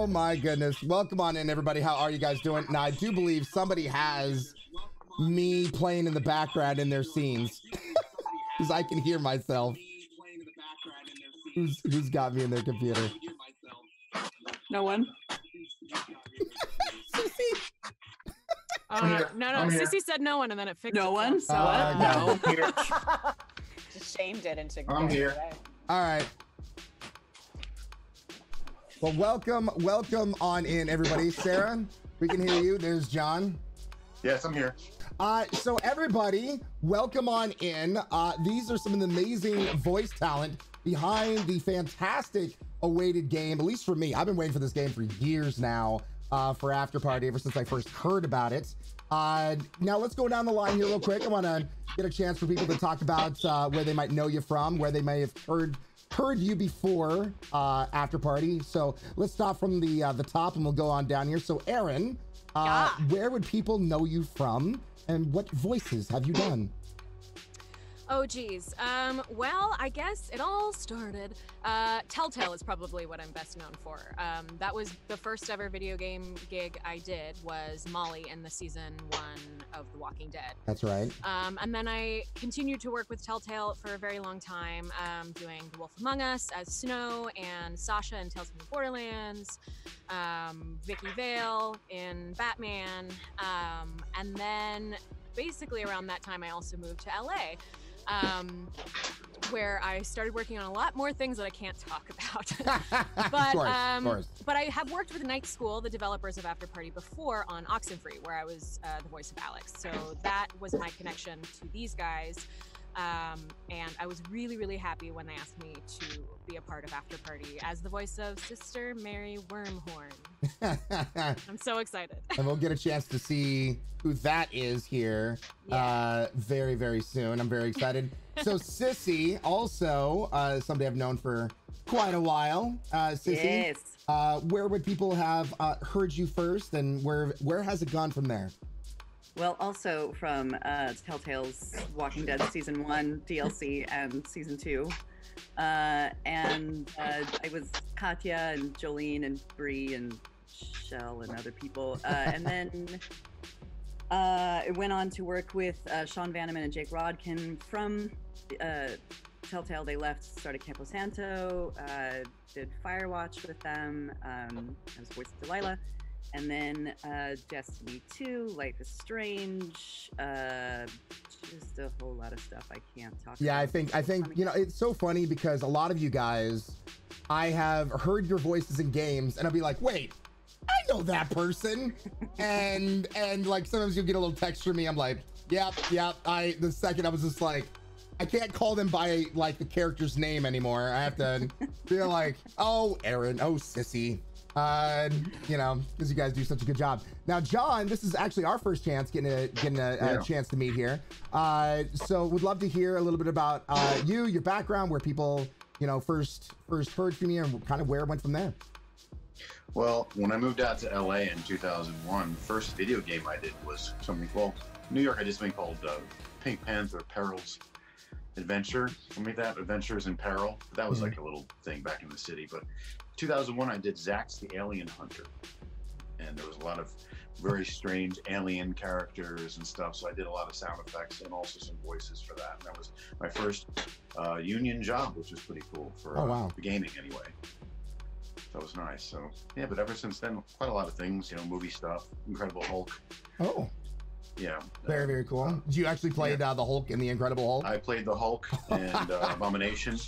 Oh my goodness. Welcome on in, everybody. How are you guys doing? Now, I do believe somebody has me playing in the background in their scenes. Because I can hear myself. Who's got me in their computer? No one. Sissy? No. Sissy said no one, and then it fixed No one? So No. Just shamed it into. I'm here. All right. Well, welcome on in, everybody. Sarah, we can hear you. There's John. Yes, I'm here. So everybody, welcome on in. These are some of the amazing voice talent behind the fantastic awaited game, at least for me. I've been waiting for this game for years now, for Afterparty, ever since I first heard about it. Now let's go down the line here real quick. I want to get a chance for people to talk about where they might know you from, where they may have heard you before Afterparty. So let's start from the top and we'll go on down here. So Erin, where would people know you from, and what voices have you done? Oh geez. Well, I guess it all started. Telltale is probably what I'm best known for. That was the first ever video game gig I did, was Molly in the season 1 of The Walking Dead. That's right. And then I continued to work with Telltale for a very long time, doing The Wolf Among Us as Snow, and Sasha in Tales from the Borderlands, Vicky Vale in Batman, and then basically around that time I also moved to LA. Where I started working on a lot more things that I can't talk about. But I have worked with Night School, the developers of Afterparty, before on Oxenfree, where I was the voice of Alex. So that was my connection to these guys. And I was really, really happy when they asked me to be a part of Afterparty as the voice of Sister Mary Wormhorn. I'm so excited. And we'll get a chance to see who that is here very, very soon. I'm very excited. So Cissy, also somebody I've known for quite a while. Cissy, yes. Where would people have heard you first, and where has it gone from there? Well, also from Telltale's Walking Dead Season 1 DLC and Season 2. And I was Katya and Jolene and Bree and Shell and other people. And then I went on to work with Sean Vanneman and Jake Rodkin from Telltale. They left, started Campo Santo, did Firewatch with them. I was voice of Delilah. And then Destiny 2, Life is Strange, just a whole lot of stuff I can't talk about. Yeah, I think you know, it's so funny because a lot of you guys, I have heard your voices in games and I'll be like, wait, I know that person. and like sometimes you'll get a little text from me, I'm like, yep. The second I was just like, I can't call them by like the character's name anymore. I have to feel like, oh, Erin, oh, Sissy. You know, because you guys do such a good job. Now, John, this is actually our first chance getting a chance to meet here. So we'd love to hear a little bit about you, your background, where people, you know, first heard from you, and kind of where it went from there. Well, when I moved out to LA in 2001, first video game I did was something called New York. I did something called Pink Panther Perils Adventure. Something like that, Adventures in Peril. That was like a little thing back in the city. But 2001, I did Zax the Alien Hunter, and there was a lot of very strange alien characters and stuff. So I did a lot of sound effects and also some voices for that. And that was my first union job, which was pretty cool for gaming anyway. That was nice. So yeah, but ever since then, quite a lot of things. You know, movie stuff, Incredible Hulk. Oh. Yeah. Very, very cool. Did you actually play the Hulk in the Incredible Hulk? I played the Hulk and Abomination.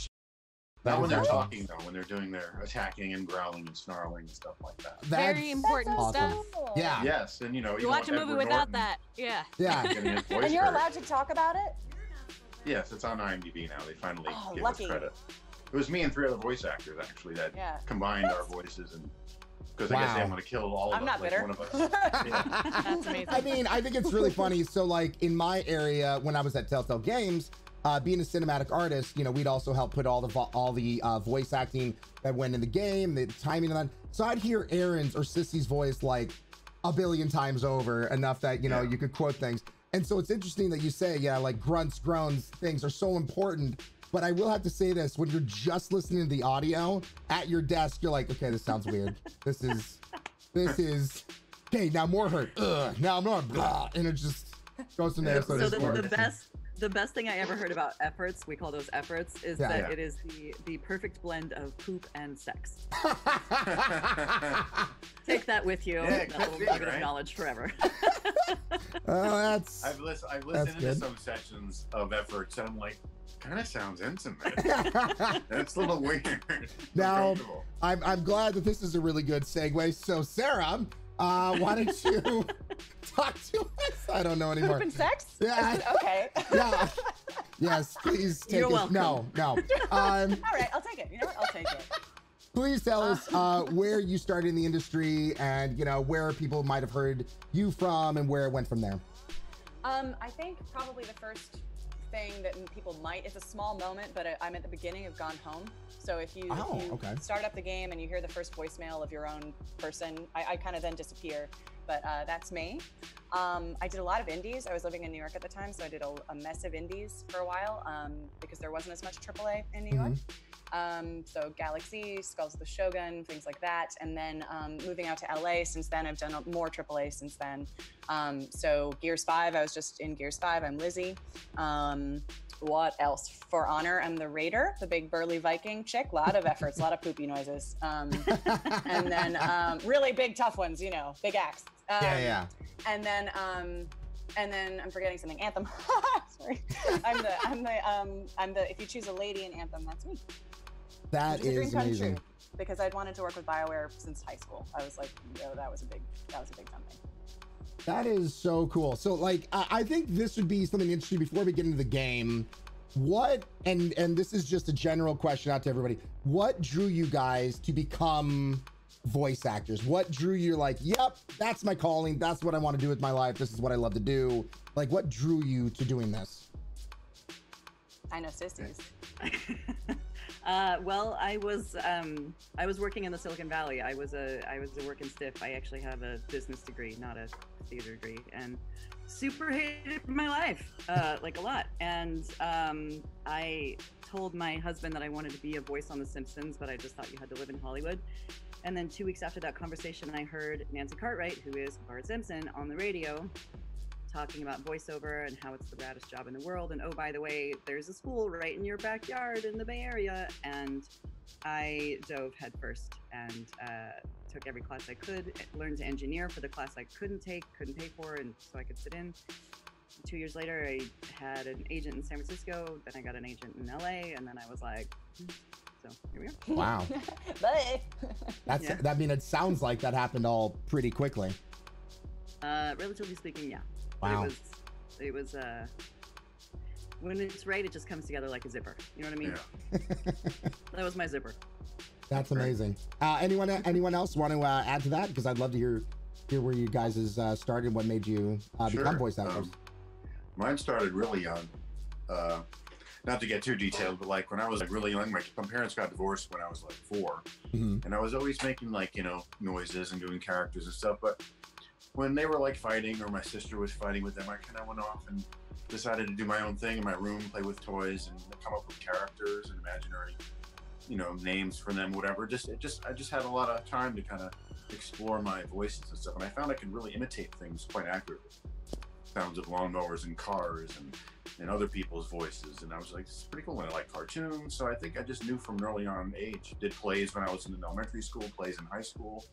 Not when they're talking, though, when they're doing their attacking and growling and snarling and stuff like that. Very important stuff. Yeah. Yes, and you know, you watch a movie without that. Yeah. Yeah. And you're allowed to talk about it? Yes, it's on IMDb now. They finally gave us credit. It was me and 3 other voice actors, actually, that combined our voices, and because I guess they want to kill all of us. I'm not bitter. One of us. That's amazing. I mean, I think it's really funny. So, like, in my area, when I was at Telltale Games, being a cinematic artist, you know, we'd also help put all the voice acting that went in the game, the timing and that. So I'd hear Erin's or Sissy's voice like a billion times over, enough that, you know, you could quote things. And so it's interesting that you say, like grunts, groans, things are so important But I will have to say this, when you're just listening to the audio at your desk, you're like, okay, this sounds weird. This is, okay, now more hurt. Ugh, now more blah. And it just goes from there. So the best thing I ever heard about efforts, we call those efforts, is that it is the perfect blend of poop and sex. Take that with you. Yeah, that will be nugget of knowledge forever. That's. I've listened to some sessions of efforts, and I'm like, kind of sounds intimate. That's a little weird. Now, I'm glad that this is a really good segue. So, Sarah, why don't you talk to us? I don't know anymore. Poop and sex? Yeah. Okay. Yeah. Yes, please take You're us. welcome. No. All right, I'll take it. You know what? I'll take it. Please tell us where you started in the industry and, where people might have heard you from and where it went from there. I think probably the first thing that people might, it's a small moment, but I'm at the beginning of Gone Home. So if you start up the game and you hear the first voicemail of your own person, I kind of then disappear. But that's me. I did a lot of indies. I was living in New York at the time, so I did a mess of indies for a while because there wasn't as much AAA in New York. So Galaxy, Skulls of the Shogun, things like that. And then moving out to LA since then, I've done more AAA since then. So Gears 5, I was just in Gears 5. I'm Lizzie. What else? For Honor, I'm the Raider, the big burly Viking chick. A lot of efforts, a lot of poopy noises. And then really big tough ones, big axe. And then I'm forgetting something. Anthem. Sorry. I'm the if you choose a lady in Anthem, that's me. That is amazing. Because I'd wanted to work with BioWare since high school. I was like, that was a big something. That is so cool. So I think this would be something interesting before we get into the game. What, and this is just a general question out to everybody. What drew you guys to become voice actors? What drew you yep, that's my calling. That's what I want to do with my life. This is what I love to do. What drew you to doing this? I know Sissy's. Well, I was working in the Silicon Valley. I was a working stiff. I actually have a business degree, not a theater degree, and super hated my life, a lot. And I told my husband that I wanted to be a voice on The Simpsons, but I just thought you had to live in Hollywood. And then 2 weeks after that conversation, I heard Nancy Cartwright, who is Bart Simpson, on the radio, talking about voiceover and how it's the raddest job in the world. And oh, by the way, there's a school right in your backyard in the Bay Area. And I dove headfirst and took every class I could, learned to engineer for the class I couldn't pay for, and so I could sit in. 2 years later, I had an agent in San Francisco, then I got an agent in LA, and then I was like, so here we are. Wow. Bye. It sounds like that happened all pretty quickly. Relatively speaking, yeah. Wow. It was when it's right, it just comes together like a zipper. You know what I mean? Yeah. That was my zipper. That's amazing. Anyone else want to add to that? Because I'd love to hear where you guys started, what made you become voice actors. Mine started really young. Not to get too detailed, but when I was really young, my parents got divorced when I was 4, and I was always making noises and doing characters and stuff. But when they were fighting, or my sister was fighting with them, I kind of went off and decided to do my own thing in my room, play with toys, and come up with characters and imaginary, names for them, whatever. I just had a lot of time to kind of explore my voices and stuff, and I found I could really imitate things quite accurately. Sounds of lawnmowers and cars and other people's voices, and I was like, this is pretty cool. And I like cartoons, so I think I just knew from an early on age. Did plays when I was in elementary school, plays in high school,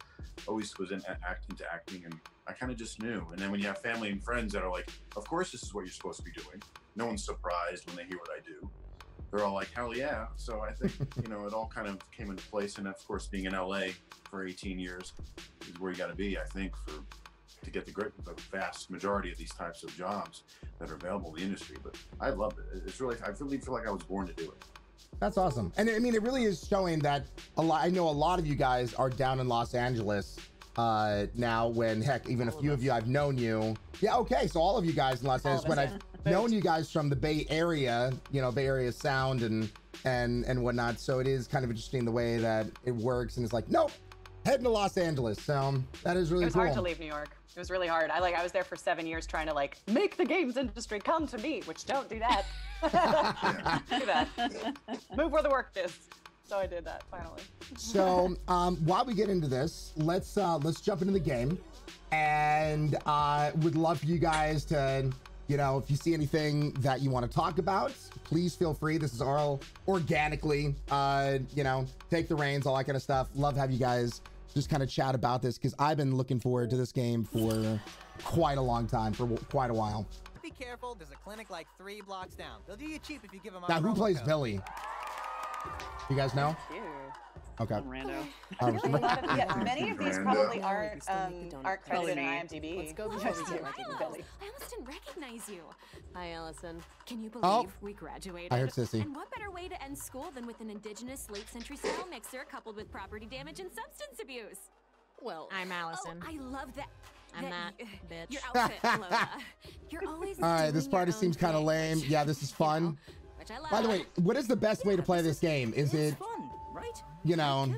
always was into acting, and I kind of just knew. And then when you have family and friends that are like, of course this is what you're supposed to be doing, no one's surprised when they hear what I do. They're all like, hell yeah. So I think it all kind of came into place, and of course being in LA for 18 years is where you got to be, I think, to get the vast majority of these types of jobs that are available in the industry. But I loved it. It's really, I really feel like I was born to do it. That's awesome. And I mean, it really is showing that I know a lot of you guys are down in Los Angeles now, when heck, even a few of you, I've known you. Yeah. Okay. So all of you guys in Los Angeles, when I've known you guys from the Bay Area, Bay Area sound and whatnot. So it is kind of interesting the way that it works. And it's like, nope, heading to Los Angeles. So that is really cool. It was hard to leave New York. It was really hard. I was there for 7 years trying to like make the games industry come to me, which don't do that. Do that. Move where the work is. So I did that finally. So while we get into this, let's jump into the game, and would love for you guys to, you know, if you see anything that you want to talk about, please feel free. This is all organically, you know, take the reins, all that kind of stuff. Love to have you guys just kind of chat about this, because I've been looking forward to this game for quite a long time, for quite a while. Be careful, there's a clinic like 3 blocks down. They'll do you cheap if you give them now, who plays Billy? You guys know? Okay. Rando. Many of these probably aren't credited in IMDb. Let's go before we get recognized. I almost didn't recognize you. Hi, Allison. Can you believe we graduated? I heard Cissy. And what better way to end school than with an indigenous late century style mixer coupled with property damage and substance abuse? Well, I'm Allison. Oh, I love that. I'm that bitch. Your outfit, Lola. You're always all right, this party seems kind of lame. Yeah, this is fun. Which I love. By the way, what is the best way to play this game? Is it, fun, right? you know,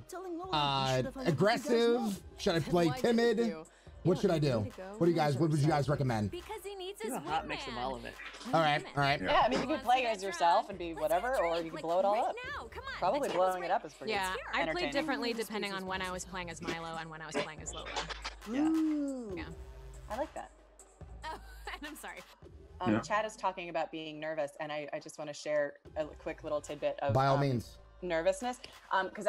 aggressive? Should I play timid? What should I do? What would you guys recommend? Because he needs his Do a hot mix of all of it. All right. Yeah, I mean, you can play as yourself and be whatever, or you can blow it all up. Probably blowing it up is pretty I played differently depending on when I was playing as Milo and when I was playing as Lola. Yeah. I like that. Oh, and I'm sorry. Chad is talking about being nervous, and I just want to share a quick little tidbit of by all means nervousness, because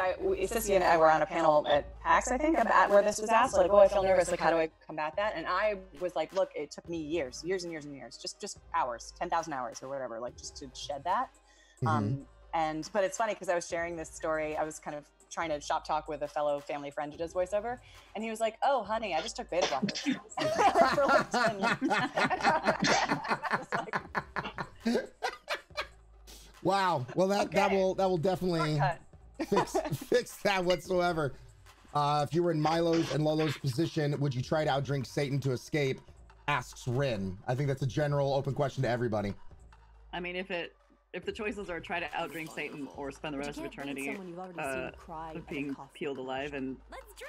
Cissy and I were on a panel at PAX, I think, about where this was asked, like, oh, I feel nervous, like, how do I combat that? And I was like, look, it took me years and years, just hours, 10,000 hours or whatever, like, just to shed that. But it's funny because I was sharing this story, I was kind of trying to shop talk with a fellow family friend who does voiceover, and he was like, oh, honey, I just took beta blockers for like 10 years. I was like, wow. Well, that will definitely fix that whatsoever. If you were in Milo's and Lolo's position, would you try to outdrink Satan to escape? Asks Rynn. I think that's a general open question to everybody. I mean, if the choices are try to outdrink Satan or spend the rest of eternity being peeled alive and,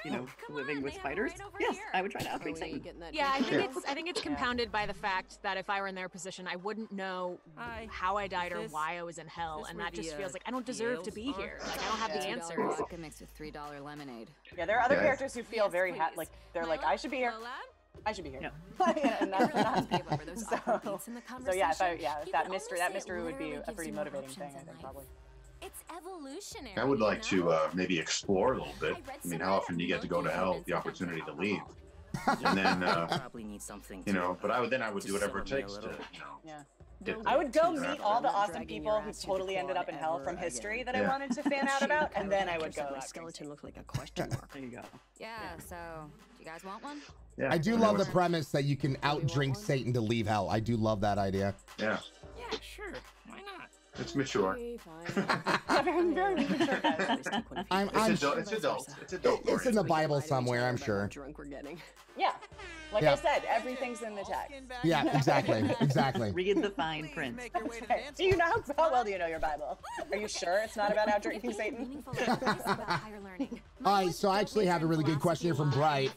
you know, living with spiders, yes, I would try to outdrink Satan. Yeah, I think it's compounded by the fact that if I were in their position, I wouldn't know how I died or why I was in hell, and that just feels like I don't deserve to be here. Like, I don't have the answers. Vodka mixed with $3 lemonade. Yeah, there are other characters who feel very like they're like, I should be here. I should be here. And that's so yeah, if that mystery would be a pretty motivating thing, I think, probably. It's evolutionary. I would like to maybe explore a little bit. I mean, how often do you get to go to hell, the opportunity to leave? And then, probably need something, you know, but I would do whatever it takes to, you know. I would go meet all the awesome people who totally ended up in hell from history that I wanted to fan out about, and then I would go. My skeleton looked like a question mark. There you go. Yeah, so do you guys want one? Yeah, I do love the premise that you can outdrink Satan to leave hell. I do love that idea. Yeah. Yeah, sure. Why not? It's mature. I'm very mature. It's adult. It's in the Bible somewhere, I'm sure. Drunk we're getting. Yeah. Like I said, everything's in the text. Yeah, exactly. Read the fine print. Do you know how well do you know your Bible? Are you sure it's not about outdrinking Satan? All right, so I actually have a really good question here from Bright.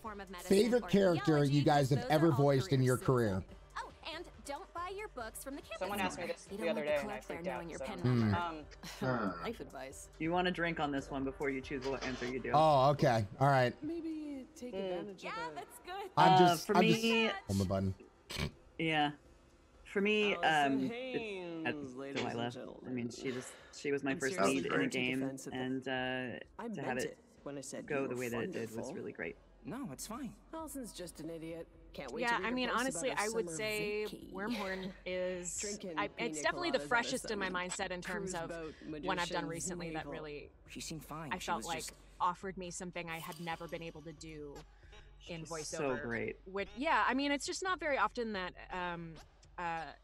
Favorite character you guys have ever voiced in your career? Oh, and don't buy your books from the campus. Someone asked me this the other day and I freaked out. Life advice. You want to drink on this one before you choose what answer you do. Oh, okay. All right. Maybe take advantage of it. That's good. For me, hold the button. Yeah. For me, it's Delilah. I mean, she was my first lead in a game, and to have it go the way that it did was really great. No, it's fine. Allison's just an idiot. Can't wait. Yeah, I mean, honestly, I would say Wormhorn is. It's definitely the freshest in my mindset in terms of what I've done recently. That really, she seemed fine. I felt like offered me something I had never been able to do in voiceover. So great. Which, yeah, I mean, it's just not very often that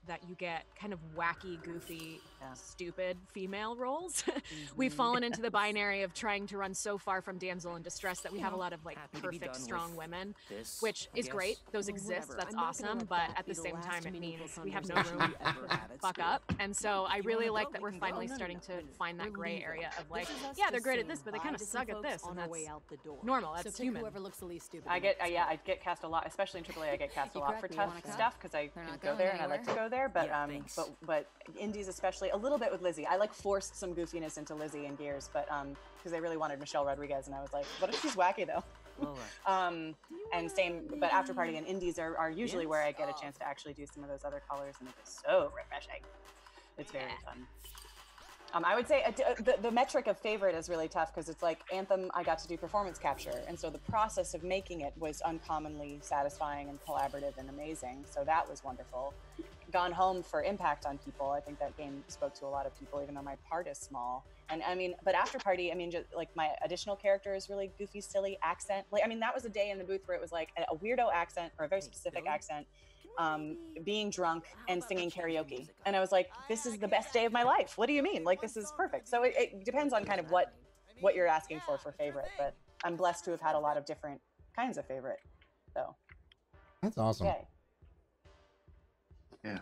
that you get kind of wacky, goofy, stupid female roles. We've fallen into the binary of trying to run so far from damsel in distress that we have a lot of like perfect, strong women, which is great. Those exist. That's awesome. But at the same time, it means we have no room to fuck up. And so I really like that we're finally starting to find that gray area of like, yeah, they're great at this, but they kind of suck at this, and that's normal. That's human. I get cast a lot, especially in AAA. I get cast a lot for tough stuff because I can go there and I like to go there. But indies, especially a little bit with Lizzie. I like forced some goofiness into Lizzie and Gears, but because they really wanted Michelle Rodriguez, and I was like, what if she's wacky though? And same, but Afterparty and indies are usually where I get a chance to actually do some of those other colors, and it is so refreshing. It's very fun. I would say the metric of favorite is really tough because it's like Anthem, I got to do performance capture. And so the process of making it was uncommonly satisfying and collaborative and amazing. So that was wonderful. Gone Home for impact on people. I think that game spoke to a lot of people, even though my part is small. And I mean, but Afterparty, I mean, just like my additional character is really goofy, silly accent. Like, I mean, that was a day in the booth where it was like a weirdo accent or a very specific accent. Being drunk and singing karaoke, and I was like, this is the best day of my life. What do you mean? Like, this is perfect. So it depends on kind of what you're asking for favorite, but I'm blessed to have had a lot of different kinds of favorite. So that's awesome. Okay. Yeah,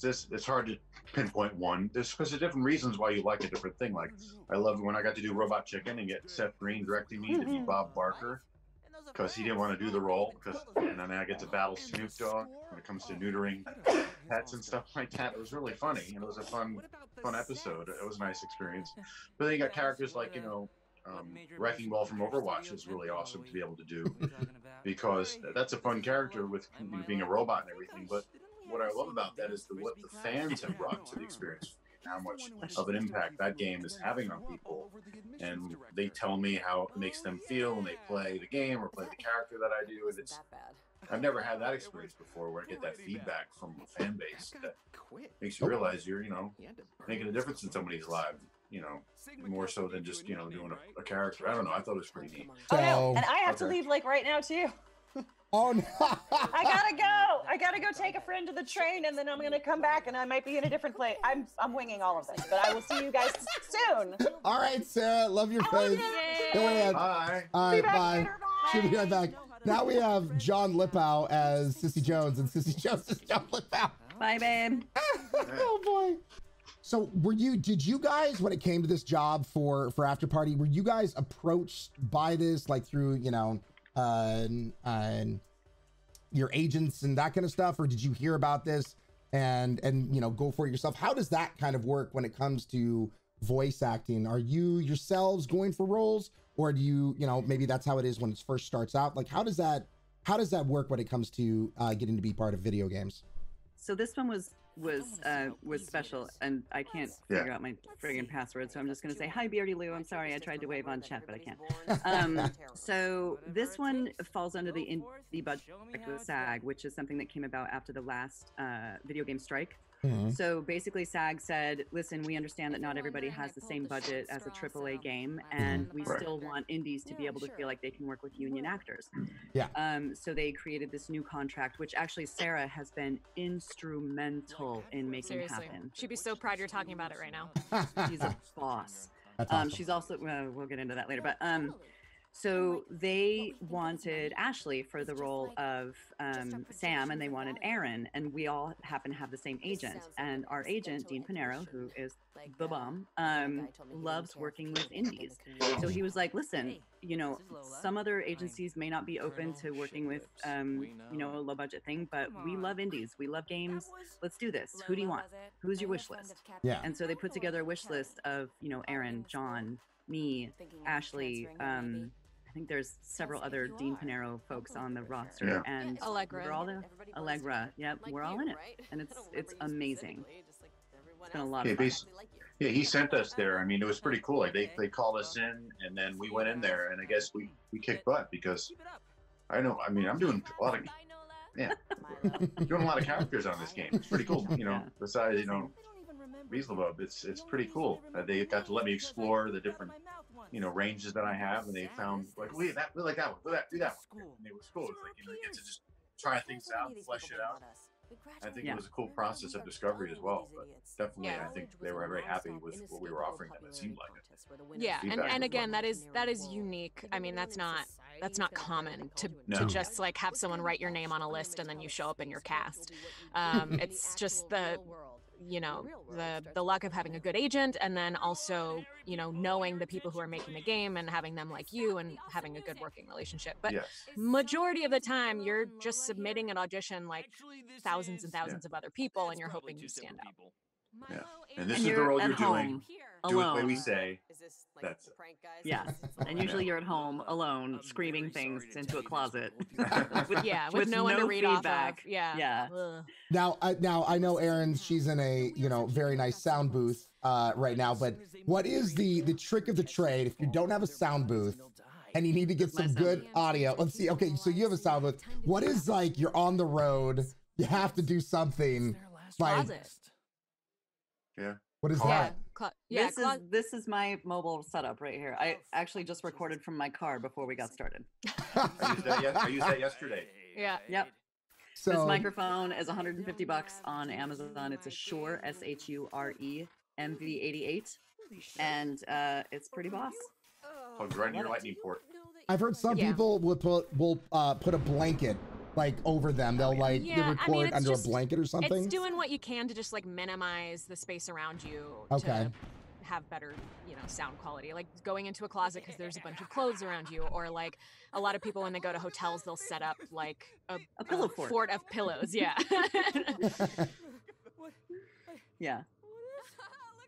it's hard to pinpoint one. There's different reasons why you like a different thing. Like, I loved when I got to do Robot Chicken and get Seth Green directing me to be Bob Barker, because he didn't want to do the role, and then I get to battle Snoop Dogg when it comes to neutering pets and stuff like that. It was really funny, and it was a fun episode. It was a nice experience. But then you got characters like, Wrecking Ball from Overwatch is really awesome to be able to do, because that's a fun character with being a robot and everything. But what I love about that is what the fans have brought to the experience, how much of an impact that game is having on people. And they tell me how it makes them feel when they play the game or play the character that I do. And I've never had that experience before, where I get that feedback from a fan base that makes you realize you're, making a difference in somebody's life, more so than just, doing a character. I don't know. I thought it was pretty neat. Oh, no. And I have to leave like right now too. Oh no! I gotta go take a friend to the train, and then I'm gonna come back, and I might be in a different place. I'm winging all of this, but I will see you guys soon. All right, Sarah, love your face. Bye. All right, bye. She'll be right back. Now we have Jon Lipow as Cissy Jones, and Cissy Jones as Jon Lipow. Bye, babe. Oh boy. So did you guys, when it came to this job for Afterparty, were you guys approached by this, like through, your agents and that kind of stuff, or did you hear about this and go for it yourself? How does that kind of work when it comes to voice acting? Are you yourselves going for roles, or do you maybe that's how it is when it first starts out? Like, how does that work when it comes to getting to be part of video games? So this one was special, and I can't figure out my friggin' password, so I'm just gonna say hi, Beardy Lou. I'm sorry, I tried to wave on chat, but I can't. So this one falls under the indie budget with SAG, which is something that came about after the last video game strike. Mm-hmm. So basically SAG said, listen, we understand that not everybody has the same budget as a AAA game, and we still want indies to be able to feel like they can work with union actors. Yeah. So they created this new contract, which actually Sarah has been instrumental in making happen. She'd be so proud you're talking about it right now. She's a boss. That's awesome. She's also, we'll get into that later, but so they wanted Ashley for the role of Sam, and they wanted Erin, and we all happen to have the same agent. And our agent, Dean Pinero, who is the bomb, loves working with indies. So he was like, listen, some other agencies may not be open to working with, a low budget thing, but we love indies. We love games. Let's do this. Who do you want? Who's your wish list? Yeah. And so they put together a wish list of, Erin, John, me, Ashley, I think there's several other Dean Pinero folks on the roster, and Allegra. We're all Allegra. Yep, we're all in it, and it's amazing. It's been a lot of fun. Yeah, he sent us there. I mean, it was pretty cool. Like they called us in, and then we went in there, and I guess we kicked butt because I'm doing a lot of doing a lot of characters on this game. It's pretty cool. Besides Beelzebub, it's pretty cool. They got to let me explore the different ranges that I have, and they found like, we like that one, do that one. And it was cool. It's like you get to just try things out, flesh it out. I think it was a cool process of discovery as well. But definitely, I think they were very happy with what we were offering them. It seemed like it. Yeah, and again, that is unique. I mean, that's not common to just like have someone write your name on a list and then you show up in your cast. It's just the luck of having a good agent, and then also knowing the people who are making the game and having them like you and having a good working relationship. But majority of the time you're just submitting an audition like thousands and thousands of other people, and you're hoping you stand out. Yeah, and this is the role you're doing. Do it the way we say. That's it. Yeah, and usually you're at home alone, screaming things into a closet. with no one to read feedback. Off of. Yeah. Now I know Erin. She's in a very nice sound booth right now. But what is the trick of the trade if you don't have a sound booth and you need to get some good audio? Let's see. Okay, so you have a sound booth. What is like you're on the road? You have to do something. Like, yeah. What is that? This is my mobile setup right here. I actually just recorded from my car before we got started. I used that yesterday. Yeah. Yep. So, this microphone is $150 on Amazon. It's a Shure SHURE MV88, and it's pretty boss. Plugged right in your lightning port. I've heard some people will put a blanket like over them. They'll record under a blanket or something. It's doing what you can to just like minimize the space around you to have better sound quality, like going into a closet because there's a bunch of clothes around you, or like a lot of people when they go to hotels they'll set up like a pillow fort of pillows. Yeah.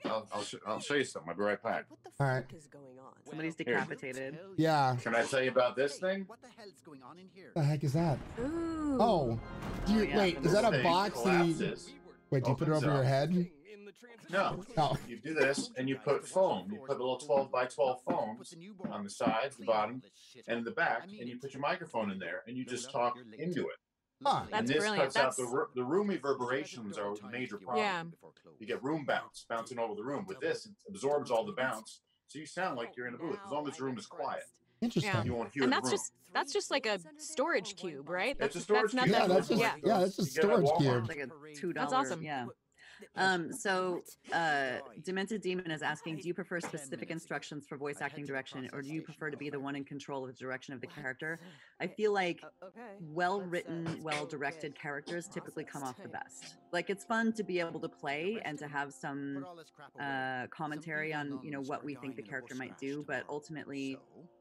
I'll show you something. I'll be right back. What the fuck is going on? Somebody's decapitated. Yeah. Can I tell you about this thing? What the hell's going on in here? The heck is that? Ooh. Oh. Wait, is that a box? Wait, do you put it over your head? No. Oh. You do this, and you put foam. You put little 12 by 12 foams on the sides, the bottom, and the back, and you put your microphone in there, and you just talk into it. Huh. And this cuts out the room reverberations are a major problem. Yeah. You get room bounce bouncing over the room. With this, it absorbs all the bounce, so you sound like you're in a booth as long as the room is quiet. Interesting. Yeah. You won't hear and the room. that's just like a storage cube, right? It's a storage cube. That's just a storage cube. Like a $2. That's awesome. Yeah. Demented Demon is asking, do you prefer specific instructions for voice acting direction, or do you prefer to be the one in control of the direction of the character? I feel like well-written, well-directed characters typically come off the best. Like, it's fun to be able to play and to have some commentary on, what we think the character might do, but ultimately,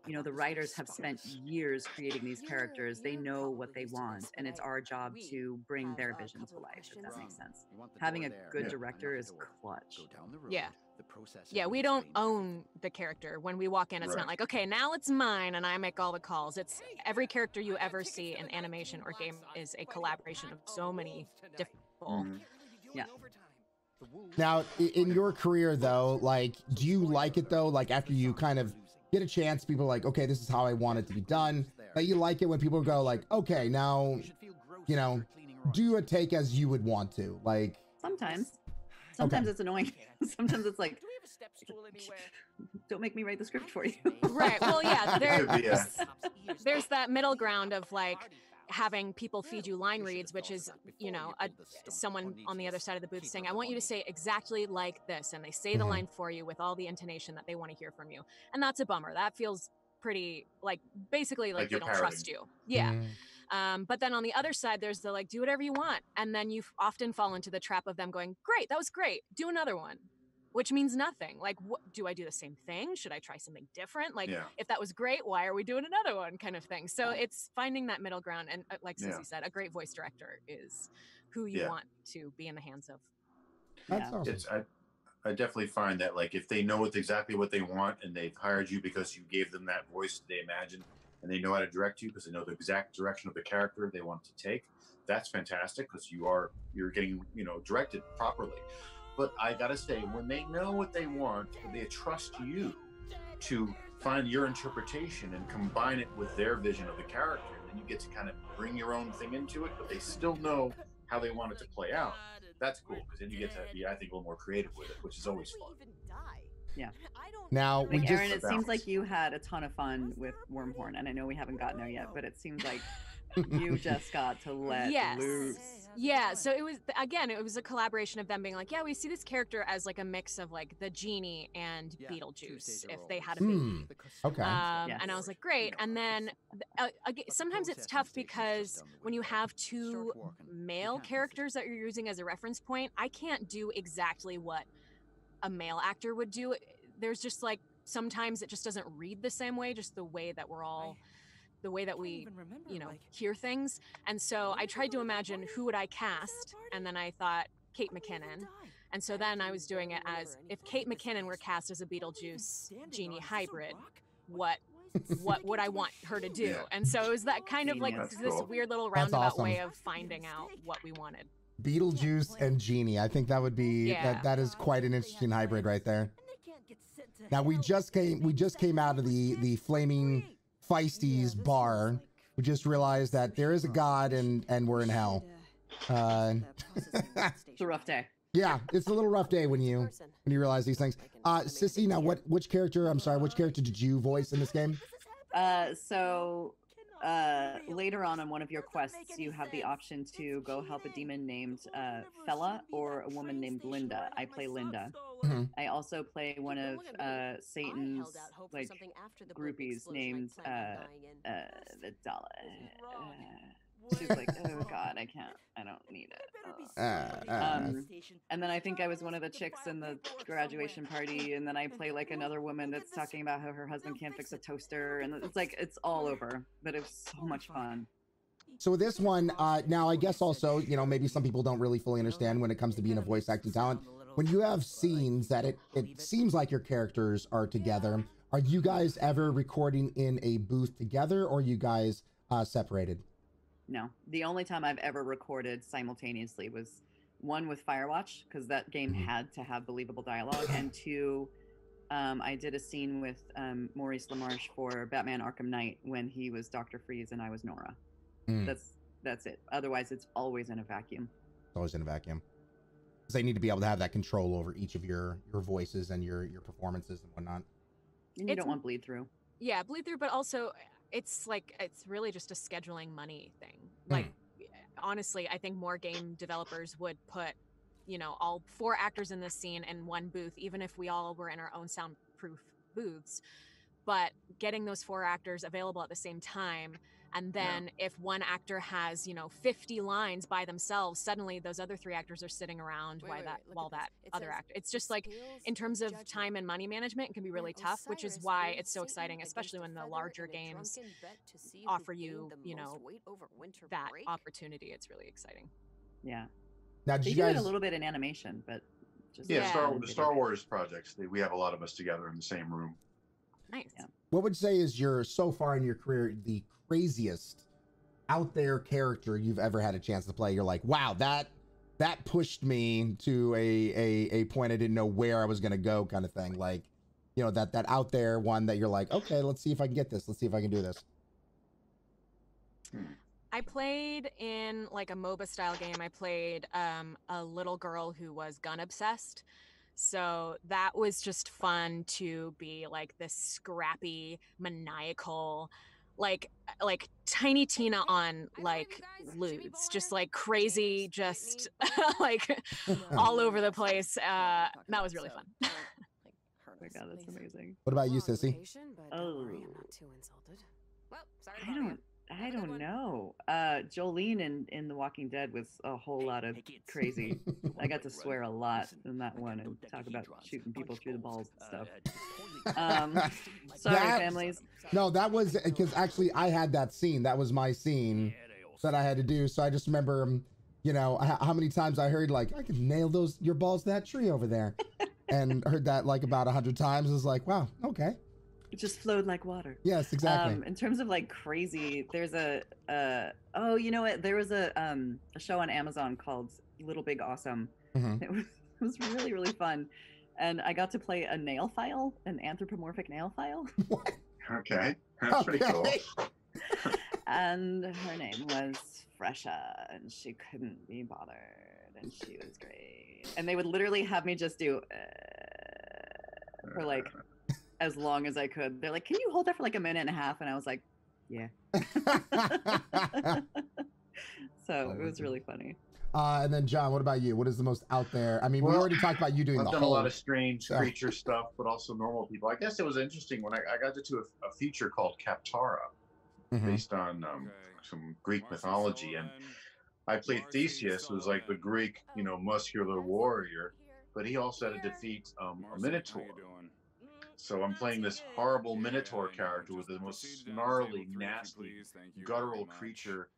the writers have spent years creating these characters. They know what they want, and it's our job to bring their vision to life, if that makes sense. Having a good director is clutch. Yeah, we don't own the character. When we walk in, it's not like, okay, now it's mine and I make all the calls. It's every character you ever see in animation or game is a collaboration of so many different people. Yeah. Now, in your career, though, like, do you like it, though? Like, after you kind of get a chance, people are like, okay, this is how I want it to be done. Like, you like it when people go like, okay, now, do a take as you would want to. Like, Sometimes it's annoying. Sometimes it's like, don't make me write the script for you. Right. Well, yeah, there's that middle ground of like having people feed you line reads, which is, someone on the other side of the booth saying, I want you to say exactly like this. And they say the line for you with all the intonation that they want to hear from you. And that's a bummer. That feels pretty basically they don't trust you. Yeah. But then on the other side, there's the do whatever you want. And then you often fall into the trap of them going, great, that was great. Do another one, which means nothing. Like, do I do the same thing? Should I try something different? If that was great, why are we doing another one kind of thing? So it's finding that middle ground. And like Cissy said, a great voice director is who you want to be in the hands of. That's awesome. I definitely find that if they know exactly what they want and they've hired you because you gave them that voice they imagined, and they know how to direct you because they know the exact direction of the character they want to take, that's fantastic because you're getting directed properly. But I gotta say, when they know what they want, they trust you to find your interpretation and combine it with their vision of the character, and then you get to kind of bring your own thing into it, but they still know how they want it to play out. That's cool because then you get to be, I think, a little more creative with it, which is always fun. Yeah. Now, Erin, it seems like you had a ton of fun with Wormhorn, and I know we haven't gotten there yet, but it seems like You just got to let loose. Yeah, so it was a collaboration of them being like, yeah, we see this character as like a mix of like the genie and Beetlejuice if they had a baby. Okay. And I was like, great. And then sometimes it's tough because when you have two male characters that you're using as a reference point, I can't do exactly what a male actor would do. There's just like, sometimes it just doesn't read the same way, just the way that we hear things. And so I tried to imagine who would I cast, and then I thought Kate McKinnon. And so then I was doing it as, if Kate McKinnon were cast as a Beetlejuice genie hybrid, what would I want her to do? And so it was that kind of like this weird little roundabout way of finding out what we wanted. Beetlejuice and genie. I think that would be that is quite an interesting hybrid right there. Now we just came out of the Flaming Feisties bar. We just realized that there is a god and we're in hell. It's a rough day. Yeah, it's a little rough day when you realize these things. Cissy, now which character did you voice in this game? So later on in one of your quests, you have the option to go help a demon named Fella or a woman named Linda. I play Linda. Mm-hmm. I also play one of Satan's like groupies named the Dollar. She's like, oh god, I don't need it. And then I think I was one of the chicks in the graduation party, and then I play like another woman that's talking about how her husband can't fix a toaster, and it's like, it's all over, but it was so much fun. So this one, now I guess also, maybe some people don't really fully understand when it comes to being a voice acting talent. When you have scenes that it seems like your characters are together, are you guys ever recording in a booth together, or are you guys separated? No, the only time I've ever recorded simultaneously was one with Firewatch, because that game had to have believable dialogue, and two, I did a scene with Maurice LaMarche for Batman Arkham Knight when he was Dr. Freeze and I was Nora. That's it. Otherwise, it's always in a vacuum. Always in a vacuum. Because they need to be able to have that control over each of your voices and your performances and whatnot. And you don't want bleed through. Yeah, bleed through, but also it's really just a scheduling money thing. Like, honestly, I think more game developers would put, all 4 actors in this scene in one booth, even if we all were in our own soundproof booths. But getting those 4 actors available at the same time, and then if one actor has, 50 lines by themselves, suddenly those other 3 actors are sitting around while that other actor. It's just like, in terms of time and money management, it can be really tough, which is why it's so exciting, especially when the larger games offer you, that opportunity. It's really exciting. Yeah. Now, they do it a little bit in animation, but just the Star Wars projects, we have a lot of us together in the same room. Nice. Yeah. What would you say is so far in your career, the craziest out there character you've ever had a chance to play? You're like, wow, that pushed me to a point I didn't know where I was going to go, kind of thing. Like, that out there one that you're like, okay, let's see if I can get this. Let's see if I can do this. I played in like a MOBA style game. I played a little girl who was gun obsessed. So that was just fun to be like this scrappy, maniacal, like Tiny Tina on like lewds, just like crazy, just like all over the place. That was really fun. Oh my god, that's amazing. What about you, Cissy? Oh, I don't know. Jolene in The Walking Dead was a whole lot of crazy. I got to swear a lot in that one and talk about shooting people through the balls and stuff. Sorry, families. No, that was because actually I had that scene. That was my scene that I had to do. So I just remember, how many times I heard like, I could nail your balls to that tree over there, and heard that like about 100 times. I was like, wow, okay. It just flowed like water. Yes, exactly. In terms of like crazy, there's oh, you know what? There was a show on Amazon called Little Big Awesome. It was really, really fun. And I got to play a nail file, an anthropomorphic nail file. What? Okay. That's pretty cool. And her name was Fresha, and she couldn't be bothered, and she was great. And they would literally have me just do for like as long as I could. They're like, can you hold that for like a minute and a half? And I was like, yeah. So it was really funny. And then John, what about you? What is the most out there? I mean, we already talked about you doing I've the done whole... a lot of strange creature stuff, but also normal people. I guess it was interesting when I got into a feature called Kaptara, based on some Greek mythology, and I played Theseus, who's like the Greek, muscular warrior, but he also had to defeat a minotaur. So I'm playing this horrible minotaur character with the most snarly, nasty, guttural creature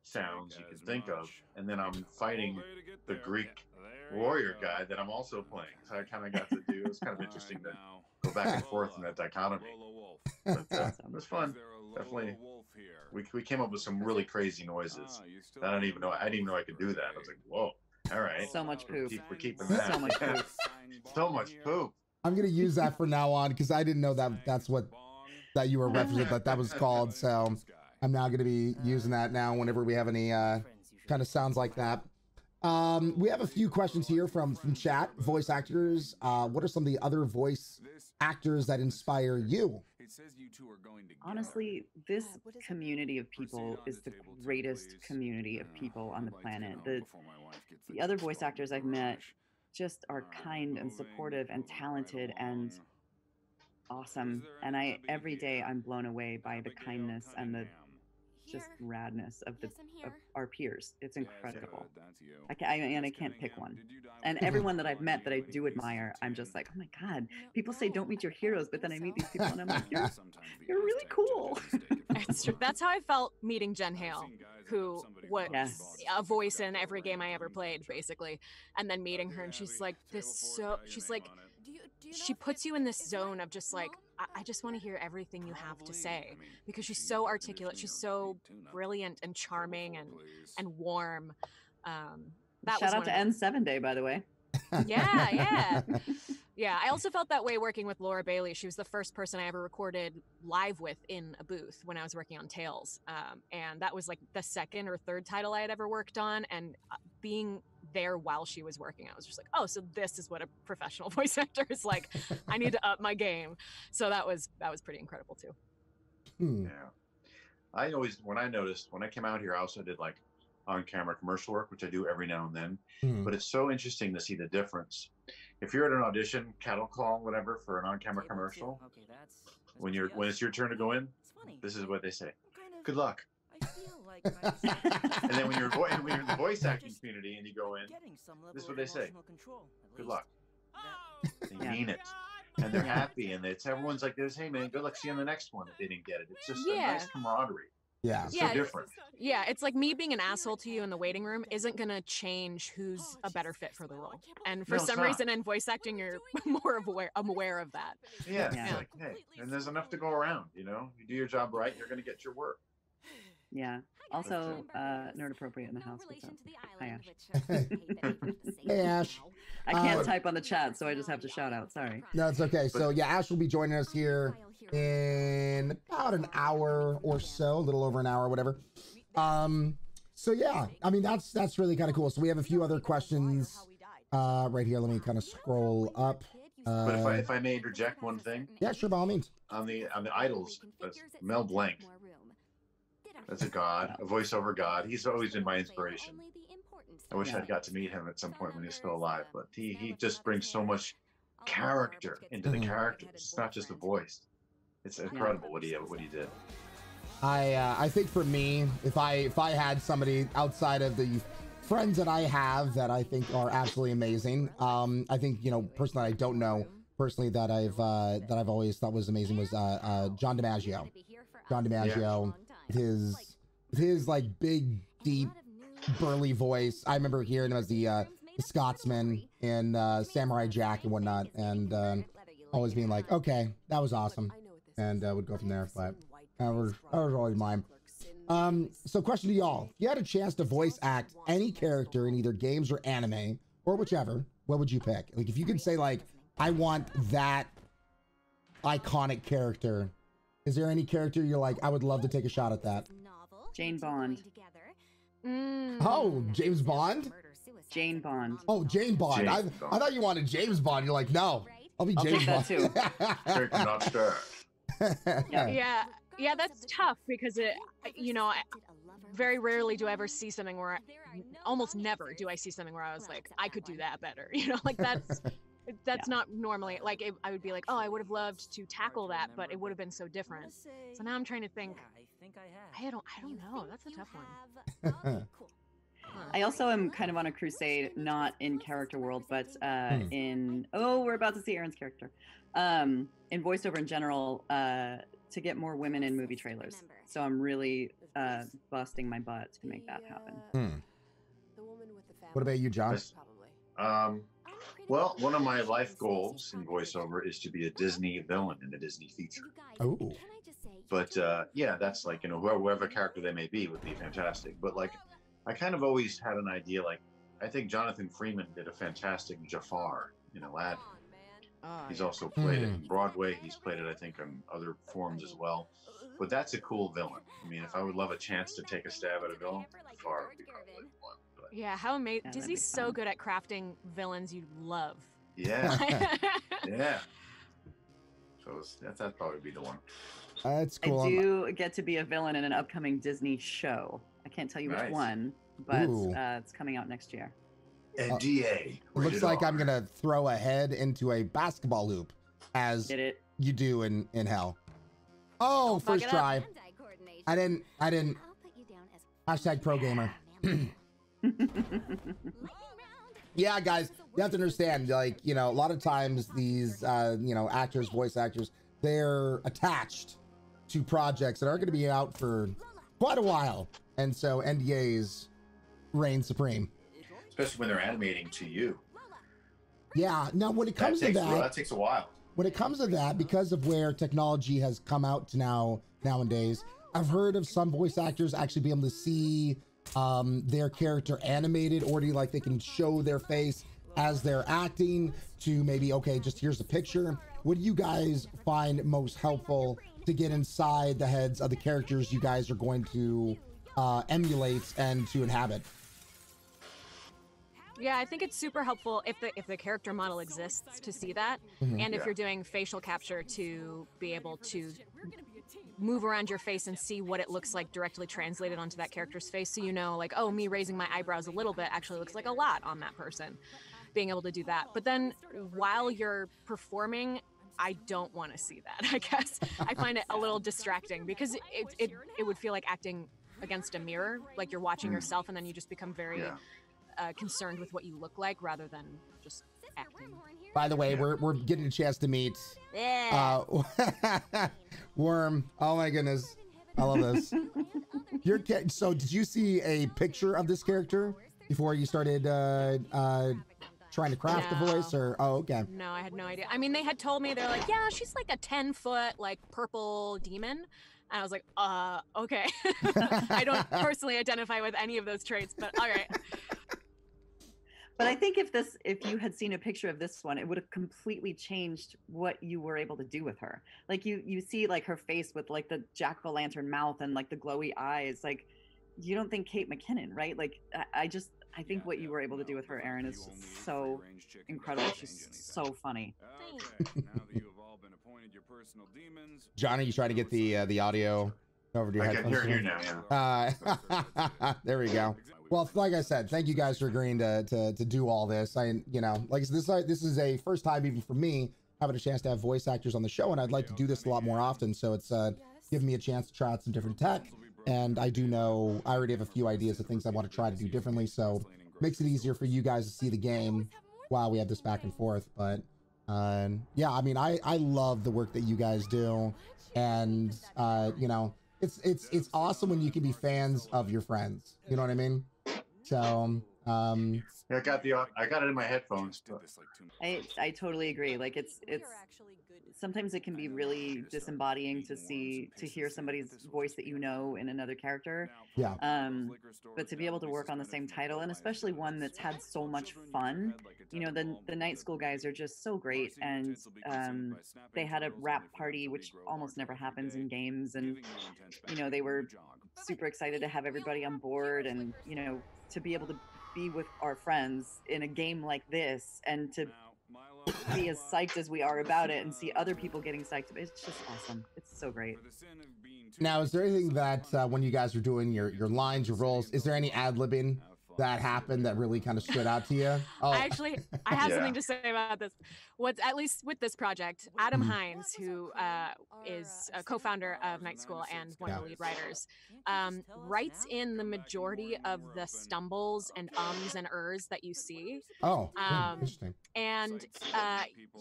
sounds you can think of, and then I'm fighting the Greek warrior guy that I'm also playing. So I kind of got to do. It was kind of interesting to go back and forth in that dichotomy. But it was fun. Definitely. We came up with some really crazy noises. I didn't even know I could do that. I was like, whoa, all right. So much poop. We're keeping that. So much poop. So much poop. I'm gonna use that from now on because I didn't know that you were referencing that was called. So I'm now gonna be using that now whenever we have any kind of sounds like that. We have a few questions here from chat. Voice actors. What are some of the other voice actors that inspire you? Honestly, this community of people is the greatest community of people on the planet. The other voice actors I've met just are kind and supportive and talented and awesome. And every day I'm blown away by the kindness and the just radness of our peers. It's incredible. I can't pick one. And everyone that I've met that I do admire, I'm just like, oh my God, people say don't meet your heroes, but then I meet these people and I'm like, you're really cool. It's true. That's how I felt meeting Jen Hale, who was a voice in every game I ever played, basically. And then meeting her, and she's like she puts you in this zone of just like, I just want to hear everything you have to say, because she's so articulate. She's so brilliant and charming and warm. Shout out to N7 Day, by the way. Yeah. I also felt that way working with Laura Bailey. She was the first person I ever recorded live with in a booth when I was working on Tales. And that was like the second or third title I had ever worked on. And being there while she was working, I was just like, oh, so this is what a professional voice actor is like. I need to up my game. So that was pretty incredible too. Yeah. When I came out here, I also did like on-camera commercial work, which I do every now and then. But it's so interesting to see the difference. If you're at an audition, cattle call, whatever, for an on-camera commercial, when it's your turn to go in, this is what they say: "Good luck." And then when you're in the voice acting community and you go in, this is what they say: "Good luck." They mean it, and they're happy, and everyone's like this. Hey man, good luck. See you on the next one. If they didn't get it, it's just a nice camaraderie. Yeah. It's so different. Yeah, it's like me being an asshole to you in the waiting room isn't going to change who's a better fit for the role. And for some reason in voice acting, you're more aware of that. Yeah. It's like, hey, and there's enough to go around, you do your job right, you're going to get your work. Yeah. Also, nerd appropriate in the house. What's up? Hi, Ash. Hey, Ash. I can't type on the chat, so I just have to shout out. Sorry. No, it's okay. So yeah, Ash will be joining us here in about an hour or so, a little over an hour, whatever. So yeah, I mean that's really kind of cool. So we have a few other questions right here. Let me kind of scroll up. But if I may interject one thing. Yeah, sure, by all means. On the Idols, that's Mel Blanc. That's a god, a voiceover god. He's always been my inspiration. I wish I'd got to meet him at some point when he's still alive, but he just brings so much character into the characters. It's not just a voice. It's incredible what he did. I think for me, if I had somebody outside of the friends that I have that I think are absolutely amazing, I think person that I don't know personally that I've always thought was amazing was John DiMaggio. John DiMaggio, his like big, deep, burly voice. I remember hearing him as the Scotsman in Samurai Jack and whatnot, and always being like, okay, that was awesome, and would go from there. But that was always mine. So question to y'all: if you had a chance to voice act any character in either games or anime or whichever, what would you pick? Like, if you could say like, I want that iconic character, is there any character you're like, I would love to take a shot at that? Jane Bond. Oh, James Bond? Jane Bond. Oh, Jane Bond. I thought you wanted James Bond. You're like, no, I'll be James Bond. That too. Not sure. Yeah. Yeah, that's tough because very rarely do I ever see something where almost never do I see something where I was like, I could do that better. Like that's not normally like I would be like, oh, I would have loved to tackle that, but it would have been so different. So now I'm trying to think. I don't know. That's a tough one. I also am kind of on a crusade, not in character world, but we're about to see Erin's character. In voiceover in general, to get more women in movie trailers. So I'm really busting my butt to make that happen. What about you, Jon? Well, one of my life goals in voiceover is to be a Disney villain in a Disney feature. Oh. But yeah, that's like, whoever character they may be would be fantastic. But like, I kind of always had an idea, like, I think Jonathan Freeman did a fantastic Jafar in Aladdin. He's also played it in Broadway. He's played it, I think, on other forms as well. But that's a cool villain. I mean, if I would love a chance to take a stab at a villain, Jafar would be probably the one. But... Yeah, how amazing. Disney's so good at crafting villains you love. Yeah. Yeah. So that'd probably be the one. That's cool. I do get to be a villain in an upcoming Disney show. I can't tell you which one, but it's coming out next year. NDA. Looks like I'm gonna throw a head into a basketball hoop, as you do in Hell. Oh, first try. I didn't. Hashtag pro gamer. Yeah, guys, you have to understand. Like, a lot of times these, actors, voice actors, they're attached to projects that are going to be out for quite a while, and so NDAs reign supreme. Especially when they're animating to you. Yeah. Now, when it comes to that takes a while. When it comes to that, because of where technology has come out to nowadays, I've heard of some voice actors actually be able to see their character animated, or like they can show their face as they're acting to maybe, okay, just here's a picture. What do you guys find most helpful to get inside the heads of the characters you guys are going to emulate and to inhabit? Yeah, I think it's super helpful if the character model exists to see that, and if you're doing facial capture to be able to move around your face and see what it looks like directly translated onto that character's face, so like, oh, me raising my eyebrows a little bit actually looks like a lot on that person. Being able to do that, but then while you're performing, I don't want to see that. I guess I find it a little distracting because it would feel like acting against a mirror, like you're watching yourself, and then you just become very concerned with what you look like rather than just acting. By the way, we're getting a chance to meet Worm. Oh my goodness, I love this. So did you see a picture of this character before you started trying to craft the voice, or okay? No, I had no idea. I mean, they had told me, they're like, yeah, she's like a 10-foot like purple demon. And I was like, okay. I don't personally identify with any of those traits, but all right. But I think if you had seen a picture of this one, it would have completely changed what you were able to do with her. Like you see like her face with like the jack-o'-lantern mouth and like the glowy eyes. Like, you don't think Kate McKinnon, right? Like I think what you were able to do with her, Erin, is just so incredible. She's so funny. Jon, are you trying to get the audio over to your headphones? I can hear now, there we go. Well, like I said, thank you guys for agreeing to do all this. Like this is a first time even for me having a chance to have voice actors on the show, and I'd like to do this a lot more often. So it's given me a chance to try out some different tech. And I do know I already have a few ideas of things I want to try to do differently. So it makes it easier for you guys to see the game while we have this back and forth. But yeah, I mean, I love the work that you guys do, and it's awesome when you can be fans of your friends. You know what I mean? So I got it in my headphones. I totally agree. Like it's sometimes it can be really disembodying to hear somebody's voice that you know in another character. Yeah. But to be able to work on the same title, and especially one that's had so much fun. The Night School guys are just so great, and they had a rap party, which almost never happens in games, and they were super excited to have everybody on board, and to be able to be with our friends in a game like this, and to be as psyched as we are about it, and see other people getting psyched. It's just awesome. It's so great. Now, is there anything that when you guys are doing your lines, your roles, is there any ad-libbing that happened that really kind of stood out to you? Oh. I have something to say about this. What's at least with this project, Adam Hines, who is a co-founder of Night School and one of the lead writers, writes in the majority of the stumbles and ums and ers that you see. Oh, interesting. And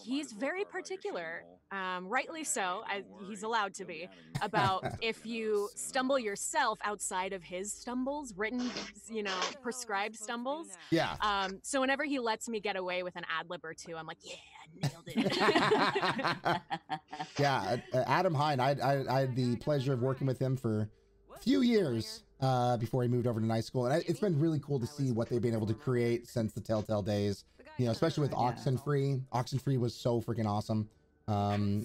he's very particular, rightly so, he's allowed to be, about if you stumble yourself outside of his stumbles, written, prescribed stumbles. Yeah. So whenever he lets me get away with an ad lib or two, I'm like, yeah, I nailed it. Yeah, Adam Hine, I had the pleasure of working with him for a few years before he moved over to Night School, and it's been really cool to see what they've been able to create since the Telltale days. Especially with Oxenfree. Oxenfree was so freaking awesome.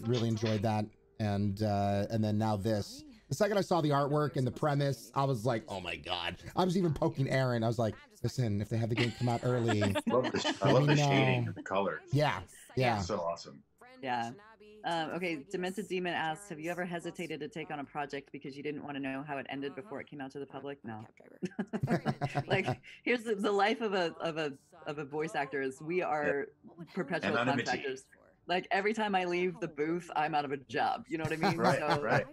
Really enjoyed that, and then now this. The second I saw the artwork and the premise, I was like, oh my god. I was even poking Erin. I was like, listen, if they have the game come out early, I love the shading and the colors. Yeah. It's so awesome. Yeah. Okay, Demented Demon asks, have you ever hesitated to take on a project because you didn't want to know how it ended before it came out to the public? No. Like, here's the life of a voice actor is we are perpetual contractors. Like, every time I leave the booth, I'm out of a job. You know what I mean? Right.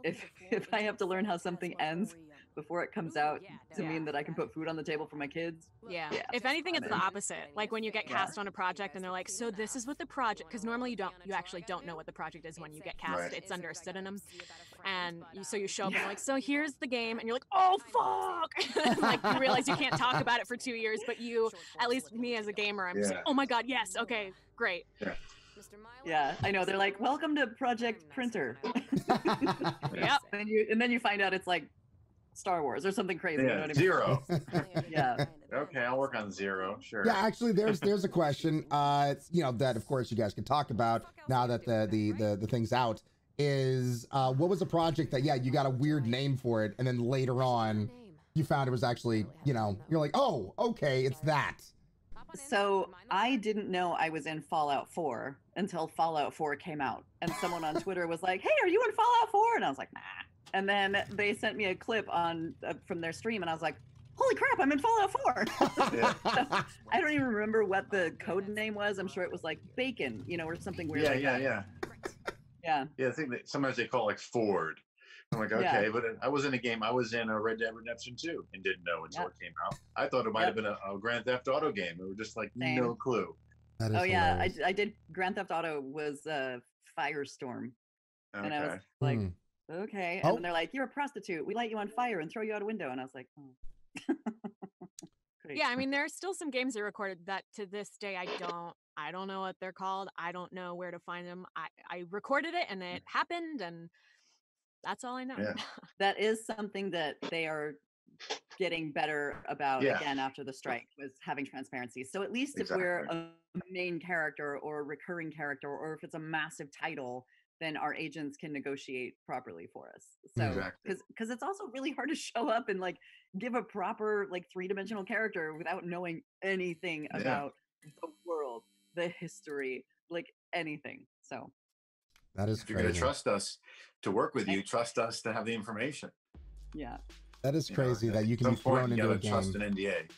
If I have to learn how something ends before it comes out to mean that I can put food on the table for my kids. Yeah. If anything, it's the opposite. Like when you get cast on a project and they're like, so this is what the project, because normally you actually don't know what the project is when you get cast. It's under a pseudonym. And so you show up and you're like, so here's the game. And you're like, oh, fuck. Like you realize you can't talk about it for 2 years, but you, at least me as a gamer, I'm just like, oh my God, yes. Okay, great. Yeah, I know. They're like, welcome to Project Printer. Yep. And then you find out it's like Star Wars or something crazy. Yeah, you know what I mean? Zero. Yeah. Okay, I'll work on Zero. Sure. Yeah, actually, there's a question. That of course you guys can talk about now that the thing's out. Is what was a project that you got a weird name for it, and then later on you found it was actually you're like, oh, okay, it's that. So I didn't know I was in Fallout 4 until Fallout 4 came out. And someone on Twitter was like, hey, are you in Fallout 4? And I was like, nah. And then they sent me a clip from their stream and I was like, holy crap, I'm in Fallout 4. I don't even remember what the code name was. I'm sure it was like Bacon, or something weird. Yeah. I think that sometimes they call it like Ford. I'm like, okay, but I was in a game. I was in a Red Dead Redemption 2 and didn't know until it came out. I thought it might have been a Grand Theft Auto game. We were just like, no clue. Hilarious. I did. Grand Theft Auto was Firestorm. And I was like, okay. And then they're like, you're a prostitute. We light you on fire and throw you out a window. And I was like, oh. Yeah, I mean, there are still some games they recorded that to this day I don't know what they're called. I don't know where to find them. I recorded it and it happened and that's all I know. Yeah. That is something that they are getting better about again after the strike, was having transparency. So at least if we're a main character or a recurring character, or if it's a massive title, then our agents can negotiate properly for us. So because it's also really hard to show up and like give a proper like 3-dimensional character without knowing anything about the world, the history, like anything. So that is crazy. You're going to trust us to work with you. Trust us to have the information. Yeah. That is crazy that you can be thrown into a game. Trust an NDA.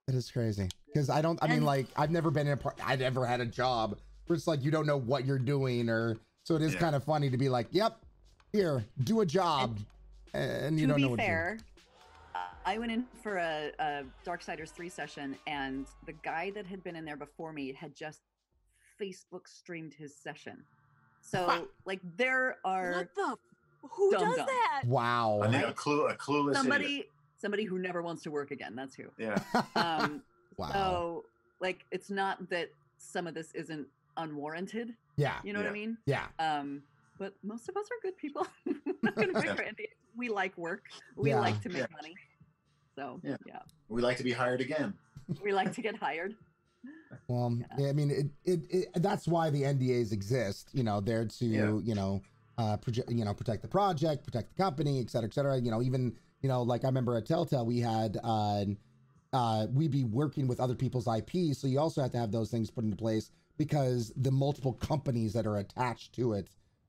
It is crazy. Because I mean, like, I've never been I've never had a job where it's like you don't know what you're doing, so it is kind of funny to be like, yep, here, do a job. And you don't know what to do. To be fair, I went in for a Darksiders 3 session, and the guy that had been in there before me had just Facebook streamed his session. So, like, there are who does that? Wow! I think a clueless somebody who never wants to work again. That's who. Yeah. Wow. So, like, it's not that some of this isn't unwarranted. Yeah. You know what I mean? Yeah. But most of us are good people. We're not gonna break our NDA. We like work. We like to make money. So yeah. We like to be hired again. We like to get hired. Well, I mean, it that's why the NDAs exist. There to protect the project, protect the company, et cetera, even like I remember at Telltale we had we'd be working with other people's IP, so you also have to have those things put into place because the multiple companies that are attached to it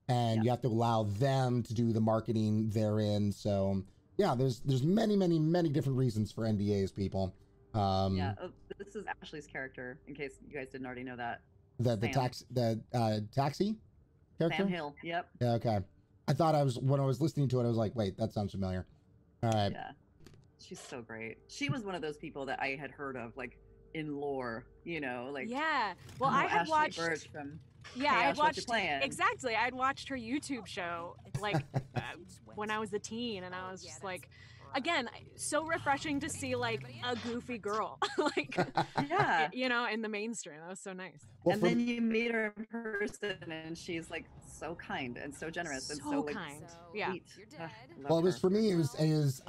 and you have to allow them to do the marketing therein. So yeah, there's many different reasons for NDAs, people. This is Ashley's character, in case you guys didn't already know that. The taxi character? Sam Hill, yep. Yeah, okay. I thought when I was listening to it, I was like, wait, that sounds familiar. All right. Yeah. She's so great. She was one of those people that I had heard of, like, in lore, you know, like. Yeah. Well, I had watched. Burch from yeah, Hey, I Ash, watched. playing. Exactly. I'd watched her YouTube show, like, when I was a teen, and I was just like, again, so refreshing to see, like, a goofy girl, like, yeah, you know, in the mainstream. That was so nice. Well, and then you meet her in person, and she's like so kind and so generous and so like, kind. Yeah. Well, it was for me. It was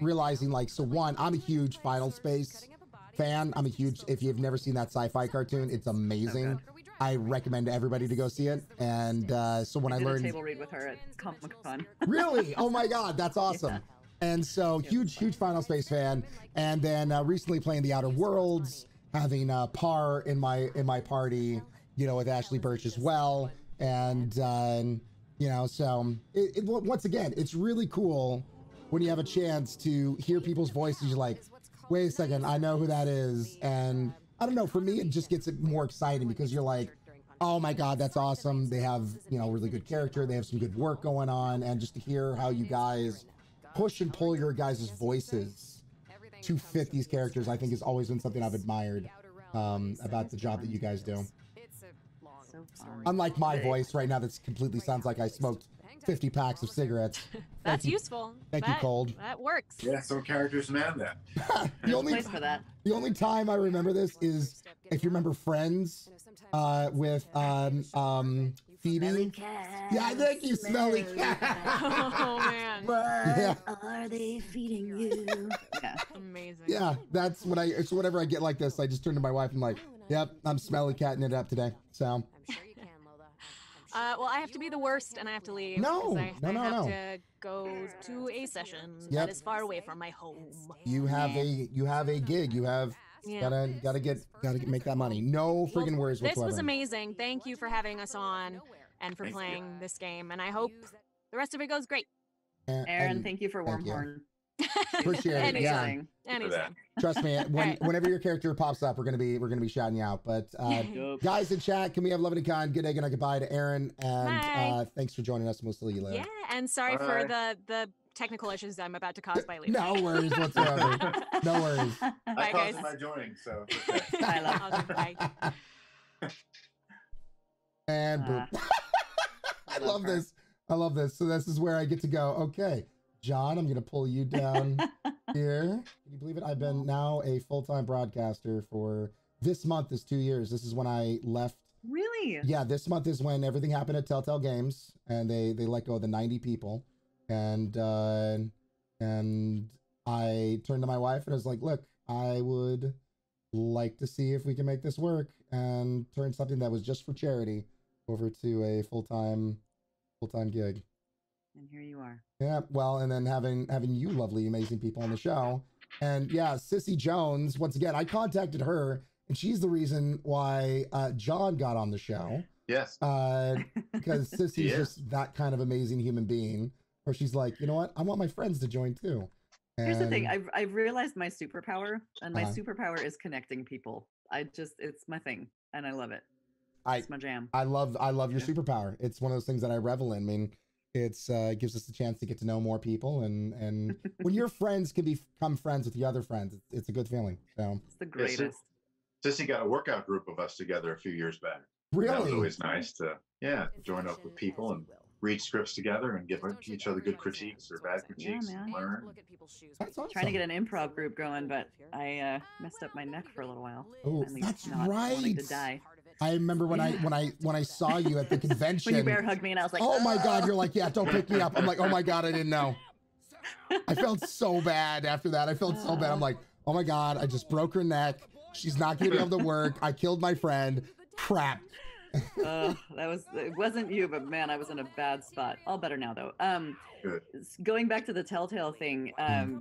realizing, like, so one, I'm a huge Final Space fan. I'm a huge. If you've never seen that sci-fi cartoon, it's amazing. Okay. I recommend everybody to go see it. And so when I learned a table read with her at Comic-Con. Really? Oh my God, that's awesome. Yeah. And so huge Final Space fan. And then recently playing the Outer Worlds, having Par in my party, you know, with Ashley Burch as well. And you know, so once again, it's really cool when you have a chance to hear people's voices. You're like, wait a second, I know who that is. And I don't know, for me, it just gets it more exciting because you're like, oh my God, that's awesome. They have, you know, really good character. They have some good work going on. And just to hear how you guys push and pull your guys' voices to fit these characters, I think has always been something I've admired about the job that you guys do. Unlike my voice right now, that completely sounds like I smoked 50 packs of cigarettes. That's useful. Thank you, Cold. That works. Yeah, some characters demand that. The only time I remember this is if you remember Friends with Phoebe. Yeah, thank you, Smelly Cat. Oh man. What are they feeding you? Yeah, amazing. Yeah, that's when it's whenever I get like this, I just turn to my wife and I'm like, yep, I'm Smelly Catting it up today. So. Well, I have to be the worst, and I have to leave. No. I have to go to a session that is far away from my home. You have a gig. You have gotta make that money. No friggin' worries whatsoever. This was amazing. Thank you for having us on and for playing this game, and I hope the rest of it goes great. Erin, thank you for Wormhorn. Appreciate it. Anytime. Yeah. Anytime. Trust me, whenever your character pops up, we're gonna be shouting you out. But guys in chat, can we have love and kind? Good day, good night, goodbye to Erin, and thanks for joining us. We'll see you later. Yeah, and sorry for the technical issues I'm about to cause by leaving. No worries whatsoever. No worries. Bye, guys. By joining, so. Bye. And boop. I love this. I love this. So this is where I get to go. Okay. John, I'm going to pull you down here. Can you believe it? I've been now a full-time broadcaster for this month is 2 years. This is when I left. Really? Yeah, this month is when everything happened at Telltale Games, and they let go of the 90 people. And I turned to my wife and I was like, look, I would like to see if we can make this work and turn something that was just for charity over to a full-time gig. And here you are. Yeah, well, and then having you lovely, amazing people on the show. And yeah, Cissy Jones, once again, I contacted her, and she's the reason why Jon got on the show. Yes. Because Cissy's just that kind of amazing human being, where she's like, you know what? I want my friends to join too. And here's the thing. I've realized my superpower, and my superpower is connecting people. It's my thing, and I love it. It's my jam. I love your superpower. It's one of those things that I revel in. I mean, it gives us a chance to get to know more people, and when your friends can become friends with the other friends, it's a good feeling. So it's the greatest. Cissy got a workout group of us together a few years back. Really? That was always nice to join up with people and read scripts together and give each other good critiques or bad critiques and learn. That's awesome. Trying to get an improv group going, but I messed up my neck for a little while. Oh, that's right. To die. I remember when I saw you at the convention. When you bear hugged me and I was like, oh my God, you're like, yeah, don't pick me up. I'm like, oh my God, I didn't know. I felt so bad after that. I felt so bad. I'm like, oh my God, I just broke her neck. She's not going to be able to work. I killed my friend. Crap. It wasn't you, but man, I was in a bad spot. All better now though. Good. Going back to the Telltale thing,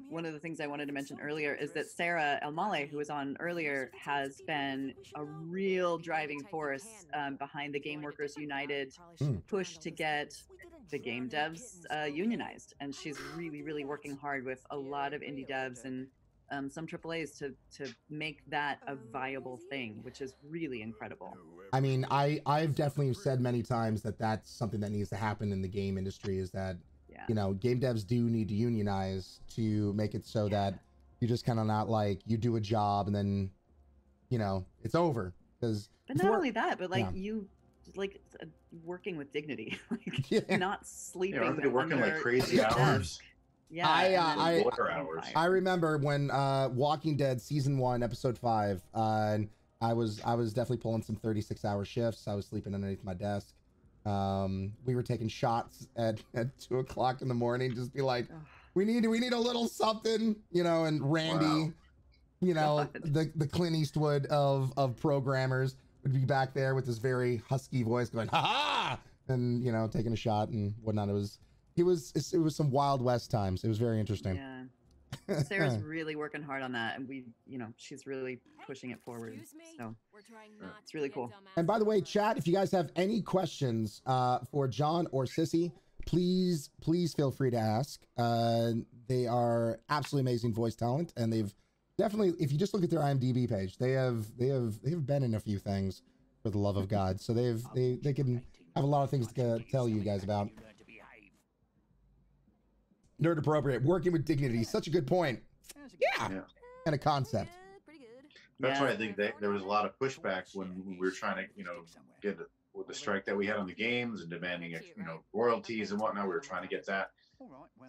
one of the things I wanted to mention earlier is that Sarah Elmaleh, who was on earlier, has been a real driving force behind the Game Workers United push to get the game devs unionized, and she's really working hard with a lot of indie devs and some AAAs to make that a viable thing, which is really incredible. I mean, I've definitely said many times that that's something that needs to happen in the game industry, is that, you know, game devs do need to unionize to make it so that you just kind of not like, you do a job and then, you know, it's over. But not only that, but like you, like working with dignity, like not sleeping. Yeah, they're working like crazy hours. Yeah, I remember when Walking Dead season 1 episode 5, and I was definitely pulling some 36-hour shifts. I was sleeping underneath my desk. We were taking shots at 2 o'clock in the morning, just be like, we need a little something, you know. And Randy, you know, the Clint Eastwood of programmers, would be back there with this very husky voice going, ha ha, and, you know, taking a shot and whatnot. It was some Wild West times. It was very interesting. Yeah. Sarah's really working hard on that, and she's really pushing it forward. So it's really cool. And by the way, chat, if you guys have any questions for Jon or Cissy, please feel free to ask. They are absolutely amazing voice talent, and they've definitely, if you just look at their IMDb page, they have been in a few things, for the love of God. So they can have a lot of things to tell you guys about. Nerd appropriate, working with dignity, such a good point. Yeah. And a concept. That's why I think that there was a lot of pushback when we were trying to, you know, get with the strike that we had on the games and demanding, you know, royalties and whatnot. We were trying to get that.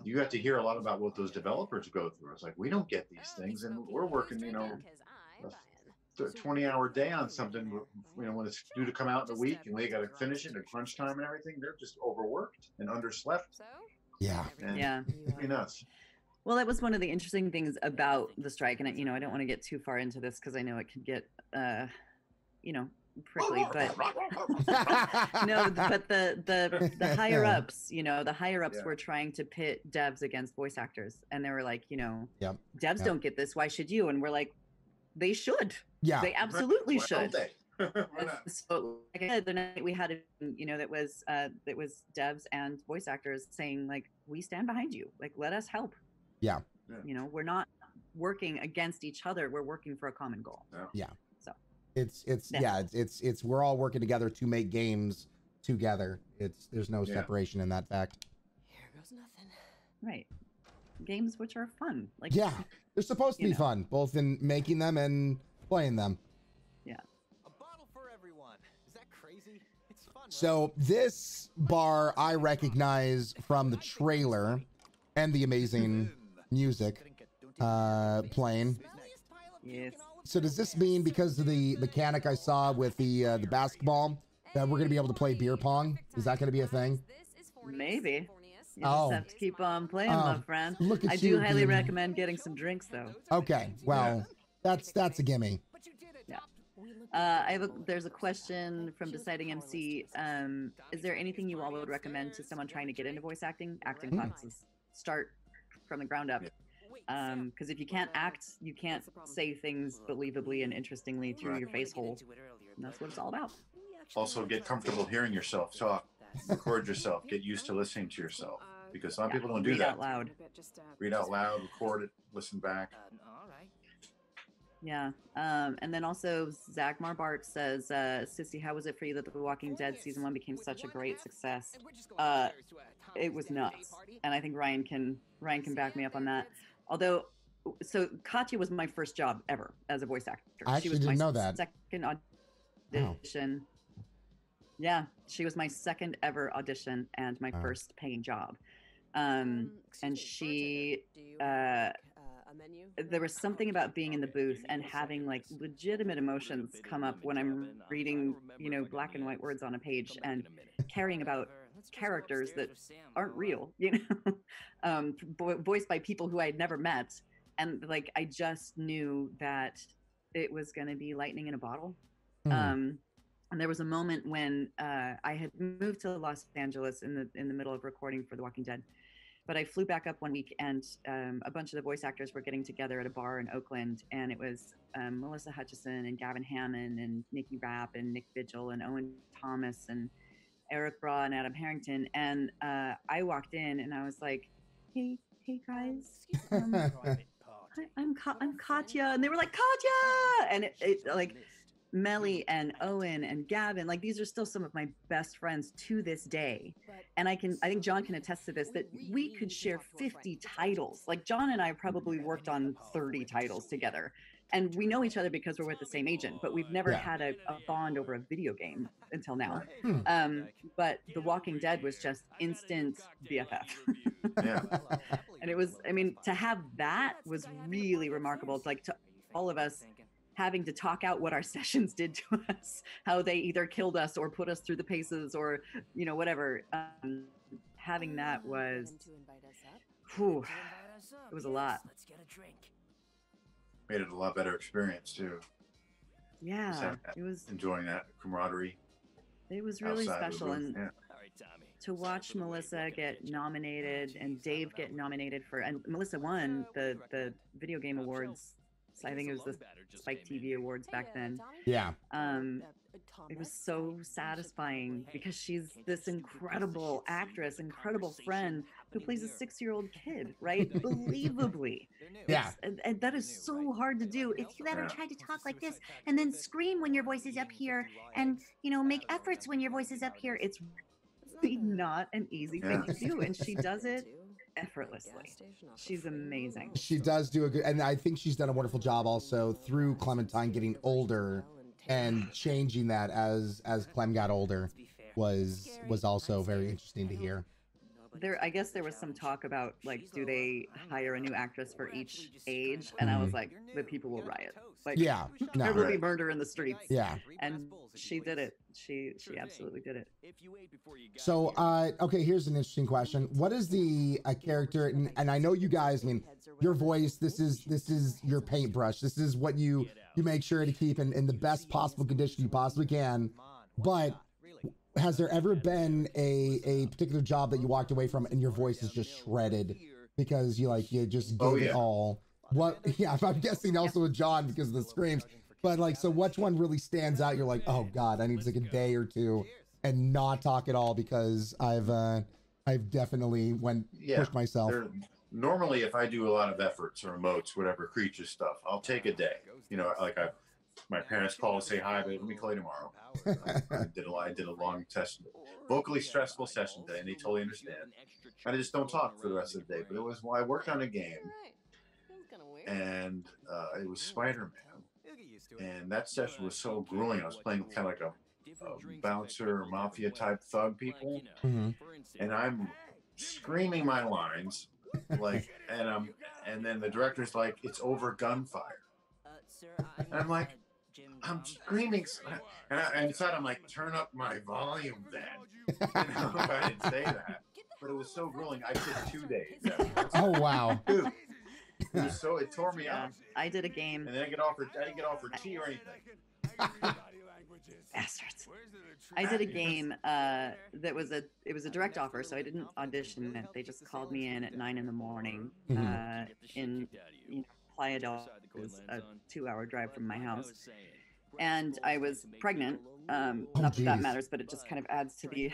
You got to hear a lot about what those developers go through. It's like, we don't get these things, and we're working, you know, a 20-hour day on something, you know, when it's due to come out in a week, and we got to finish it at crunch time and everything. They're just overworked and underslept. Yeah. Yeah. Pretty nuts. Well, that was one of the interesting things about the strike, and you know, I don't want to get too far into this because I know it could get, you know, prickly. But no, but the higher ups, you know, were trying to pit devs against voice actors, and they were like, you know, devs don't get this. Why should you? And we're like, they should. Yeah, they absolutely should. So like I said, the night we had, you know, that was devs and voice actors saying, like, we stand behind you, like, let us help. Yeah. You know, we're not working against each other, we're working for a common goal. Yeah. So it's we're all working together to make games together. There's no separation in that fact. Here goes nothing. Right. Games which are fun. Like, yeah, they're supposed to be fun, both in making them and playing them. Yeah. So this bar I recognize from the trailer and the amazing music playing. Yes. So does this mean, because of the mechanic I saw with the basketball, that we're going to be able to play beer pong? Is that going to be a thing? Maybe. You just have to keep on playing, my friend. Look at I do highly recommend getting some drinks, though. Okay, well, that's a gimme. Yeah. There's a question from Deciding MC. Is there anything you all would recommend to someone trying to get into voice acting classes? Start from the ground up. Because if you can't act, you can't say things believably and interestingly through your face hole. And that's what it's all about. Also, get comfortable hearing yourself talk. Record yourself. Get used to listening to yourself. Because some people don't do that. Read out loud. Read out loud, record it, listen back. Yeah. And then also Zach Marbart says, Cissy, how was it for you that The Walking Dead season 1 became such a great success? It was nuts. And I think Ryan can back me up on that. Although, so Katya was my first job ever as a voice actor. I actually didn't know that. Second audition. Yeah, she was my second ever audition and my first paying job. And she, there was something about being in the booth and having like legitimate emotions come up when I'm reading, you know, black and white words on a page and caring about characters that aren't real, you know, voiced by people who I had never met. And like, I just knew that it was going to be lightning in a bottle. And there was a moment when I had moved to Los Angeles in the middle of recording for The Walking Dead. But I flew back up one week, and a bunch of the voice actors were getting together at a bar in Oakland, and it was Melissa Hutchison and Gavin Hammond and Nikki Rapp and Nick Vigil and Owen Thomas and Eric Braw and Adam Harrington. And I walked in, and I was like, "Hey guys, I'm Katya," and they were like, "Katya," and it like. Melly and Owen and Gavin, like these are still some of my best friends to this day. And I think Jon can attest to this, that we could share 50 titles. Like Jon and I probably worked on 30 titles together. And we know each other because we're with the same agent, but we've never had a bond over a video game until now. But The Walking Dead was just instant BFF. And it was, I mean, to have that was really remarkable. It's like to all of us having to talk out what our sessions did to us, how they either killed us or put us through the paces or, you know, whatever. Having that was, whew, it was a lot. Made it a lot better experience too. Yeah, it was enjoying that camaraderie. It was really special, and to watch Melissa get nominated and Dave get nominated for, and Melissa won the video game awards. I think it was the Spike TV Awards back then. Yeah. It was so satisfying because she's this incredible actress, incredible friend who plays a 6-year-old kid, right? Believably. Yeah. And that is so hard to do. If you ever try to talk like this and then scream when your voice is up here and, you know, make efforts when your voice is up here, it's really not an easy thing to do. And she does it effortlessly. She's amazing. She does do a good, and I think she's done a wonderful job also through Clementine getting older and changing that as Clem got older was also very interesting to hear. I guess there was some talk about, like, do they hire a new actress for each age? And I was like, the people will riot. Like, yeah, there will be murder in the streets. Yeah. And she did it. She absolutely did it. So, okay, here's an interesting question. What is the character, and I know you guys, I mean, your voice, this is your paintbrush. This is what you make sure to keep in the best possible condition you possibly can. But has there ever been a particular job that you walked away from and your voice is just shredded because you just gave it all? What? Yeah, I'm guessing also with Jon because of the screams. But like, so which one really stands out? You're like, oh God, I need to take a day or two and not talk at all because I've definitely pushed myself. Normally, if I do a lot of efforts or emotes, whatever creature stuff, I'll take a day. You know, like my parents call and say hi, but let me call you tomorrow. I did a long session, vocally stressful session today, and they totally understand. I just don't talk for the rest of the day. But it was while I worked on a game, and it was Spider-Man, and that session was so grueling. I was playing kind of like a bouncer, mafia type thug people, and I'm screaming my lines, like, and then the director's like, "It's over gunfire," and I'm like, I'm screaming, and inside I'm like, turn up my volume then. You know, I didn't say that, but it was so grueling. I took 2 days. Oh wow! Dude, it was so, it tore me up. I did a game, and then I didn't get offered tea or anything. Bastards. I did a game that was a direct offer, so I didn't audition it. They just called me in at 9 a.m. In Playa del, was a 2-hour drive from my house, and I was pregnant. Not that that matters, but it just kind of adds to the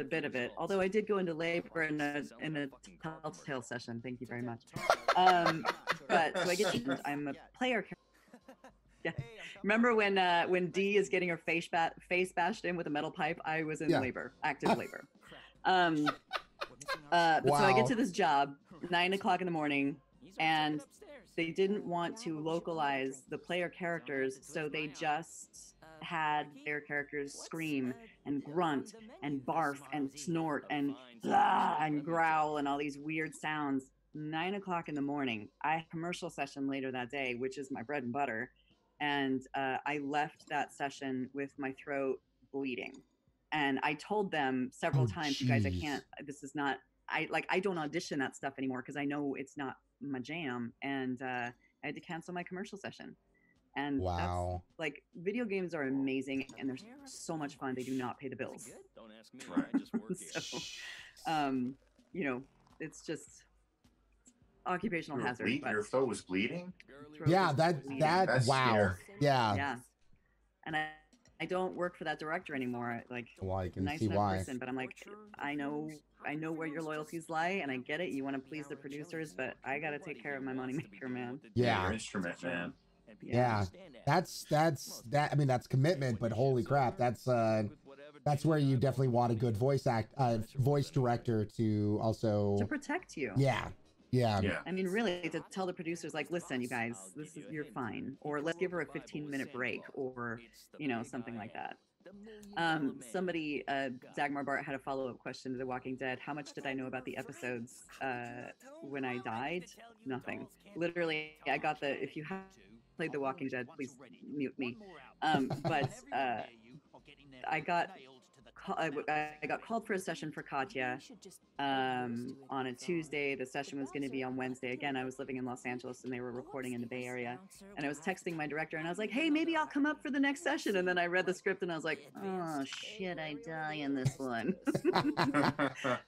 bit of it. Although I did go into labor in a Telltale session. Thank you very much. But so I get to, I'm a player character. Yeah. Remember when Dee is getting her face bashed in with a metal pipe? I was in labor, active labor. But so I get to this job, 9 o'clock in the morning, and they didn't want to localize the player characters, so they just had their characters scream and grunt and barf and snort and growl and all these weird sounds. 9 o'clock in the morning. I had a commercial session later that day, which is my bread and butter. And I left that session with my throat bleeding. And I told them several times, you guys, I can't, this is not, I don't audition that stuff anymore because I know it's not my jam. And I had to cancel my commercial session. And wow, that's like, video games are amazing and they're so much fun. They do not pay the bills. Don't ask me. I just work here. So, you know, it's just occupational hazard. Your throat was bleeding? Yeah, that's wow. Scary. Yeah. Yeah. And I don't work for that director anymore. Like, well, I can nice see enough why. person, but I'm like, I know where your loyalties lie, and I get it. You want to please the producers, but I got to take care of my moneymaker, man. Yeah. Your instrument, man. Yeah. That's that. I mean, that's commitment, but holy crap, that's where you definitely want a good voice director to also protect you. Yeah. Yeah. I mean, really, to tell the producers, like, listen, you guys, you're fine, or let's give her a 15-minute break, or, you know, something like that. Somebody, Dagmar Bart, had a follow-up question to The Walking Dead. How much did I know about the episodes when I died? Nothing. Literally, I got if you have played The Walking Dead, please mute me. But I got called for a session for Katya on a Tuesday. The session was going to be on Wednesday. Again, I was living in Los Angeles and they were recording in the Bay Area. And I was texting my director and I was like, hey, maybe I'll come up for the next session. And then I read the script and I was like, oh, shit, I die in this one.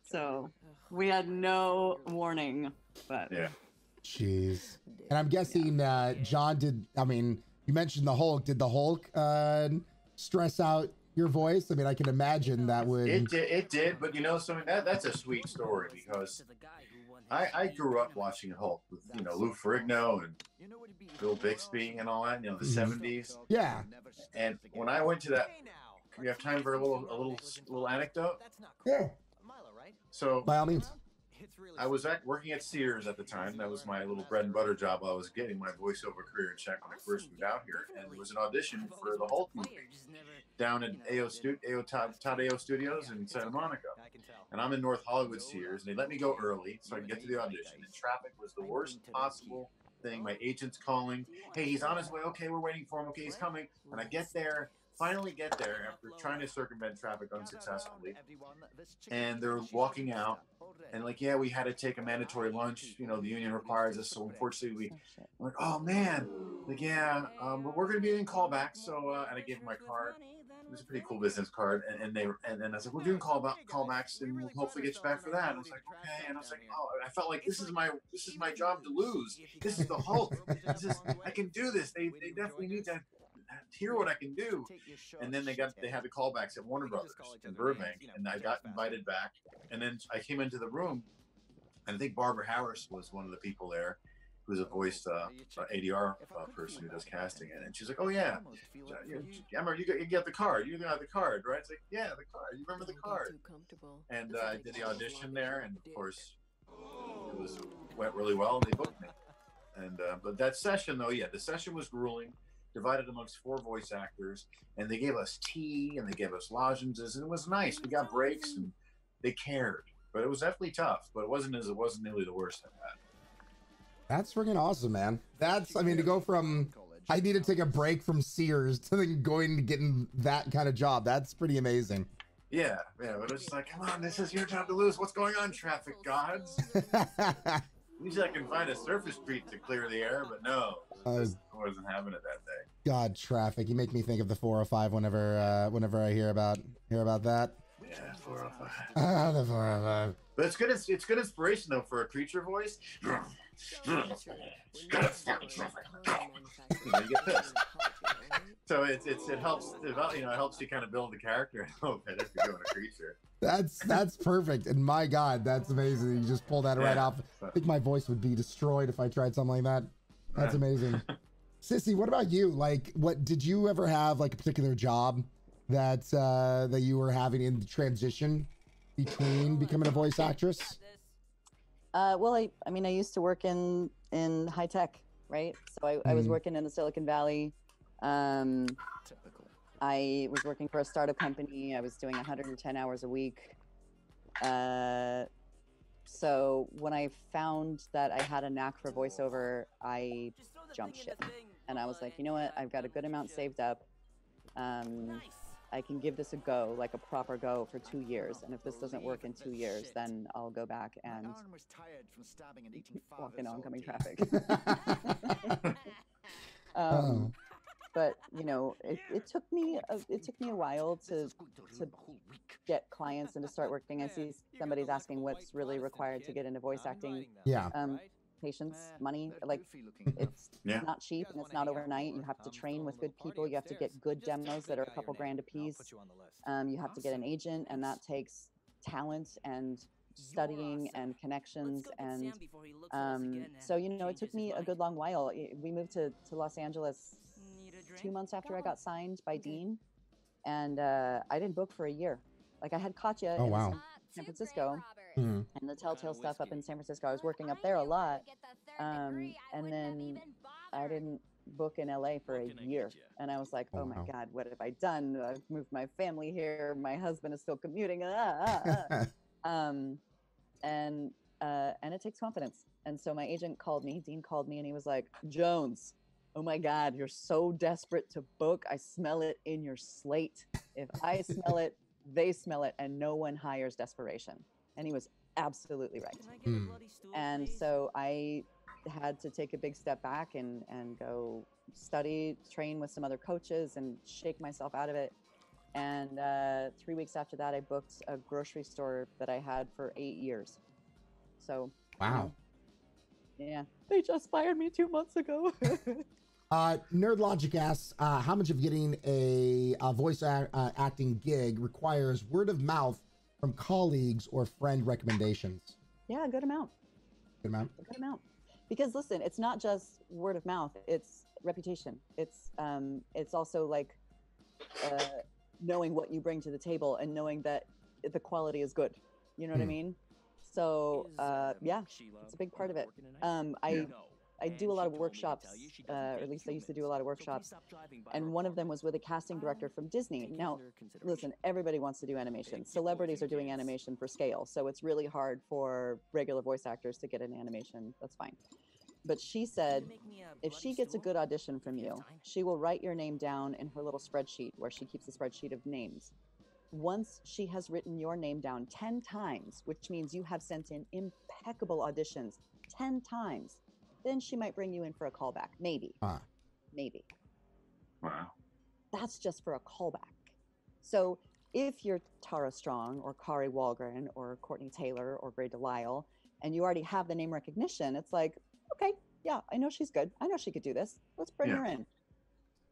So we had no warning. But yeah. Jeez. And I'm guessing Jon you mentioned the Hulk. Did the Hulk stress out your voice? I mean, I can imagine that would. It did, but you know something, that's a sweet story because I grew up watching Hulk with Lou Ferrigno and Bill Bixby and all that, the 70s. Yeah. And when I went to that, you have time for a little anecdote? Yeah. So by all means. I was working at Sears at the time. That was my little bread and butter job. I was getting my voiceover career in check when I first moved out here, and there was an audition for the Hulk movie down at Todd AO Studios in Santa Monica. And I'm in North Hollywood Sears, and they let me go early so I can get to the audition. And traffic was the worst possible thing. My agent's calling, hey, he's on his way. Okay, we're waiting for him. Okay, he's coming. And I finally get there after trying to circumvent traffic unsuccessfully. And they're walking out. And like, yeah, we had to take a mandatory lunch. The union requires us. So unfortunately, I'm like, oh man, like, yeah, but we're going to be in callback. So, and I gave him my card. It was a pretty cool business card. And then I said, we're doing callbacks and we'll hopefully get you back for that. And I was like, okay. And I was like, oh, I felt like this is my job to lose. This is the Hulk. I can do this. They definitely need to hear what I can do. And then they had the callbacks at Warner Brothers in Burbank, and I got invited back. And then I came into the room, and I think Barbara Harris was one of the people there, who's a voice ADR person who does casting. And she's like, oh yeah, you got the card. You got the card, right? It's like, yeah, the card. You remember the card? And I did the audition there, and of course, it went really well, and they booked me. And but that session, though, yeah, the session was grueling. Divided amongst 4 voice actors, and they gave us tea and they gave us lozenges, and it was nice. We got breaks and they cared, but it was definitely tough. But it wasn't nearly the worst I've had. That's freaking awesome, man. To go from I need to take a break from Sears to then going to getting that kind of job. That's pretty amazing. Yeah, but it's like, come on, this is your job to lose. What's going on, traffic gods? Usually I can find a surface street to clear the air, but no, wasn't having it that day. God, traffic! You make me think of the 405 whenever I hear about that. Yeah, 405. The 405. But it's good inspiration though for a creature voice. You get pissed. So it helps it helps you kind of build the character a little bit if you're doing a creature. That's perfect, and my God, that's amazing. You just pulled that right off. I think my voice would be destroyed if I tried something like that. That's amazing. Cissy, what about you? Like, what did you ever have like a particular job that you were having in the transition between becoming a voice actress? Well, I used to work in high tech, right? So I was working in the Silicon Valley. I was working for a startup company. I was doing 110 hours a week. So when I found that I had a knack for voiceover, I jumped ship. And I was like, you know what? I've got a good amount saved up. I can give this a go, like a proper go, for 2 years. And if this doesn't work in 2 years, then I'll go back and walk in oncoming traffic. but you know, it took me a while to get clients and to start working. I see somebody's asking what's really required to get into voice acting. Yeah. Patience, money, like it's not cheap and it's not overnight. You have to train with good people. You have to get good demos that are a couple grand a piece. You have to get an agent, and that takes talent and studying and connections. And so, you know, it took me a good long while. We moved to Los Angeles 2 months after I got signed by Dean, and I didn't book for a year. Like I had Katya in San Francisco. And the Telltale stuff up in San Francisco. I was working up there a lot. And then I didn't book in LA for a year. And I was like, oh my God, what have I done? I've moved my family here. My husband is still commuting. And it takes confidence. And so my agent called me, Dean called me, and he was like, Jones, oh my God, you're so desperate to book. I smell it in your slate. If I smell it, they smell it, and no one hires desperation. And he was absolutely right. And so I had to take a big step back and go study, train with some other coaches, and shake myself out of it. And 3 weeks after that, I booked a grocery store that I had for 8 years. So wow. Yeah, they just fired me 2 months ago. Nerd Logic asks, how much of getting a voice acting gig requires word of mouth from colleagues or friend recommendations? Yeah, a good amount. Good amount? A good amount. Because listen, it's not just word of mouth, it's reputation. It's also like knowing what you bring to the table and knowing that the quality is good. You know what I mean? So yeah, it's a big part of it. I do a lot of workshops, or at least I used to do a lot of workshops, and one of them was with a casting director from Disney. Now, listen, everybody wants to do animation. Celebrities are doing animation for scale, so it's really hard for regular voice actors to get an animation. That's fine. But she said, if she gets a good audition from you, she will write your name down in her little spreadsheet where she keeps a spreadsheet of names. Once she has written your name down 10 times, which means you have sent in impeccable auditions 10 times, then she might bring you in for a callback. Maybe. Maybe. Wow. That's just for a callback. So if you're Tara Strong or Kari Wahlgren or Courtney Taylor or Gray Delisle, and you already have the name recognition, it's like, okay, yeah, I know she's good. I know she could do this. Let's bring her in.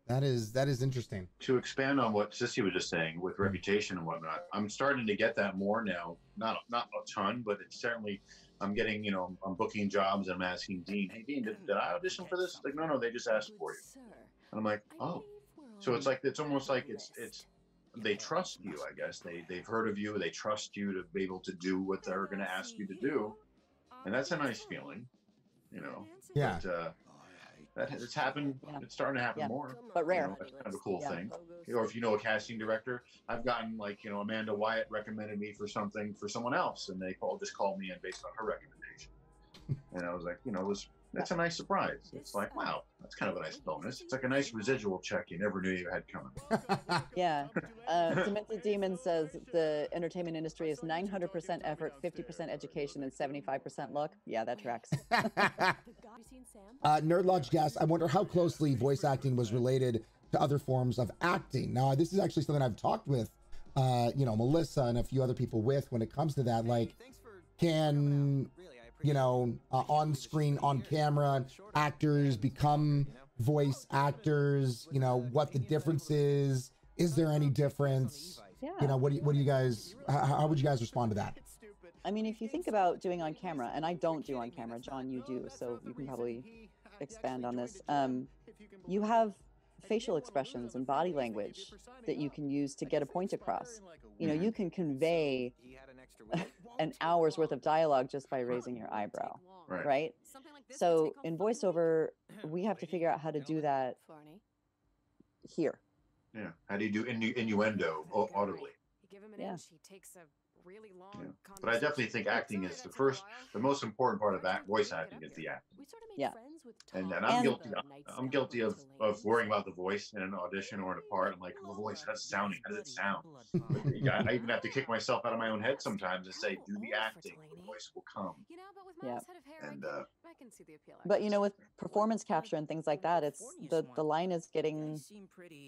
That is interesting. To expand on what Cissy was just saying with reputation and whatnot, I'm starting to get that more now. Not a ton, but it's certainly, I'm getting, you know, I'm booking jobs and I'm asking Dean, hey Dean, did I audition for this? Like, no, they just asked for you. And I'm like, oh. So it's like, it's almost like it's they trust you, I guess. They've heard of you, they trust you to be able to do what they're going to ask you to do. And that's a nice feeling, you know. Yeah. But it's happened. Yeah. It's starting to happen more, but rare. You know, that's kind of a cool thing. Or if you know a casting director, I've gotten like, you know, Amanda Wyatt recommended me for something for someone else, and they just called me in based on her recommendation. And I was like, you know, that's a nice surprise. It's like, wow, that's kind of a nice bonus. It's like a nice residual check you never knew you had coming. Yeah. Demented Demon says the entertainment industry is 900% effort, 50% education, and 75% luck. Yeah, that tracks. Nerd Lodge guest, I wonder how closely voice acting was related to other forms of acting. Now, this is actually something I've talked with, you know, Melissa and a few other people with when it comes to that. Like, can, you know, on screen, on camera, actors become voice actors? You know, what the difference is? Is there any difference? Yeah. You know, what do you guys, how would you guys respond to that? I mean, if you think about doing on camera, and I don't do on camera, John, you do, so you can probably expand on this. You have facial expressions and body language that you can use to get a point across. You know, you can convey an hour's worth of dialogue just by raising your eyebrow, right? So in voiceover, we have to figure out how to do that here. Yeah. How do you do innuendo audibly? Yeah. But I definitely think acting is the most important part of voice acting is the acting. Yeah. And I'm guilty. I'm guilty of worrying about the voice in an audition or in a part. I'm like, the voice, how's it sounding? How does it sound? I even have to kick myself out of my own head sometimes and say, do the acting. The voice will come. Yeah. And but you know, with performance capture and things like that, it's the line is getting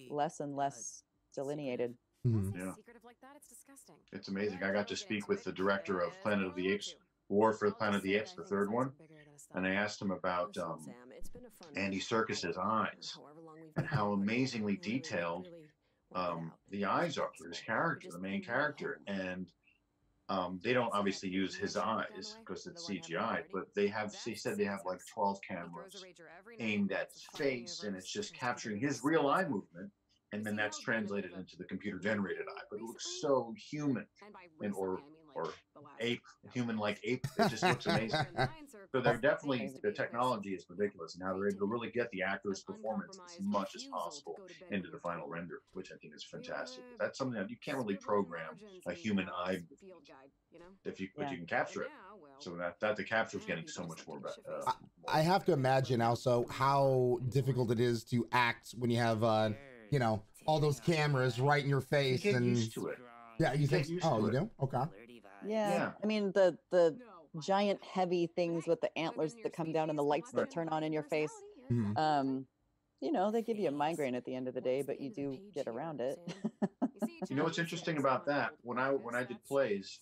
less and less delineated. Yeah. It's amazing. I got to speak with the director of Planet of the Apes, War for the Planet of the Apes, the third one, and I asked him about Andy Serkis's eyes and how amazingly detailed the eyes are for his character, the main character. And they don't obviously use his eyes because it's CGI, but he said they have like 12 cameras aimed at his face, and it's just capturing his real eye movement. And then that's translated into the computer-generated eye, but it looks so human, or ape, human-like ape. It just looks amazing. So they're definitely, the technology is ridiculous, and how they're able to really get the actor's performance as much as possible into the final render, which I think is fantastic. That's something that you can't really program a human eye but you can capture it. So that the capture is getting so much more better. I have to imagine also how difficult it is to act when you have you know, all those cameras right in your face. You get and used to it. Yeah, you think? Oh, you do? Okay. Yeah. I mean, the giant heavy things with the antlers that come down and the lights that turn on in your face. Mm-hmm. You know, they give you a migraine at the end of the day, but you do get around it. You know what's interesting about that? When I did plays,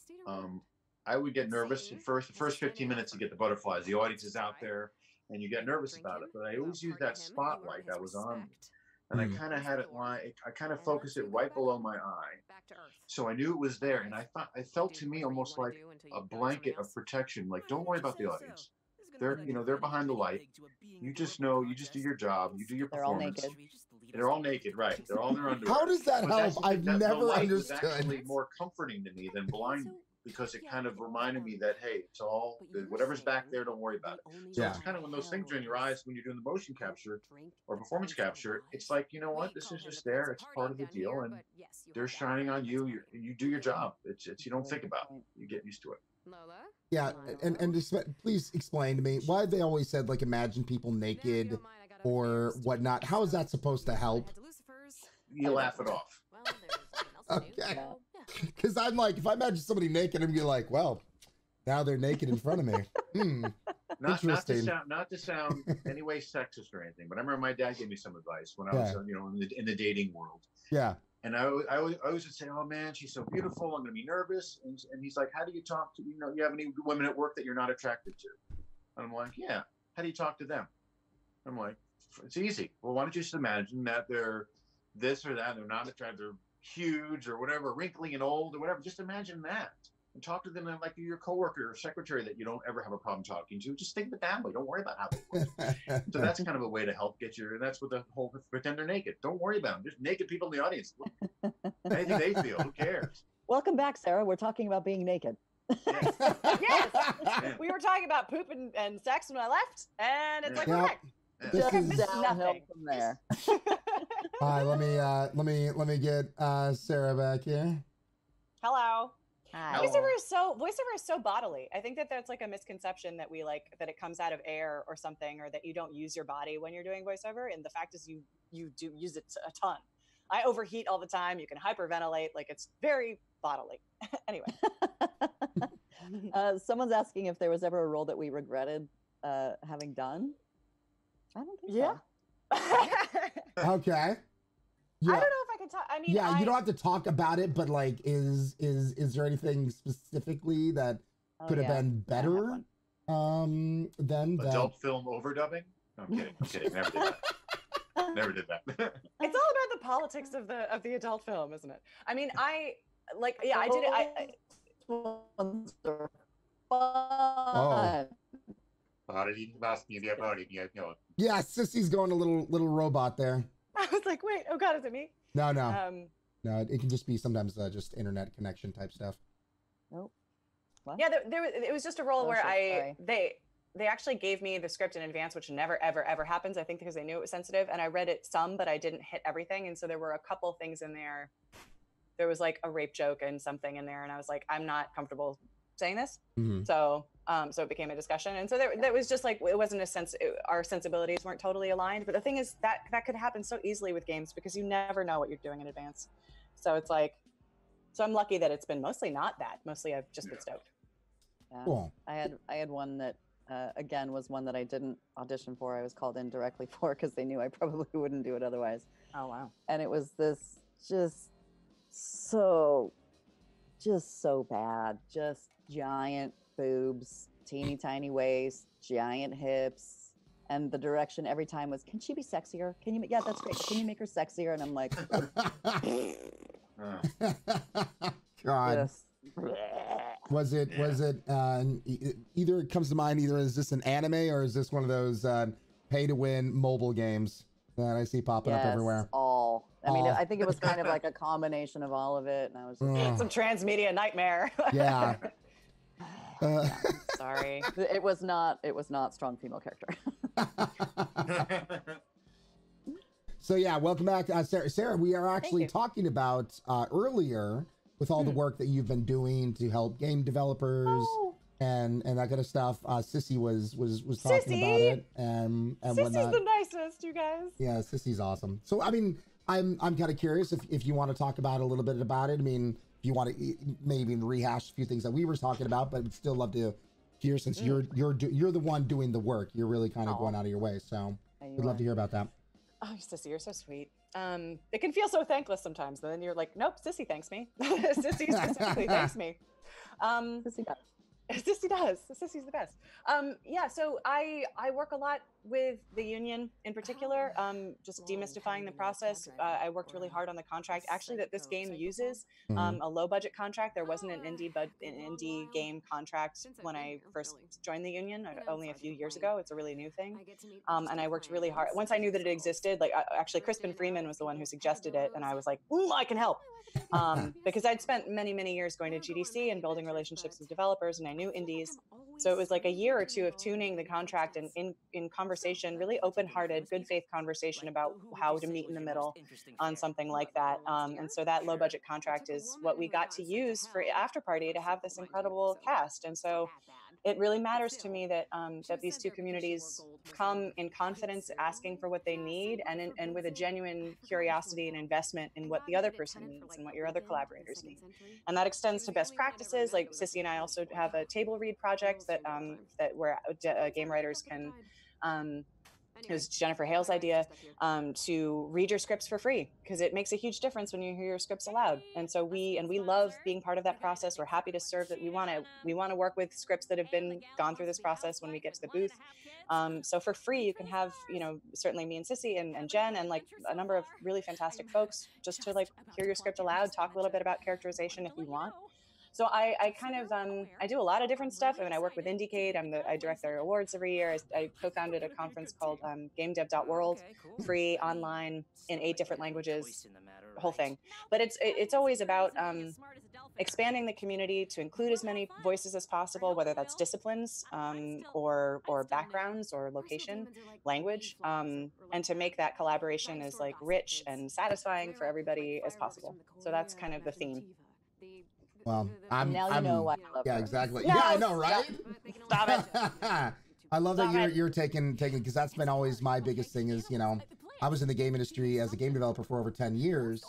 I would get nervous at first. The first 15 minutes, you get the butterflies. The audience is out there, and you get nervous about it. But I always used that spotlight that was on me. And I kind of had it I kind of focused it right below my eye, so I knew it was there. And I felt to me almost like a blanket of protection. Like, don't worry about the audience. They're behind the light. You just do your job. You do your performance. They're all naked, right? They're all in their underwear. How does that help? I've never understood. Was actually more comforting to me than blinding, because it kind of reminded me that, hey, it's all, whatever's back there, don't worry about it. So it's kind of when those things are in your eyes when you're doing the motion capture or performance capture, it's like, you know what, this is just there. It's part of the deal, and they're shining on you. You do your job. It's you don't think about it. You get used to it. Yeah, and just, please explain to me why they always said, like, imagine people naked or whatnot. How is that supposed to help? You laugh it off. Okay. Because I'm like, if I imagine somebody naked, I'm gonna be like, well, now they're naked in front of me. Interesting. Not to sound any way sexist or anything, but I remember my dad gave me some advice when I was, in the dating world. Yeah. And I always would say, oh man, she's so beautiful, I'm gonna be nervous. And he's like, how do you talk to, you have any women at work that you're not attracted to? And I'm like, yeah. How do you talk to them? I'm like, it's easy. Well, why don't you just imagine that they're this or that, they're not attracted, they're huge or whatever, wrinkly and old or whatever. Just imagine that and talk to them like your coworker or secretary that you don't ever have a problem talking to. Just think of it that way. Don't worry about how they look. So that's kind of a way to help get you. And that's what the whole pretend they're naked. Don't worry about them. Just naked people in the audience. Anything they feel. Who cares? Welcome back, Sarah. We're talking about being naked. Yes. We were talking about poop and sex when I left, and it's like, okay. Just downhill from there. All right, let me get Sarah back here. Hello. Hi. Voiceover is so bodily. I think that that's like a misconception that that it comes out of air or something, or that you don't use your body when you're doing voiceover. And the fact is, you do use it a ton. I overheat all the time. You can hyperventilate. Like, it's very bodily. Anyway. Someone's asking if there was ever a role that we regretted having done. I don't think so. Okay. Yeah. I don't know if I can talk. I mean, you don't have to talk about it, but like, is there anything specifically that could have been better than adult film overdubbing? No, I'm kidding. Never did that. Never did that. It's all about the politics of the adult film, isn't it? I mean, I did it. Yeah, Sissy's going a little robot there. I was like, wait, oh God, is it me? No. No, it can just be sometimes just internet connection type stuff. Nope. What? Yeah, it was just a role where they actually gave me the script in advance, which never, ever, ever happens. I think because they knew it was sensitive, and I read it some, but I didn't hit everything. And so there were a couple things in there there was like a rape joke and something in there, and I was like, I'm not comfortable saying this. Mm-hmm. So it became a discussion, and so there was just like, it wasn't our sensibilities weren't totally aligned. But the thing is that could happen so easily with games because you never know what you're doing in advance. So it's like, so I'm lucky that it's been mostly not that. Mostly I've just been stoked. Yeah. Cool. I had one that again was one that I didn't audition for. I was called in directly for because they knew I probably wouldn't do it otherwise. Oh wow. And it was this just so bad. Just giant boobs, teeny tiny waist, giant hips. And the direction every time was, can she be sexier? Can you? Yeah, that's great. Can you make her sexier? And I'm like, God. just, Was it either it comes to mind, either is this an anime or is this one of those pay to win mobile games that I see popping up everywhere? All. I mean, I think it was kind of like a combination of all of it, and I was just some transmedia nightmare. Yeah. Sorry. It was not strong female character. So yeah, welcome back, Sarah. We are actually talking about earlier with all the work that you've been doing to help game developers and that kind of stuff. Cissy was talking about it and Sissy's whatnot. the nicest, you guys. Yeah, Sissy's awesome. So I mean, I'm kind of curious if you want to talk about a little bit about it. I mean, if you want to maybe rehash a few things that we were talking about, but I'd still love to hear, since you're the one doing the work. You're really kind of going out of your way, so we'd love to hear about that. Oh, Sissy, you're so sweet. It can feel so thankless sometimes, but then you're like, nope, Sissy thanks me. Sissy specifically thanks me. Sissy does. Sissy does. Sissy's the best. Yeah, so I work a lot with the union in particular, just demystifying the process. I worked really hard on the contract, actually, that this game uses, a low budget contract. There wasn't an indie game contract when I first joined the union, only a few years ago. It's a really new thing. And I worked really hard. Once I knew that it existed, like actually Crispin Freeman was the one who suggested it, and I was like, ooh, I can help. Because I'd spent many years going to GDC and building relationships with developers, and I knew indies. So it was like a year or two of tuning the contract and in conversation, really open-hearted, good faith conversation about how to meet in the middle on something like that. And so that low budget contract is what we got to use for Afterparty to have this incredible cast. And so it really matters to me that that these two communities come in confidence, asking for what they need, and with a genuine curiosity and investment in what the other person needs and what your other collaborators need. And that extends to best practices. Like Cissy and I also have a table read project that where game writers can. It was Jennifer Hale's idea to read your scripts for free, because it makes a huge difference when you hear your scripts aloud. And so we love being part of that process. We're happy to serve that. We want to work with scripts that have gone through this process when we get to the booth. So for free, you can have, certainly me and Cissy and Jen and like a number of really fantastic folks just to like hear your script aloud, talk a little bit about characterization if you want. So I kind of, I do a lot of different stuff. I mean, I work with Indiecade. I direct their awards every year. I co-founded a conference called GameDev.world, free, online, in 8 different languages, the whole thing. But it's always about expanding the community to include as many voices as possible, whether that's disciplines or backgrounds or location, language, and to make that collaboration as like rich and satisfying for everybody as possible. So that's kind of the theme. Well, now you know why I love her. Exactly. No, yeah, I know, right? Stop it. I love that you're taking because that's been always my biggest thing is, I was in the game industry as a game developer for over 10 years,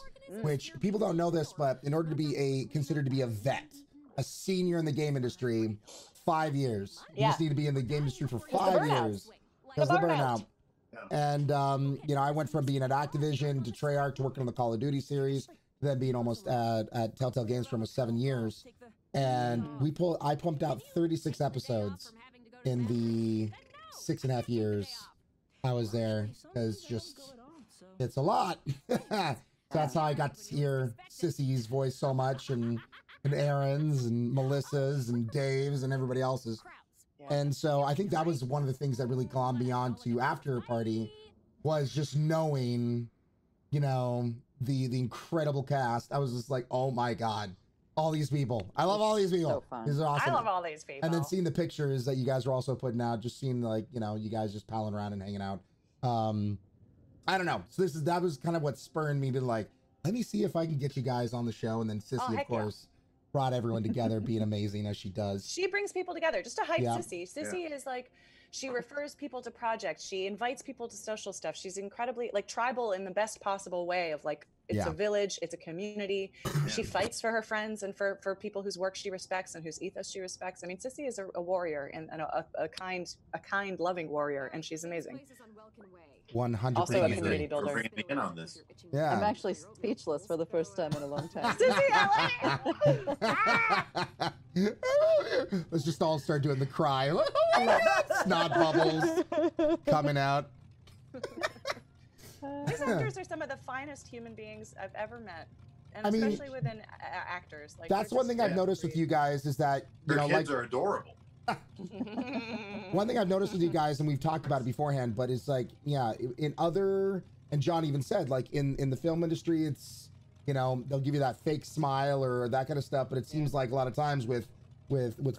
which people don't know this, but in order to be considered to be a vet, a senior in the game industry, 5 years. You just need to be in the game industry for 5 years. Because the burnout. And, I went from being at Activision to Treyarch to working on the Call of Duty series, then being almost at Telltale Games for almost 7 years. And I pumped out 36 episodes in the 6.5 years I was there, because it's a lot. So that's how I got to hear Cissy's voice so much, and Erin's and Melissa's and Dave's and everybody else's. And so I think that was one of the things that really glommed me on to Afterparty, was just knowing, the incredible cast. I was just like, oh my God, all these people. I love all these people. So These are awesome. I love all these people. And then seeing the pictures that you guys were also putting out, just seeing like, you guys just palling around and hanging out. I don't know. So that was kind of what spurred me to like, Let me see if I can get you guys on the show. And then Cissy, of course, brought everyone together, being amazing as she does. She brings people together. Just to hype Cissy. Cissy is like, she refers people to projects. She invites people to social stuff. She's incredibly like tribal in the best possible way of like, it's a village, it's a community. She fights for her friends and for people whose work she respects and whose ethos she respects. I mean, Cissy is a warrior and a kind, loving warrior, and she's amazing. 100%. Also a community builder. Bringing me in on this. Yeah. I'm actually speechless for the first time in a long time. Let's just all start doing the cry. Snot bubbles coming out. These actors are some of the finest human beings I've ever met, and especially within actors. Like, that's one thing I've noticed with you guys is that your kids are adorable. One thing I've noticed with you guys, and we've talked about it beforehand, but it's like, in other, and John even said, like in the film industry, it's, they'll give you that fake smile or that kind of stuff, but it seems like a lot of times with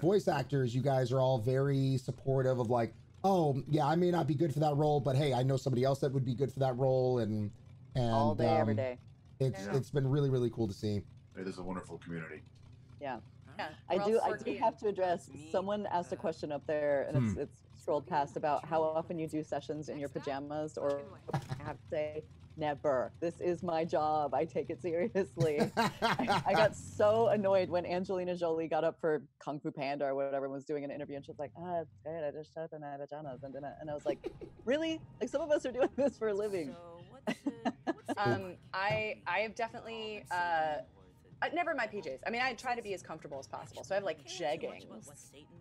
voice actors, you guys are all very supportive of like, oh yeah, I may not be good for that role, but hey, I know somebody else that would be good for that role, and all day, every day. It's been really, really cool to see. It is a wonderful community. Yeah. I do have to address, someone asked a question up there, and it's scrolled past about how often you do sessions in your pajamas, or I have to say, never. This is my job. I take it seriously. I got so annoyed when Angelina Jolie got up for Kung Fu Panda or whatever and was doing an interview, and she was like, it's good. I just showed up in my pajamas and I was like, really? Like, some of us are doing this for a living. I have definitely never in my PJs. I mean, I try to be as comfortable as possible. So I have like jeggings.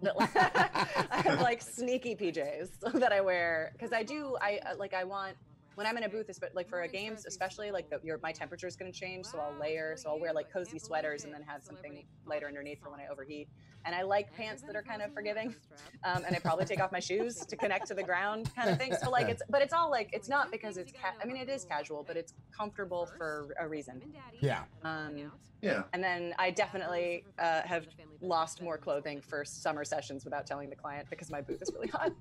I have like sneaky PJs that I wear because I want, when I'm in a booth, like for a games, especially like my temperature is going to change. So I'll layer. So I'll wear like cozy sweaters and then have something lighter underneath for when I overheat. And I like pants that are kind of forgiving. And I probably take off my shoes to connect to the ground kind of thing. So like it's all like, it's not because it's, it is casual, but it's comfortable for a reason. Yeah. Yeah. And then I definitely have lost more clothing for summer sessions without telling the client because my booth is really hot.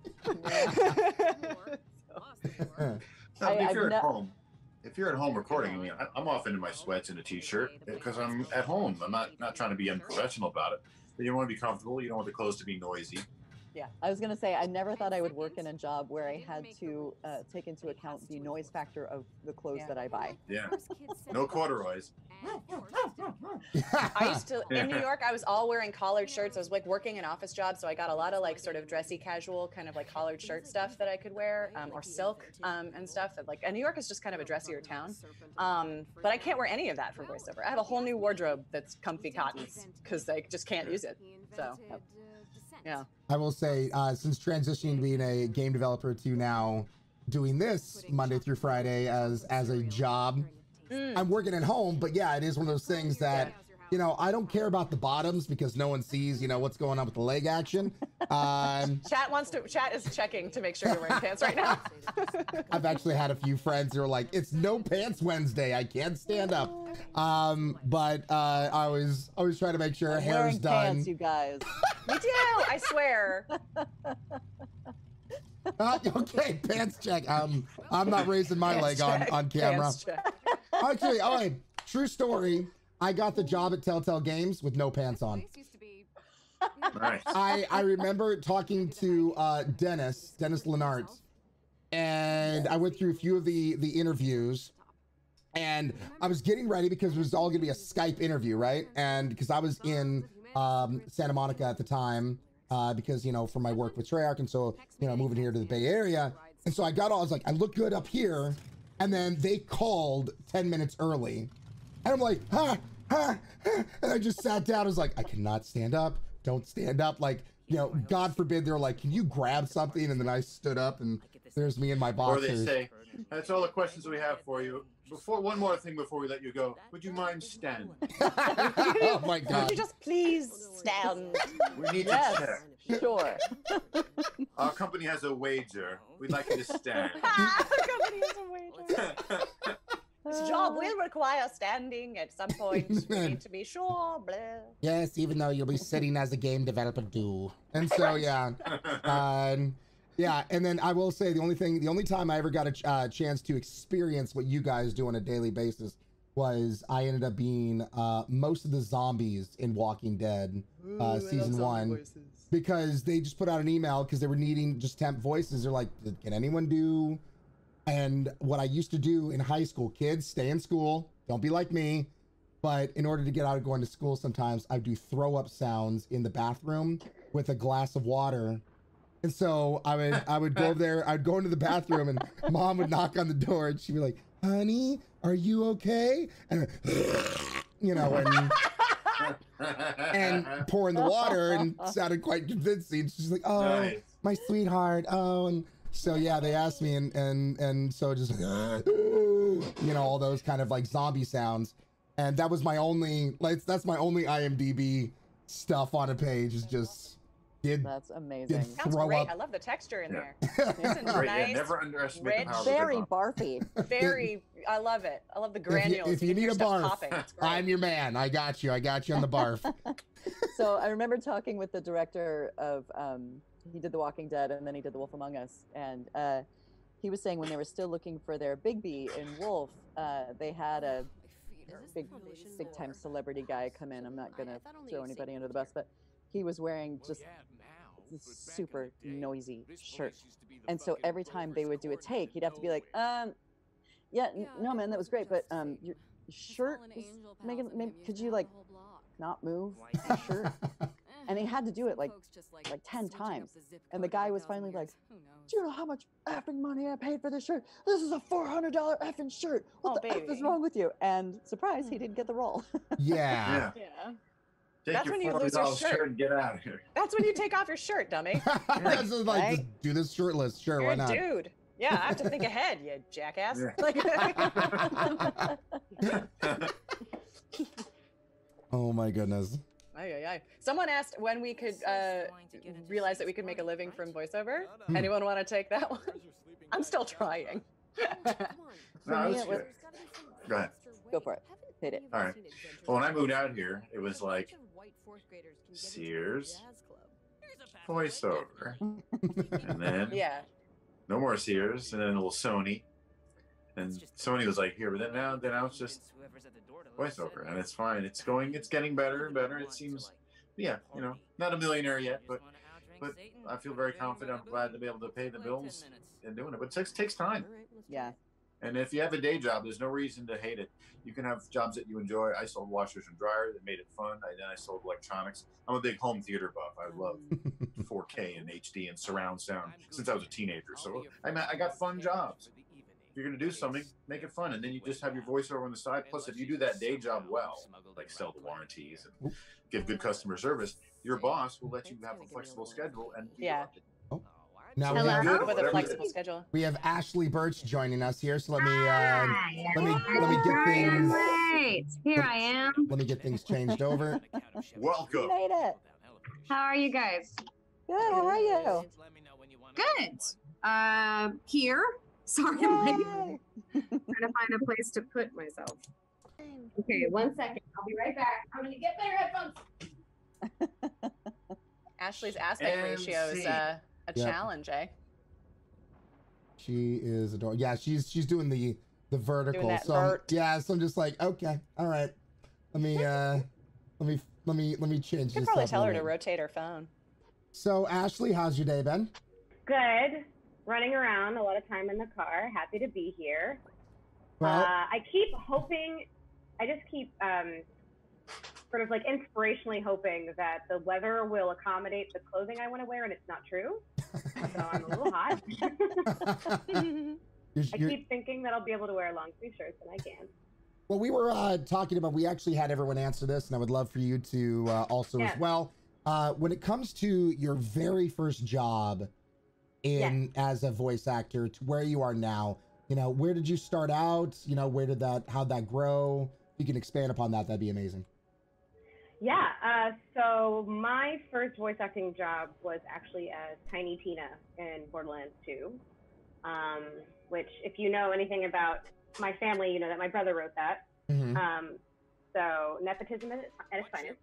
No, if you're at home recording, I mean, I'm often in my sweats and a t-shirt because I'm at home. I'm not trying to be unprofessional about it. But you want to be comfortable. You don't want the clothes to be noisy. Yeah, I was going to say, I never thought I would work in a job where I had to take into account the noise factor of the clothes that I buy. Yeah, no corduroys. I used to, in New York, I was all wearing collared shirts. I was like working an office job, so I got a lot of like sort of dressy, casual kind of like collared shirt stuff that I could wear, or silk and stuff. And New York is just kind of a dressier town. But I can't wear any of that for voiceover. I have a whole new wardrobe that's comfy cottons because I just can't use it. So. Yeah. I will say, since transitioning to being a game developer to now doing this Monday through Friday as a job, I'm working at home, but yeah, it is one of those things that, I don't care about the bottoms because no one sees, what's going on with the leg action. Chat is checking to make sure you're wearing pants right now. I've actually had a few friends who are like, it's no pants Wednesday. I can't stand up. But I always try to make sure her hair's done. Pants, you guys. Me too, I swear. Okay, pants check. I'm not raising my leg on camera. Actually, all right, true story. I got the job at Telltale Games with no pants on. Nice. I remember talking to Dennis Lenart, and I went through a few of the interviews, and I was getting ready because it was all gonna be a Skype interview, right? And because I was in Santa Monica at the time, because for my work with Treyarch, and so moving here to the Bay Area, and so I was like, I look good up here, and then they called 10 minutes early, and I'm like, and I just sat down. I was like, I cannot stand up. Don't stand up. Like, God forbid they're like, can you grab something? And then I stood up, and there's me in my boxers. Or they say, that's all the questions we have for you. One more thing before we let you go. Would you mind standing? Oh my God. Would you just please stand? We need to check. Sure. Our company has a wager. We'd like you to stand. Our company has a wager. This job will require standing at some point. We need to be sure. Blah. Yes, even though you'll be sitting as a game developer do. And so, yeah. Yeah, and then I will say the only time I ever got a chance to experience what you guys do on a daily basis was I ended up being most of the zombies in Walking Dead season 1 because they just put out an email because they were needing just temp voices. They're like, can anyone do? And what I used to do in high school, kids, stay in school, don't be like me. But in order to get out of going to school, sometimes I do throw up sounds in the bathroom with a glass of water. And so I would go over there, I'd go into the bathroom and mom would knock on the door and she'd be like, honey, are you okay? And you know, and pour in the water and sounded quite convincing. She's like, oh, nice. My sweetheart. Oh, and so yeah, they asked me and so just you know, all those kind of like zombie sounds. And that was my only, like, that's my only IMDb stuff on a page is just that's amazing. Sounds great. I love the texture in there. It's nice, yeah, never underestimate the power very barfy. Very, I love it. I love the granules. If you need a barf, I'm your man. I got you on the barf. So I remember talking with the director of, he did The Walking Dead and then he did The Wolf Among Us. And he was saying when they were still looking for their Bigby in Wolf, they had a big time celebrity guy come in. I'm not going to throw anybody under the bus, but he was wearing just this super noisy shirt. And so every time they would do a take, he'd have to be like, yeah, no, man, that was great, but your shirt is making, could you like not move your shirt? And he had to do it like 10 times. And the guy was finally like, do you know how much effing money I paid for this shirt? This is a $400 effing shirt. What the F is wrong with you? And surprise, he didn't get the role. Yeah. Take That's your when you lose your shirt. And get out of here. That's when you take off your shirt, dummy. That's like, right? Just do this shirtless. Sure, You're why not? Dude. Yeah, I have to think ahead, you jackass. Yeah. Like, oh my goodness. Someone asked when we could realize that we could make a living from voiceover. Anyone want to take that one? I'm still trying. No, good. Go ahead. Go for it. Hit it. All right. Well, when I moved out here, it was like Sears, voiceover, and then no more Sears, and then a little Sony, and Sony was like here, but then now it's just voiceover, and it's fine. It's getting better and better. It seems, yeah, you know, not a millionaire yet, but I feel very confident. I'm glad to be able to pay the bills and doing it, but it takes time. Yeah. And if you have a day job, there's no reason to hate it. You can have jobs that you enjoy. I sold washers and dryers that made it fun. Then I sold electronics. I'm a big home theater buff. I love 4K and HD and surround sound since I was a teenager. So I got fun jobs. If you're going to do something, make it fun. And then you just have your voiceover on the side. Plus, if you do that day job well, like sell the warranties and give good customer service, your boss will let you have a flexible schedule. And Now with a flexible schedule. We have Ashley Burch joining us here, so let me get things. Right. Here I am. Let me get things changed over. Welcome. You made it. How are you guys? Good. How are you? Good. Here. Sorry, I'm trying to find a place to put myself. Okay, 1 second. I'll be right back. I'm gonna get better headphones. Ashley's aspect ratio is a challenge, eh? She is adorable. Yeah, she's doing the vertical. Doing that so vert. so I'm just like, okay, all right. Let me change. You could probably tell her to rotate her phone. So Ashley, how's your day been? Good. Running around, a lot of time in the car. Happy to be here. Well, I keep hoping. I just keep sort of like inspirationally hoping that the weather will accommodate the clothing I want to wear, and it's not true. So I'm a little hot. I keep thinking that I'll be able to wear long sleeve shirts, and I can't. Well, we were talking about, we actually had everyone answer this, and I would love for you to also as well. When it comes to your very first job as a voice actor to where you are now, you know, where did you start out? You know, how'd that grow? If you can expand upon that, that'd be amazing. Yeah, so my first voice acting job was actually as Tiny Tina in Borderlands 2, which if you know anything about my family, you know that my brother wrote that. Mm-hmm. So nepotism at its finest.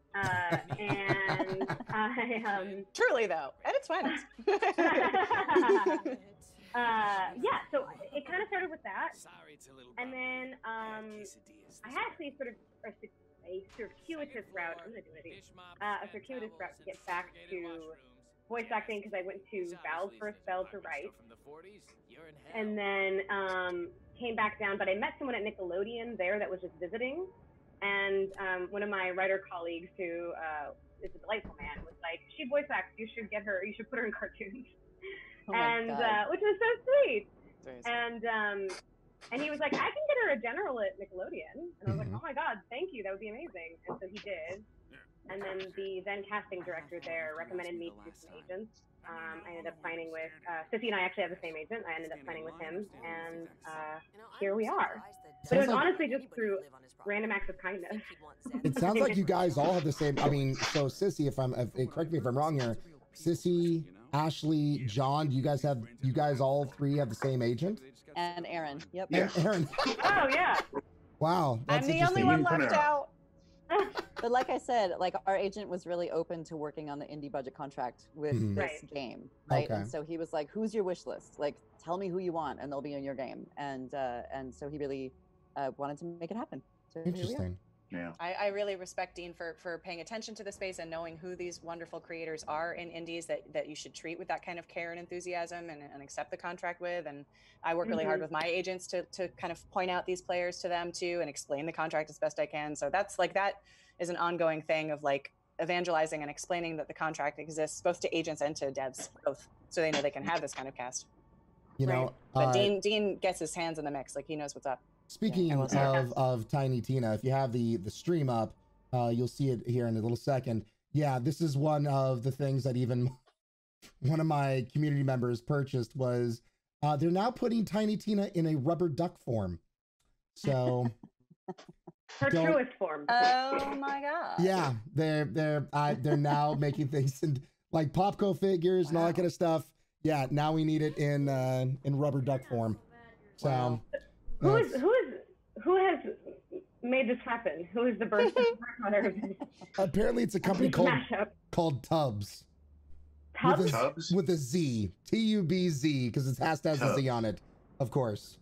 And I... Truly, though, at its finest. yeah, so it kind of started with that, and then I had actually sort of a circuitous route. I'm gonna do it. A circuitous route to get back to voice acting because I went to Valve for a spell to write, and then came back down. But I met someone at Nickelodeon there that was just visiting, and one of my writer colleagues who is a delightful man was like, "She voice acts. You should get her. You should put her in cartoons." And which was so sweet. And he was like, "I can get her a general at Nickelodeon." And I was like, "Oh my God, thank you. That would be amazing." And so he did. And then the then casting director there recommended me to some agents. I ended up signing with Cissy, and I actually have the same agent. I ended up signing with him, and here we are. But it was honestly just through random acts of kindness. It sounds like you guys all have the same. I mean, so Cissy, correct me if I'm wrong here. Cissy, Ashley, Jon, you guys all three have the same agent? And Erin. Yep. And Erin. Oh yeah. Wow. I'm the only one left out. But like I said, like our agent was really open to working on the indie budget contract with this game, right? Okay. And so he was like, "Who's your wish list? Like, tell me who you want, and they'll be in your game." And so he really wanted to make it happen. So interesting. Yeah. I really respect Dean for paying attention to the space and knowing who these wonderful creators are in indies that you should treat with that kind of care and enthusiasm and accept the contract with. And I work really hard with my agents to kind of point out these players to them too and explain the contract as best I can. So that is an ongoing thing of like evangelizing and explaining that the contract exists both to agents and to devs, both, so they know they can have this kind of cast. You know, but Dean gets his hands in the mix, like he knows what's up. Speaking of Tiny Tina, if you have the stream up, you'll see it here in a little second. Yeah, this is one of the things that even one of my community members purchased was they're now putting Tiny Tina in a rubber duck form. So her truest form. Oh my God. Yeah, they're now making things in, like Popco figures and all that kind of stuff. Yeah, now we need it in rubber duck form. So who has made this happen? Who is the birth mother of this? Apparently it's a company called Tubbs. Tubbs? With a Z. T-U-B-Z, because it has to have a Z on it, of course.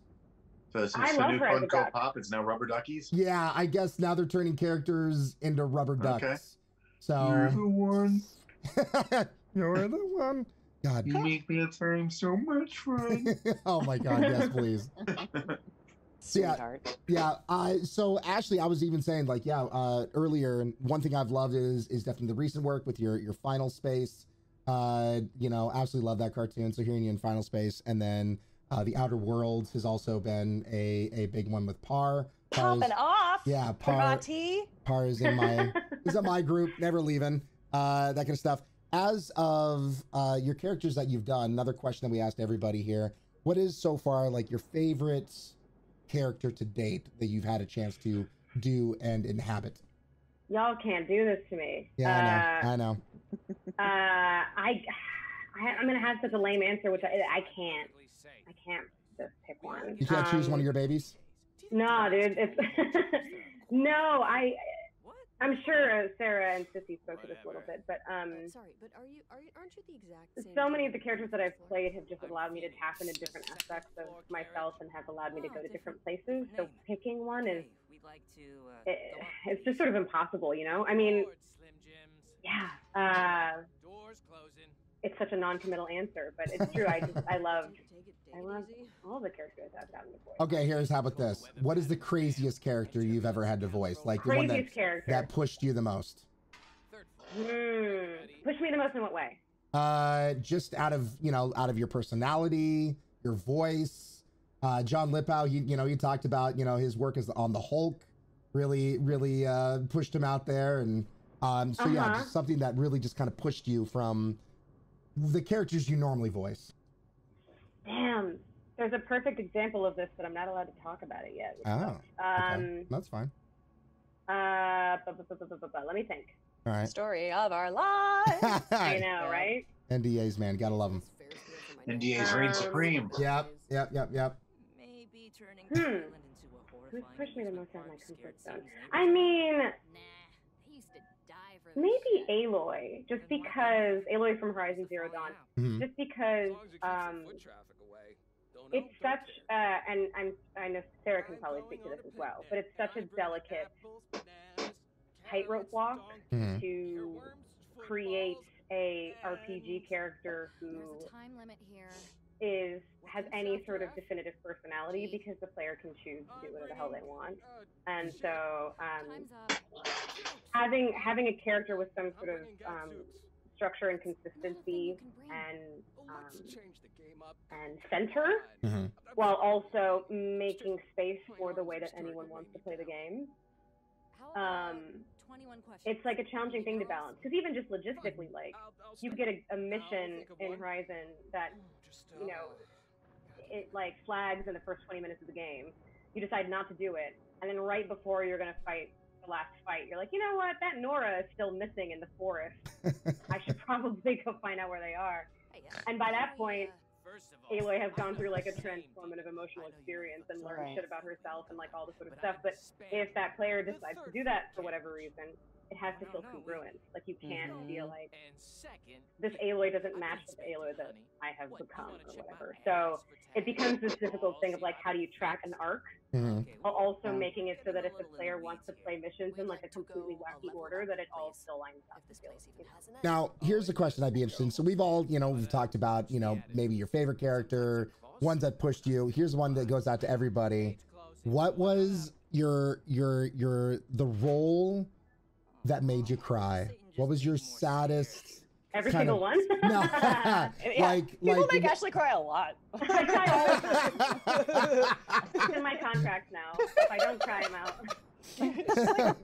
So this is the new Funko Pop. It's now rubber duckies? Yeah, I guess now they're turning characters into rubber ducks. Okay. So you're the one. You're the one. God. You make me having so much fun. Oh my God, yes, please. Yeah. So Ashley, I was even saying like, earlier, and one thing I've loved is definitely the recent work with your Final Space. You know, absolutely love that cartoon. So hearing you in Final Space, and then the Outer Worlds has also been a big one with Par. Popping off. Yeah, Par is in my group, never leaving. That kind of stuff. As of your characters that you've done, another question that we asked everybody here: what is so far like your favorite character to date that you've had a chance to do and inhabit? Y'all can't do this to me. Yeah, I know. I'm gonna have such a lame answer, which I can't just pick one. You can't choose one of your babies? No, dude. It's no. I'm sure Sarah and Cissy spoke to this a little bit, but sorry, but aren't you the exact same? So many of the characters that I've played have just allowed me to tap into different aspects of myself and have allowed me to go to different places. So picking one is it's just sort of impossible, you know? I mean, yeah. It's such a non-committal answer, but it's true. I love all the characters I've gotten to voice. Okay, how about this? What is the craziest character you've ever had to voice? Like the one that pushed you the most? Pushed me the most in what way? Just out of your personality, your voice. Jon Lipow, he talked about, his work on the Hulk, really pushed him out there. And just something that really just kind of pushed you from the characters you normally voice. Damn, there's a perfect example of this, but I'm not allowed to talk about it yet. Okay. That's fine. Let me think. All right. Story of our lives. I know, right? NDAs, man, gotta love them. NDAs reign supreme. Yep. Maybe turning Who's pushed me the most out of my comfort zone? I mean, maybe Aloy, just because Aloy from Horizon Zero Dawn, just because it's such, and I know Sarah can probably speak to this as well, but it's such a delicate tightrope walk to create a RPG character who has any sort of definitive personality, because the player can choose to do whatever the hell they want. And so having a character with some sort of structure and consistency and center, while also making space for the way that anyone wants to play the game. It's like a challenging thing to balance, because even just logistically, like, you get a mission in Horizon that, you know, it like flags in the first 20 minutes of the game. You decide not to do it, and then right before you're gonna fight the last fight, you're like, you know what, that Nora is still missing in the forest. I should probably go find out where they are. And by that point, Aloy has gone through like a transformative emotional experience and learned shit about herself and like all this sort of stuff. But if that player decides to do that for whatever reason, it has to feel congruent. Like, you can't feel like this Aloy doesn't match the Aloy that I have become or whatever. So it becomes this difficult thing of like, how do you track an arc while also making it so that if the player wants to play missions in like a completely wacky order, that it all still lines up. Now, here's the question I'd be interested in. So we've all, you know, we've talked about, you know, maybe your favorite character, ones that pushed you. Here's one that goes out to everybody. What was the role that made you cry? What was your saddest? Every single one? No. People make Ashley cry a lot. I cry all the time. It's in my contract now. If I don't cry, I'm out.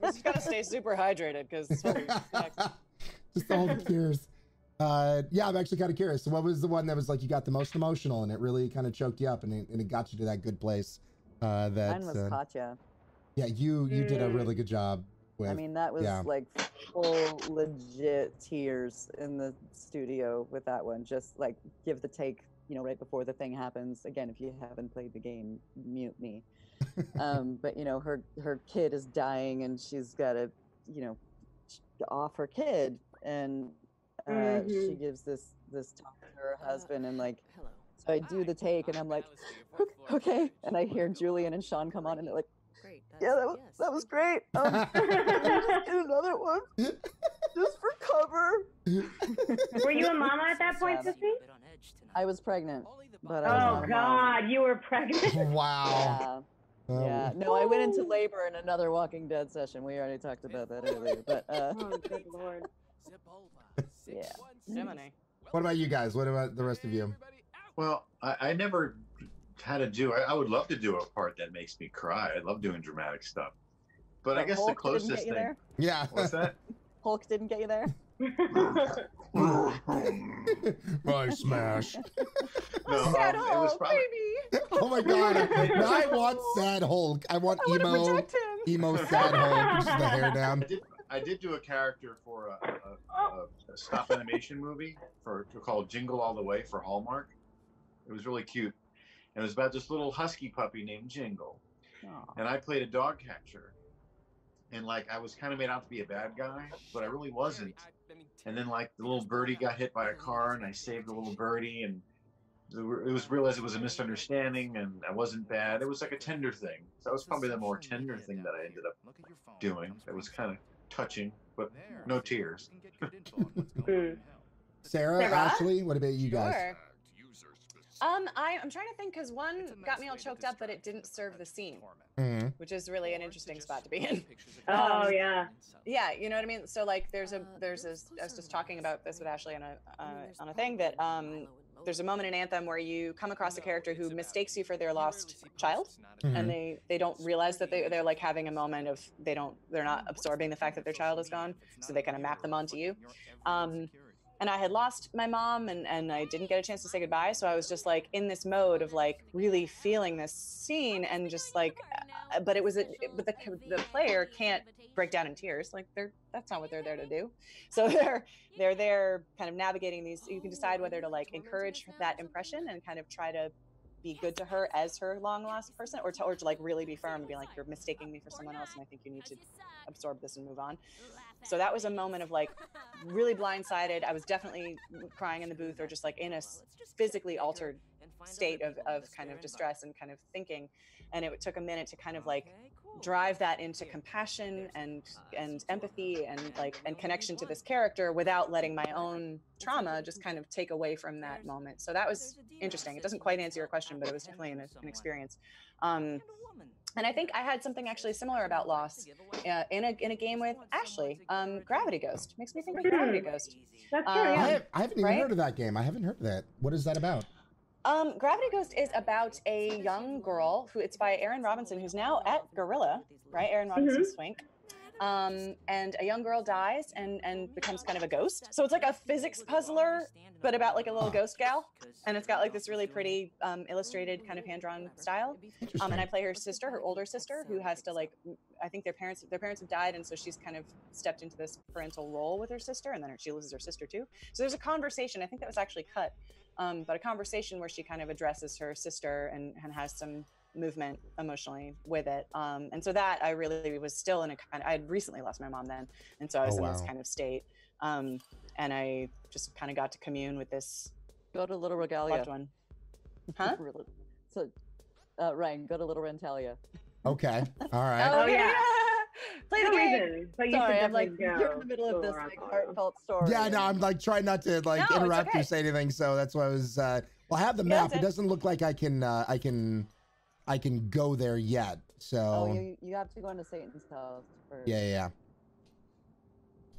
Just gotta stay super hydrated, because just all the tears. Yeah, I'm actually kind of curious. So what was the one that was like you got the most emotional and it really kind of choked you up and it got you to that good place? Mine was Katya. Yeah, you did a really good job. I mean, that was like full legit tears in the studio with that one. Just like give the take, you know, right before the thing happens. Again, if you haven't played the game, mute me. But you know, her kid is dying and she's got to, you know, off her kid, and she gives this talk to her husband, and like, so I do the take and I'm like, okay, and I hear Julian and Sean come on and they're like, yeah, that was great. Just get another one, just for cover. Were you a mama at that point, Cissy? I was pregnant, but oh God, you were pregnant. Wow. Yeah. No, I went into labor in another Walking Dead session. We already talked about that earlier, but oh, good Lord. Yeah. What about you guys? What about the rest of you? Well, I never had to do. I would love to do a part that makes me cry. I love doing dramatic stuff. But I guess Hulk the closest thing. There? Yeah. What's that? Hulk didn't get you there. My smash. No, sad it Hulk, was probably... baby. Oh my God! Now I want sad Hulk. I want emo sad Hulk, which is the hair down. I did do a character for a stop animation movie called Jingle All the Way for Hallmark. It was really cute. And it was about this little husky puppy named Jingle. Aww. And I played a dog catcher. And like, I was kind of made out to be a bad guy, but I really wasn't. And then like the little birdie got hit by a car and I saved the little birdie, and it was realized it was a misunderstanding and I wasn't bad. It was like a tender thing. So that was probably the more tender thing that I ended up doing. It was kind of touching, but no tears. Sarah, Ashley, what about you guys? I'm trying to think, because one got me all choked up, but it didn't serve the scene, which is really an interesting spot to be in. Oh yeah. Yeah, you know what I mean. So like, there's a. I was just talking about this with Ashley on a thing that there's a moment in Anthem where you come across a character who mistakes you for their lost child, and they don't realize that they're like having a moment of they're not absorbing the fact that their child is gone, so they kind of map them onto you. And I had lost my mom and I didn't get a chance to say goodbye. So I was just like in this mode of like really feeling this scene and just like, but the player can't break down in tears. Like that's not what they're there to do. So they're there kind of navigating these. You can decide whether to like encourage that impression and kind of try to be good to her as her long lost person, or to like really be firm and be like, you're mistaking me for someone else and I think you need to absorb this and move on. So that was a moment of like really blindsided. I was definitely crying in the booth, or just like in a physically altered state of kind of distress and kind of thinking, and it took a minute to kind of like drive that into compassion and empathy and connection to this character without letting my own trauma just kind of take away from that moment. So that was interesting. It doesn't quite answer your question, but it was definitely an experience. And I think I had something actually similar about loss in a game with Ashley. Gravity Ghost makes me think of Gravity Ghost. That's true. Yeah. I haven't even heard of that game. I haven't heard of that. What is that about? Gravity Ghost is about a young girl it's by Erin Robinson, who's now at Gorilla, right? Erin Robinson Swink. And a young girl dies and becomes kind of a ghost. So it's like a physics puzzler, but about like a little ghost gal. And it's got like this really pretty illustrated kind of hand-drawn style. And I play her sister, her older sister, who has to like, I think their parents have died, and so she's kind of stepped into this parental role with her sister, and then she loses her sister too. So there's a conversation, I think that was actually cut, but a conversation where she kind of addresses her sister and has some movement emotionally with it. And so that I really was still in I had recently lost my mom then. And so I was in this kind of state. And I just kind of got to commune with this. Go to Little Regalia. Loved one. Huh? So, Ryan, go to Little Rentalia. Okay. All right. Oh, yeah. Play the game. Sorry, I'm like, you're in the middle of this like heartfelt story. Yeah, no, I'm like trying not to like interrupt or say anything. So that's why I was, well, I have the map. It doesn't look like I can go there yet. So you have to go into Satan's house first. Yeah.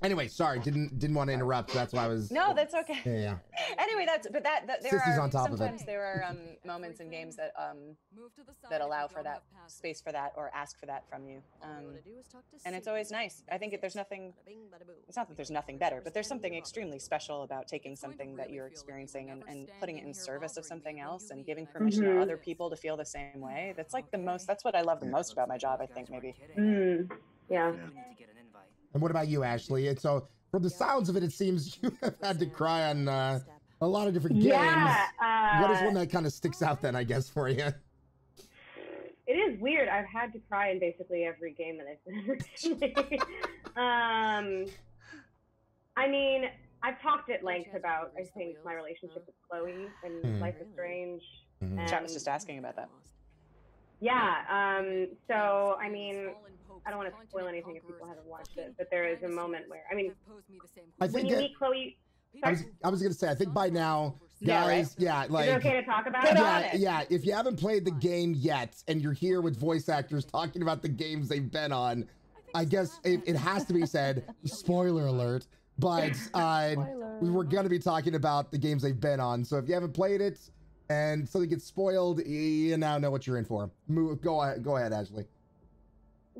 Anyway, sorry, didn't want to interrupt. So that's why I was. No, that's okay. Yeah. Anyway, there Sissy's are on top of it. sometimes there are moments in games that that allow for that space for that or ask for that from you, and it's always nice. I think there's nothing. It's not that there's nothing better, but there's something extremely special about taking something that you're experiencing and putting it in service of something else and giving permission to other people to feel the same way. That's like the most. That's what I love the most about my job. I think maybe. Yeah. And what about you, Ashley? And so, from the sounds of it, it seems you have had to cry on a lot of different games. Yeah, what is one that kind of sticks out then, I guess, for you? It is weird. I've had to cry in basically every game that I've been in. I mean, I've talked at length about, I think, my relationship with Chloe and Life is Strange. Chat was just asking about that. Yeah. So, I mean, I don't want to spoil anything if people haven't watched it, but there is a moment where, I mean, when you meet Chloe... I was going to say, I think by now, guys, like... Is it okay to talk about it? Yeah, if you haven't played the game yet, and you're here with voice actors talking about the games they've been on, I guess it has to be said, spoiler alert, but we're going to be talking about the games they've been on, so if you haven't played it, and something gets spoiled, you now know what you're in for. Go ahead, Ashley.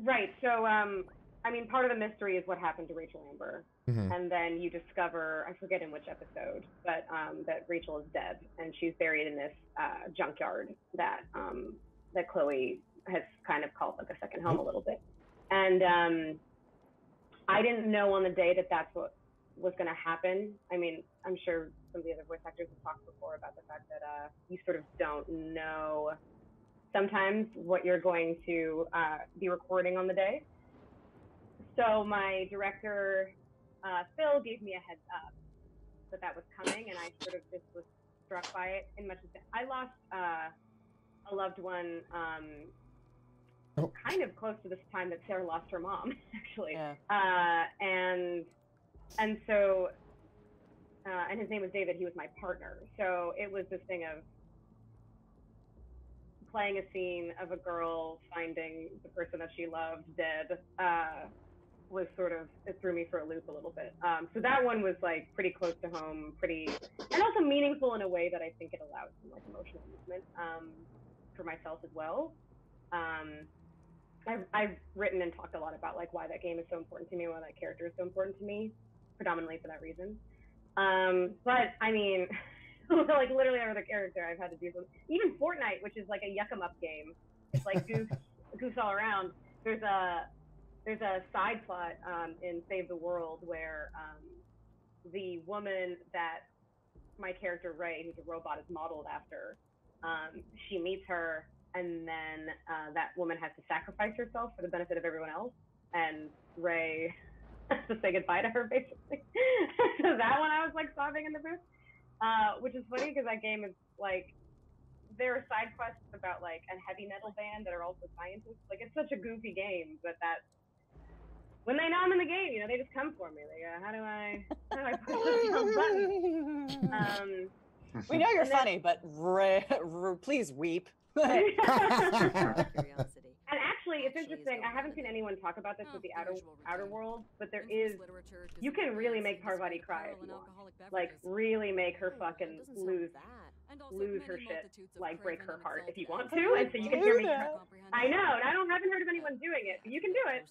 Right. So, I mean, part of the mystery is what happened to Rachel Amber. And then you discover, I forget in which episode, but that Rachel is dead and she's buried in this junkyard that that Chloe has kind of called like a second home a little bit. And I didn't know on the day that that's what was going to happen. I mean, I'm sure some of the other voice actors have talked before about the fact that you sort of don't know sometimes what you're going to be recording on the day. So my director, Phil, gave me a heads up that was coming, and I sort of just was struck by it in much as I lost a loved one kind of close to this time that Sarah lost her mom, actually. Yeah. And so, and his name was David, he was my partner. So it was this thing of playing a scene of a girl finding the person that she loved dead was sort of, it threw me for a loop a little bit. So that one was like pretty close to home, and also meaningful in a way that I think it allowed some like emotional movement for myself as well. I've written and talked a lot about like why that game is so important to me, why that character is so important to me, predominantly for that reason. But I mean, like literally every other character I've had to do something. Even Fortnite, which is like a yuck 'em up game. It's like goofs all around. There's a side plot in Save the World where the woman that my character Ray, who's a robot, is modeled after, she meets her, and then that woman has to sacrifice herself for the benefit of everyone else, and Ray has to say goodbye to her, basically. So that one I was like sobbing in the booth, which is funny because that game is like there are side quests about like a heavy metal band that are also scientists. Like it's such a goofy game, but that when they know I'm in the game, you know, they just come for me. They go, how do I push this button? We know you're funny, but please weep. And actually, it's interesting. I haven't seen anyone talk about this with the Outer Worlds, but there is. You can really make Parvati cry if you want. Like, really make her fucking lose her shit. Like, break her heart if you want to. And so you can hear me cry. I know, and I haven't heard of anyone doing it, but you can do it.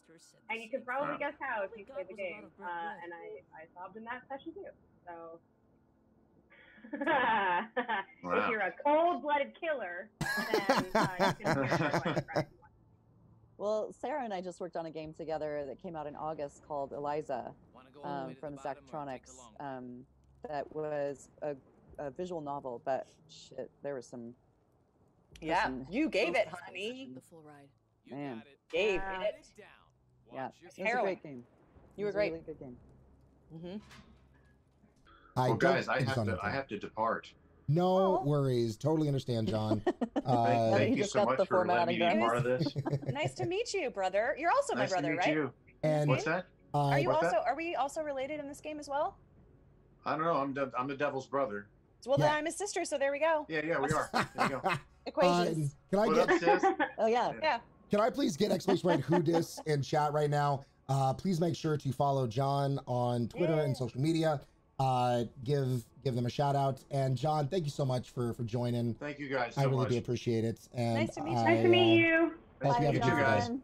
And you can probably guess how if you play the game. And I sobbed in that session too. So. If you're a cold-blooded killer, then you can hear Parvati cry. Well, Sarah and I just worked on a game together that came out in August called Eliza from Zachtronics. That was a visual novel, but shit, there was some. Yeah, you gave it, honey. The full ride. Man, gave it. Yeah, it was a great game. You were great. Really good game. Mm-hmm. Well, guys, I have to depart. No worries. Totally understand, John. Thank you so much for letting me be part of this. Nice to meet you, brother. You're also my brother, right? You. And what's that? Are you also? Are we also related in this game as well? I don't know. I'm the devil's brother. Well, then I'm his sister. So there we go. Yeah, we are. There you go. Equations. Can I get? Oh yeah. Can I please get exclamation point who dis in chat right now? Please make sure to follow John on Twitter and social media. Give them a shout out. And John, thank you so much for joining. Thank you guys so I really much. do appreciate it. And Nice to meet you. Nice to meet you. Hope you have a good guys. day.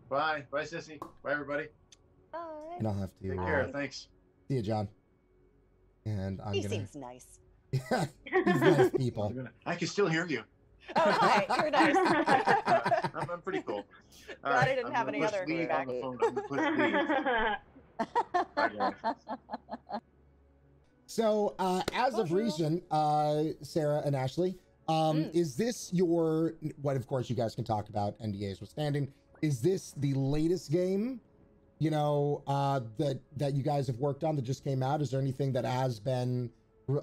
Bye. Bye, Cissy. Bye, everybody. Bye. And I'll have to Take care. Thanks. see you, John. And He seems nice. Yeah, he's nice people. I can still hear you. Oh, hi. You're nice. I'm pretty cool. Glad I didn't have any other feedback. So, as of recent, Sarah and Ashley, is this your, what of course you guys can talk about, NDAs withstanding, is this the latest game, you know, that you guys have worked on that just came out? Is there anything that has been,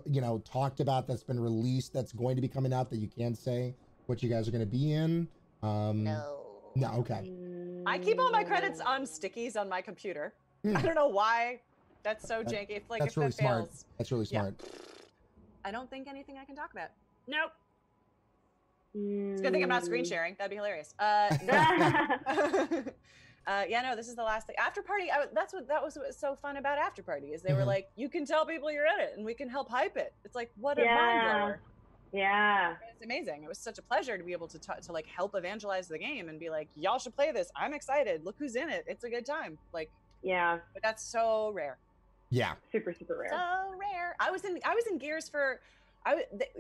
you know, talked about that's been released that's going to be coming out that you can't say what you guys are going to be in? No, okay. I keep all my credits on stickies on my computer. I don't know why. That's so janky. If, like, that's if really that smart. fails, That's really smart. I don't think anything I can talk about. Nope. It's a good thing I'm not screen sharing. That'd be hilarious. Yeah, no, this is the last thing. Afterparty. That was what was so fun about Afterparty is they were like, you can tell people you're in it, and we can help hype it. It's like, what a mind blower. Yeah. It's amazing. It was such a pleasure to be able to like help evangelize the game and be like, y'all should play this. I'm excited. Look who's in it. It's a good time. Like, yeah. But that's so rare. Yeah. Super, super rare. So rare. I was in Gears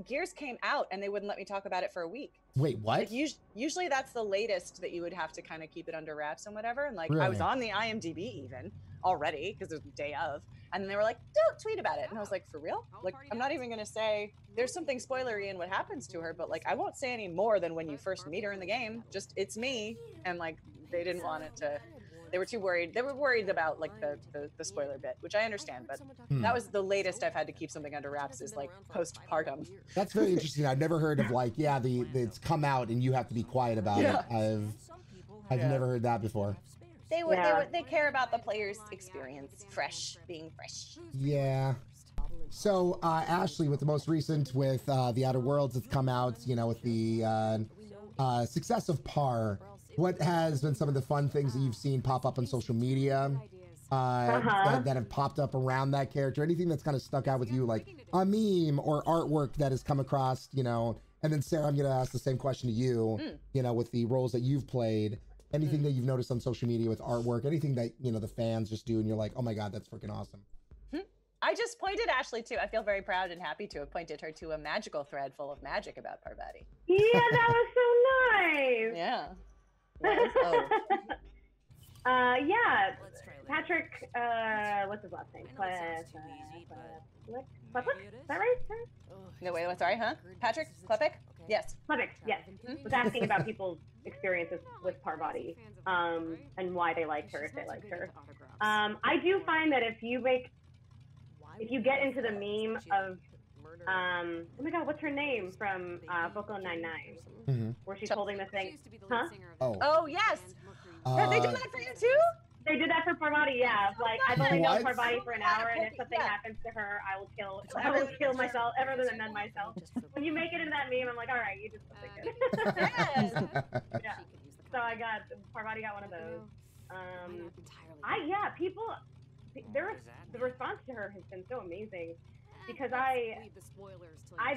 Gears came out and they wouldn't let me talk about it for a week. Wait, what? Like, usually that's the latest that you would have to kind of keep it under wraps and whatever. And like, Really? I was on the IMDb even already because it was the day of, and then they were like, don't tweet about it. And I was like, for real? Like, I'm not even going to say there's something spoilery in what happens to her, but like, I won't say any more than when you first meet her in the game. Just, it's me. And like, they didn't want it to, they were too worried. They were worried about like the spoiler bit, which I understand, but that was the latest I've had to keep something under wraps is like postpartum. That's very interesting. I've never heard of like, yeah, it's come out and you have to be quiet about it. I've never heard that before. They care about the player's experience, being fresh. Yeah. So Ashley, with the most recent with the Outer Worlds that's come out, you know, with the success of Par, what has been some of the fun things that you've seen pop up on social media that have popped up around that character? Anything that's kind of stuck out with you, like a meme or artwork that has come across, you know? And then Sarah, I'm going to ask the same question to you, you know, with the roles that you've played. Anything that you've noticed on social media with artwork, anything that, you know, the fans just do and you're like, oh my God, that's freaking awesome. I just pointed Ashley to, I feel very proud and happy to have pointed her to a magical thread full of magic about Parvati. Yeah, that was so nice. Yeah. Yeah, Patrick, what's his last name? Is that right? No, wait, sorry, huh? Patrick Klepek? Yes. Klepek, yes. Was asking about people's experiences with Parvati, and why they liked her, if they liked her. I do find that if you get into the meme of oh my god, what's her name from Brooklyn Nine-Nine? Where she's holding the thing. Huh? Oh yes. They did that for you too? They did that for Parvati, yeah. Like I've only known Parvati for an hour, and if something happens to her, I will kill myself, rather than amend myself. When you make it in that meme, I'm like, all right, you did something good. Yes. Yeah. So Parvati got one of those. The response to her has been so amazing, because I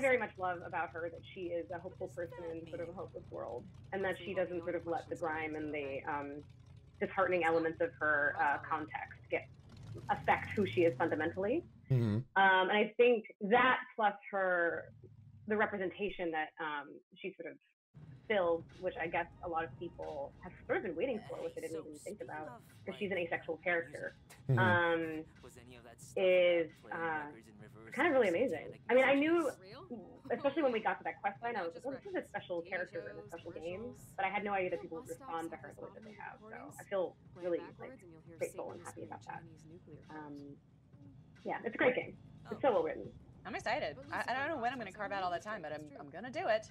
very much love about her that she is a hopeful person in sort of a hopeless world, and that she doesn't sort of let the grime and the disheartening elements of her context affect who she is fundamentally. And I think that plus the representation that she sort of fills, which I guess a lot of people have sort of been waiting for, which I didn't even think about, because she's an asexual character, is kind of really amazing. I mean, I knew, especially when we got to that quest line, I was like, well, this is a special character in a special game, but I had no idea that people would respond to her the way that they have. So I feel really grateful and happy about that. Yeah, it's a great game. It's so well written. I'm excited. I don't know when I'm going to carve out all that time, but I'm going to do it.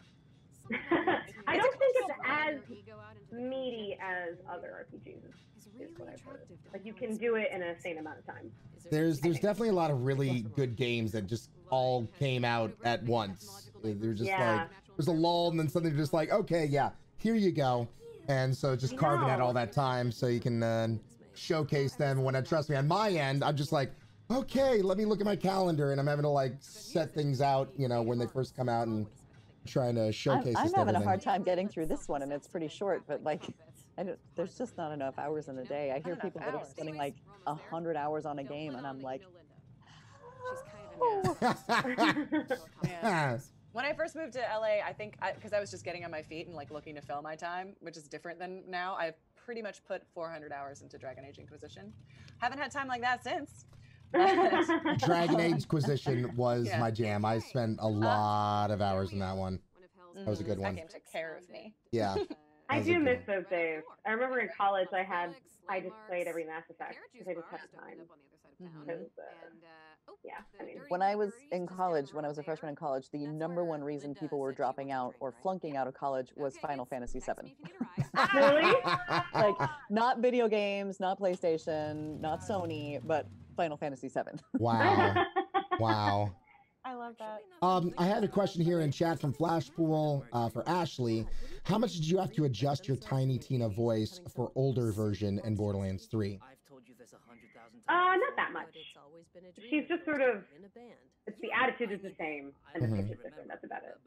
I don't think it's as meaty as other RPGs, is what I've heard. Like, you can do it in a sane amount of time. There's definitely a lot of really good games that just all came out at once. They're just like, there's a lull, and then something just like, okay, yeah, here you go. And so just carving out all that time so you can showcase them. When trust me, on my end, I'm just like, okay, let me look at my calendar, and I'm having to like set things out, you know, when they first come out, and trying to showcase. I'm having a hard time getting through this one, and it's pretty short, but like, there's just not enough hours in a day. I hear people that are spending like 100 hours on a game, and I'm like, When I first moved to LA, I think because I was just getting on my feet and like looking to fill my time, which is different than now. I've pretty much put 400 hours into Dragon Age Inquisition. Haven't had time like that since. Dragon Age Inquisition was my jam. I spent a lot of hours in that one. That was a good one. That game took care of me. Yeah. I do miss those days. I remember in college I just played every Mass Effect because I just had time. When I was in college, when I was a freshman in college, the #1 reason people were dropping out or flunking out of college was Final Fantasy VII. Really? Like, not video games, not PlayStation, not Sony, but Final Fantasy VII. Wow. Wow. I love that. I had a question here in chat from Flashpool for Ashley. How much did you have to adjust your Tiny Tina voice for older version in Borderlands 3? Not that much. She's just sort of, the attitude is the same, and the pitch is different. That's about it.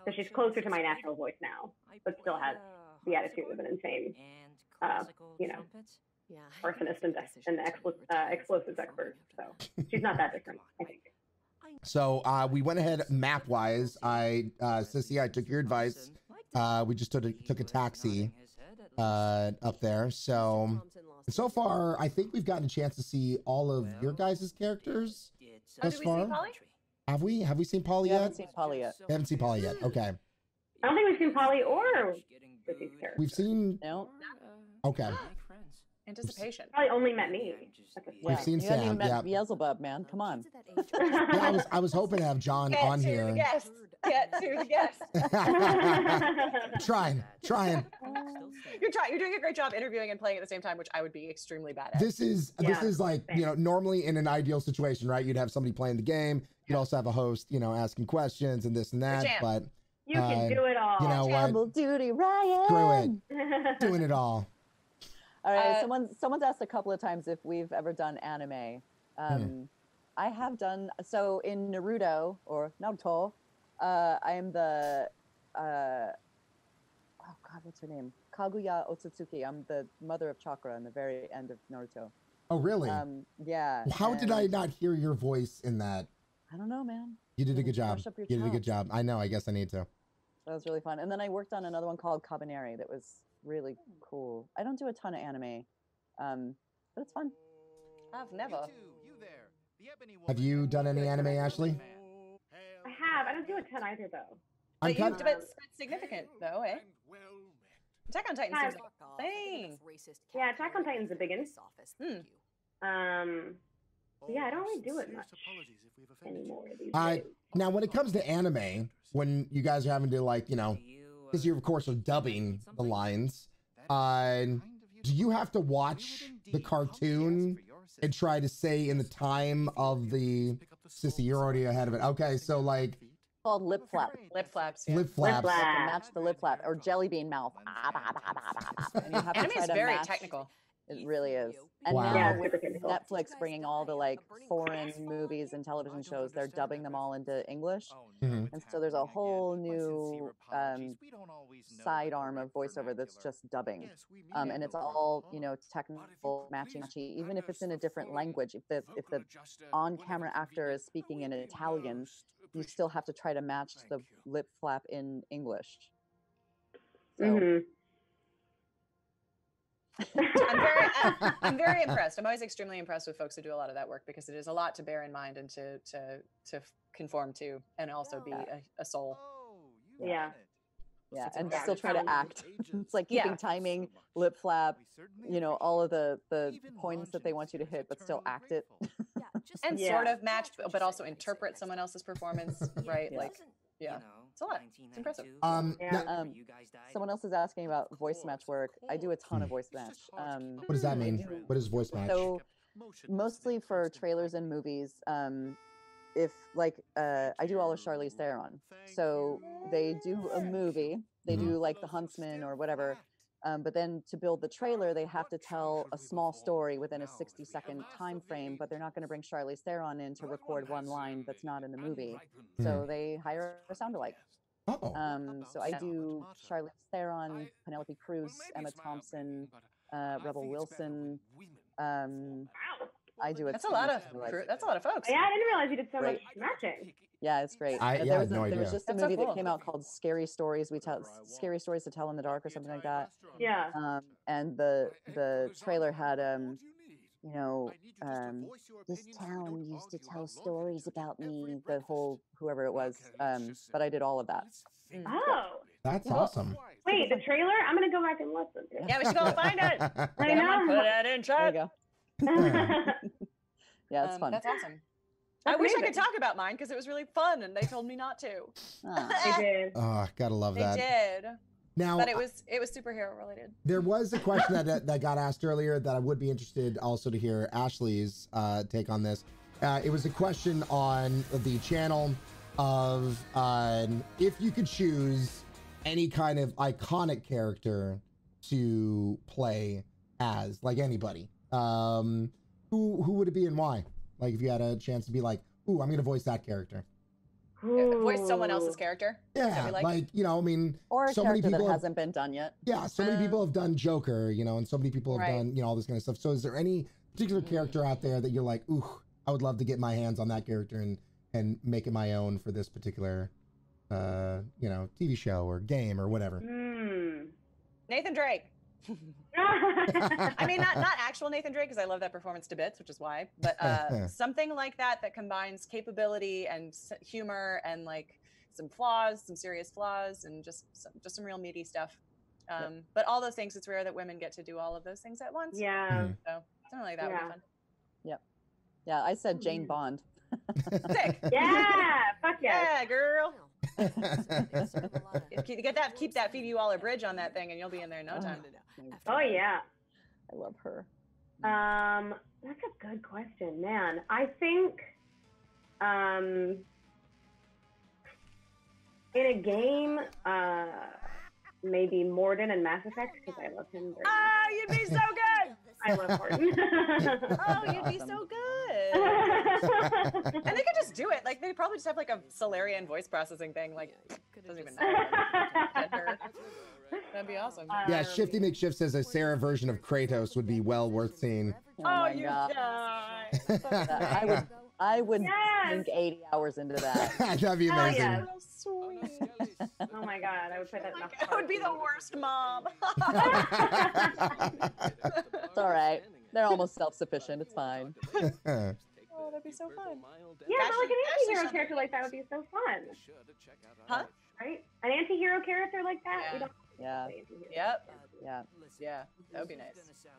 So she's closer to my natural voice now, but still has the attitude of an insane, arsonist and explosives expert. So she's not that different, I think. So we went ahead map-wise. Cissy, I took your advice. We just took a taxi up there. So far, I think we've gotten a chance to see all of your guys' characters thus far. Have we? Have we seen Polly yet? Haven't seen Polly yet. Haven't seen Polly yet. Okay. I don't think we've seen Polly or Cissy's character. We've seen. No. Okay. Anticipation. Probably only met me. We've seen Sam. You haven't even met Beelzebub, man. Come on. Yeah, I was hoping to have Jon on here. Get to the guest. Trying. You're doing a great job interviewing and playing at the same time, which I would be extremely bad at. This is like, normally in an ideal situation, right? You'd have somebody playing the game. You'd also have a host, asking questions and this and that. But you can do it all. You know what? Double duty, Ryan. Screw it. Doing it all. All right. Someone's asked a couple of times if we've ever done anime. I have done so in Naruto or Naruto. I am the oh god, what's her name? Kaguya Otsutsuki. I'm the mother of Chakra in the very end of Naruto. Oh really? Yeah. How did I not hear your voice in that? I don't know, man. You did a good job. You did a good job. I know. I guess I need to. That was really fun. And then I worked on another one called Cabaneri that was really cool. I don't do a ton of anime, but it's fun. I've never. Have you done any anime, Ashley? I have. I don't do a ton either, though. But it's significant, though, eh? Attack on Titan seems like a thing. Yeah, Attack on Titan's a big one. Yeah, I don't really do it much anymore these days. Now, when it comes to anime, when you guys are having to, like, you know, because you, of course, are dubbing the lines, do you have to watch the cartoon and try to say in the time of the... Sissy, you're already ahead of it. Okay, so, like... Called lip flap. Lip flaps. Yeah. Lip flaps. Match the lip flap. Or jelly bean mouth. And you have Anime to try is to very match. technical. It really is. And Wow. now with Netflix bringing all the like foreign movies and television shows, they're dubbing them all into English. Mm-hmm. And so there's a whole new sidearm of voiceover that's just dubbing. And it's all, you know, technical matchy. Even if it's in a different language, if the on-camera actor is speaking in Italian, you still have to try to match the lip flap in English. So, Mm-hmm. I'm very impressed. I'm always extremely impressed with folks who do a lot of that work because it is a lot to bear in mind and to conform to, and also be a soul. Yeah. Yeah, and still try to act. It's like keeping timing, lip flap, you know, all of the points that they want you to hit, but still act it. And sort of match, but also interpret someone else's performance, right? Yeah. Like, yeah, it's a lot. It's impressive. Someone else is asking about voice match work. I do a ton of voice match. What does that mean? What is voice match? So mostly for trailers and movies. If like I do all of Charlize Theron, so they do a movie, they do like The Huntsman or whatever, but then to build the trailer, they have to tell a small story within a 60-second time frame, but they're not going to bring Charlize Theron in to record one line that's not in the movie, so they hire a sound-alike. So I do Charlize Theron, Penelope Cruz, Emma Thompson, Rebel Wilson. I do it. That's a lot of folks. Yeah, I didn't realize you did so much matching. Yeah, it's great. I had no idea. There was just a movie that came out called Scary Stories to Tell in the Dark or something like that. Yeah. And the trailer had you know, this town used to tell stories about me, the whole whoever it was. But I did all of that. Oh. That's awesome. Wait, the trailer? I'm gonna go back and listen. Yeah, we should go find it. I know. Put that in chat. There you go. Yeah, it's fun. That's awesome. That's I wish I amazing. could talk about mine because it was really fun, and they told me not to. They did. Oh, gotta love that. They did. Now, but it was superhero related. There was a question that got asked earlier that I would be interested also to hear Ashley's take on this. It was a question on the channel of if you could choose any kind of iconic character to play as, like anybody, who would it be and why? Like if you had a chance to be like, ooh, I'm gonna voice that character. Voice someone else's character. Yeah, like, you know, I mean, or a so character many people that hasn't been done yet. Yeah, so many people have done Joker, you know, and so many people have Right. done, you know, all this kind of stuff. So is there any particular character out there that you're like, ooh, I would love to get my hands on that character and make it my own for this particular, you know, TV show or game or whatever? Nathan Drake. I mean, not actual Nathan Drake, because I love that performance to bits, which is why, but something like that combines capability and humor and like some flaws, some serious flaws, and just some real meaty stuff. But all those things, it's rare that women get to do all of those things at once. Yeah. So something like that would be fun. Yep. Yeah, I said Jane Bond. Sick. Yeah. Fuck yeah. Yeah, girl. Keep that Phoebe Waller-Bridge on that thing, and you'll be in there in no time. Oh yeah. I love her. That's a good question, man. I think in a game, maybe Morden in Mass Effect, because I love him very much. Ah, you'd be so good. I love Morden. Oh, you'd be so good. And they could just do it. Like they probably just have like a Solarian voice processing thing. Like doesn't even matter. That'd be awesome. Yeah, Shifty McShift says a Sarah version of Kratos would be well worth seeing. Oh, you die. I would sink 80 hours into that. That'd be amazing. Yeah. Oh my god, I would put that in the I would be the worst mom. It's all right. They're almost self-sufficient. It's fine. Oh, that'd be so fun. Yeah, but like an anti-hero character like that would be so fun. Huh? Right? An anti-hero character like that? We don't Yeah. Yep. Yeah. Yeah. That would be nice.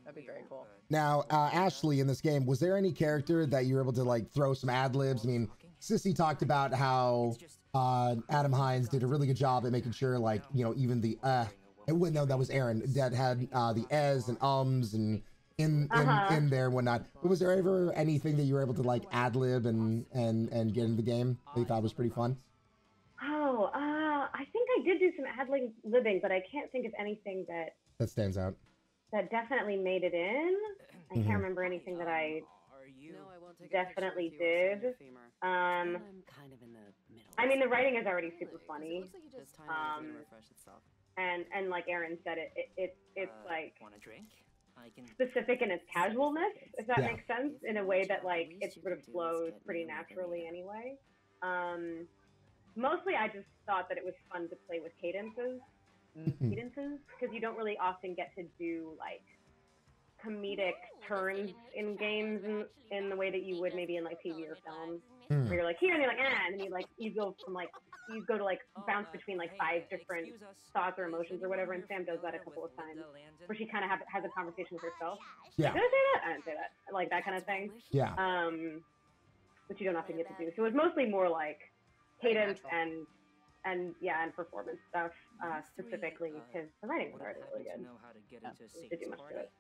That'd be very cool. Now, Ashley, in this game, was there any character that you were able to like throw some ad libs? I mean, Cissy talked about how Adam Hines did a really good job at making sure, like, you know, even the no, that was Erin that had the es and ums and in there and whatnot. But was there ever anything that you were able to like ad lib and get in the game that you thought was pretty fun? Oh, I think I did do some ad libbing, but I can't think of anything that stands out. That definitely made it in. I can't remember anything that I definitely did. I mean, the writing is already super funny. And like Erin said, it's like specific in its casualness, if that makes sense, in a way that like it sort of flows pretty naturally anyway. Mostly I just thought that it was fun to play with cadences, because you don't really often get to do like comedic turns in games in the way that you would maybe in like TV or films, where you're like here and you're like and then you go to like bounce between like 5 different thoughts or emotions or whatever, and Sam does that a couple of times, where she kind of has a conversation with herself. Yeah. Did I say that? I didn't say that. Like that kind of thing. Yeah. Which you don't often get to do. So it was mostly more like cadence and performance stuff, specifically because the writing was already really good. Did do much to it.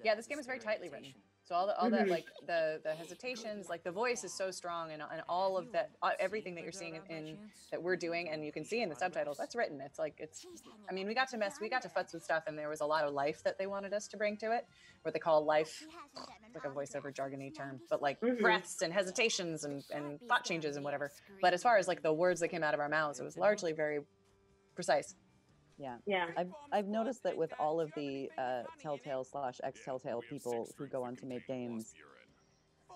Yeah, this game is very tightly written. So all that like the hesitations, like the voice is so strong, and all of that, everything that you're seeing in that we're doing, and you can see in the subtitles, that's written. It's like I mean, we got to futz with stuff, and there was a lot of life that they wanted us to bring to it, what they call life, like a voiceover jargony term, but like breaths and hesitations and thought changes and whatever. But as far as like the words that came out of our mouths, it was largely very precise. Yeah. I've noticed that with all of the Telltale / ex-Telltale people who go on to make games,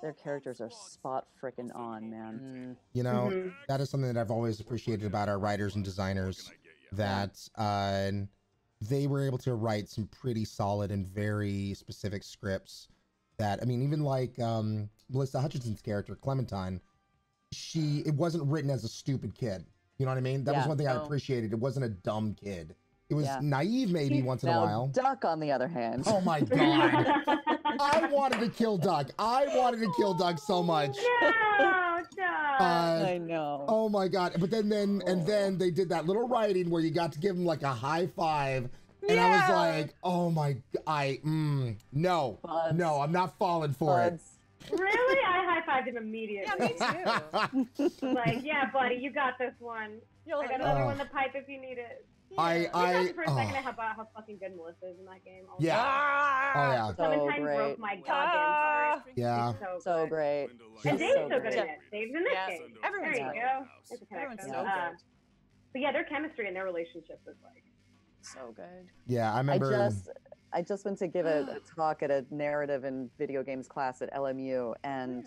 their characters are spot frickin' on, man. You know, that is something that I've always appreciated about our writers and designers, that they were able to write some pretty solid and very specific scripts that, I mean, even like Melissa Hutchinson's character, Clementine, it wasn't written as a stupid kid. You know what I mean? That was one thing I appreciated. It wasn't a dumb kid. It was naive maybe once in a while. Duck, on the other hand. Oh my God. I wanted to kill Duck. I wanted to kill Duck so much. No, Duck. I know. Oh my God. But then they did that little writing where you got to give him like a high five. And I was like, oh my, no, I'm not falling for it. Really? I high-fived him immediately. Yeah, me too. Like, yeah, buddy, you got this one. I got another one in the pipe if you need it. I talked for a second about how fucking good Melissa is in that game. Also. Yeah. Oh yeah. Clementine broke my goddamn heart. Yeah. So great. And Dave's so good in it. Dave's in this game. Everyone's there you go. There's a connection. So good. But yeah, their chemistry and their relationship was like so good. Yeah, I remember. I just went to give a talk at a narrative and video games class at LMU, and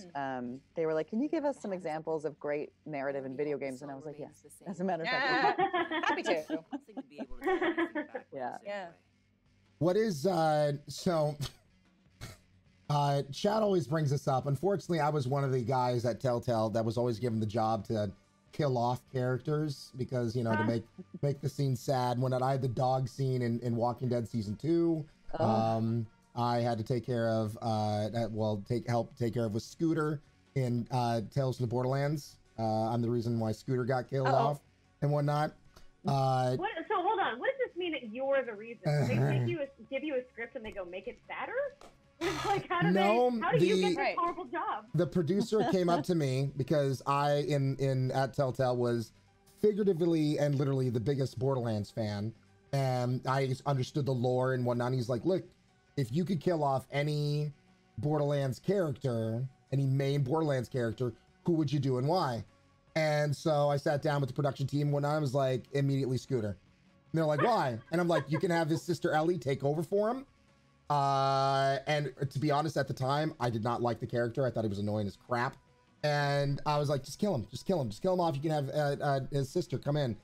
they were like, "Can you give us some examples of great narrative in video games?" And I was like, "Yes." As a matter of fact, happy to. Yeah. What is so? Chad always brings this up. Unfortunately, I was one of the guys at Telltale that was always given the job to kill off characters because, you know, to make the scene sad. When I had the dog scene in Walking Dead season 2, I had to take care of help take care of with Scooter in Tales from the Borderlands. I'm the reason why Scooter got killed off and whatnot. So hold on, what does this mean that you're the reason? They give you a script and they go make it sadder? Like, how do you get this horrible job? The producer came up to me because I at Telltale was figuratively and literally the biggest Borderlands fan, and I understood the lore and whatnot. And he's like, "Look, if you could kill off any Borderlands character, any main Borderlands character, who would you do and why?" And so I sat down with the production team and whatnot. I was like, immediately Scooter. And they're like, "Why?" And I'm like, "You can have his sister Ellie take over for him." And to be honest, at the time, I did not like the character. I thought he was annoying as crap. And I was like, just kill him off. You can have his sister come in.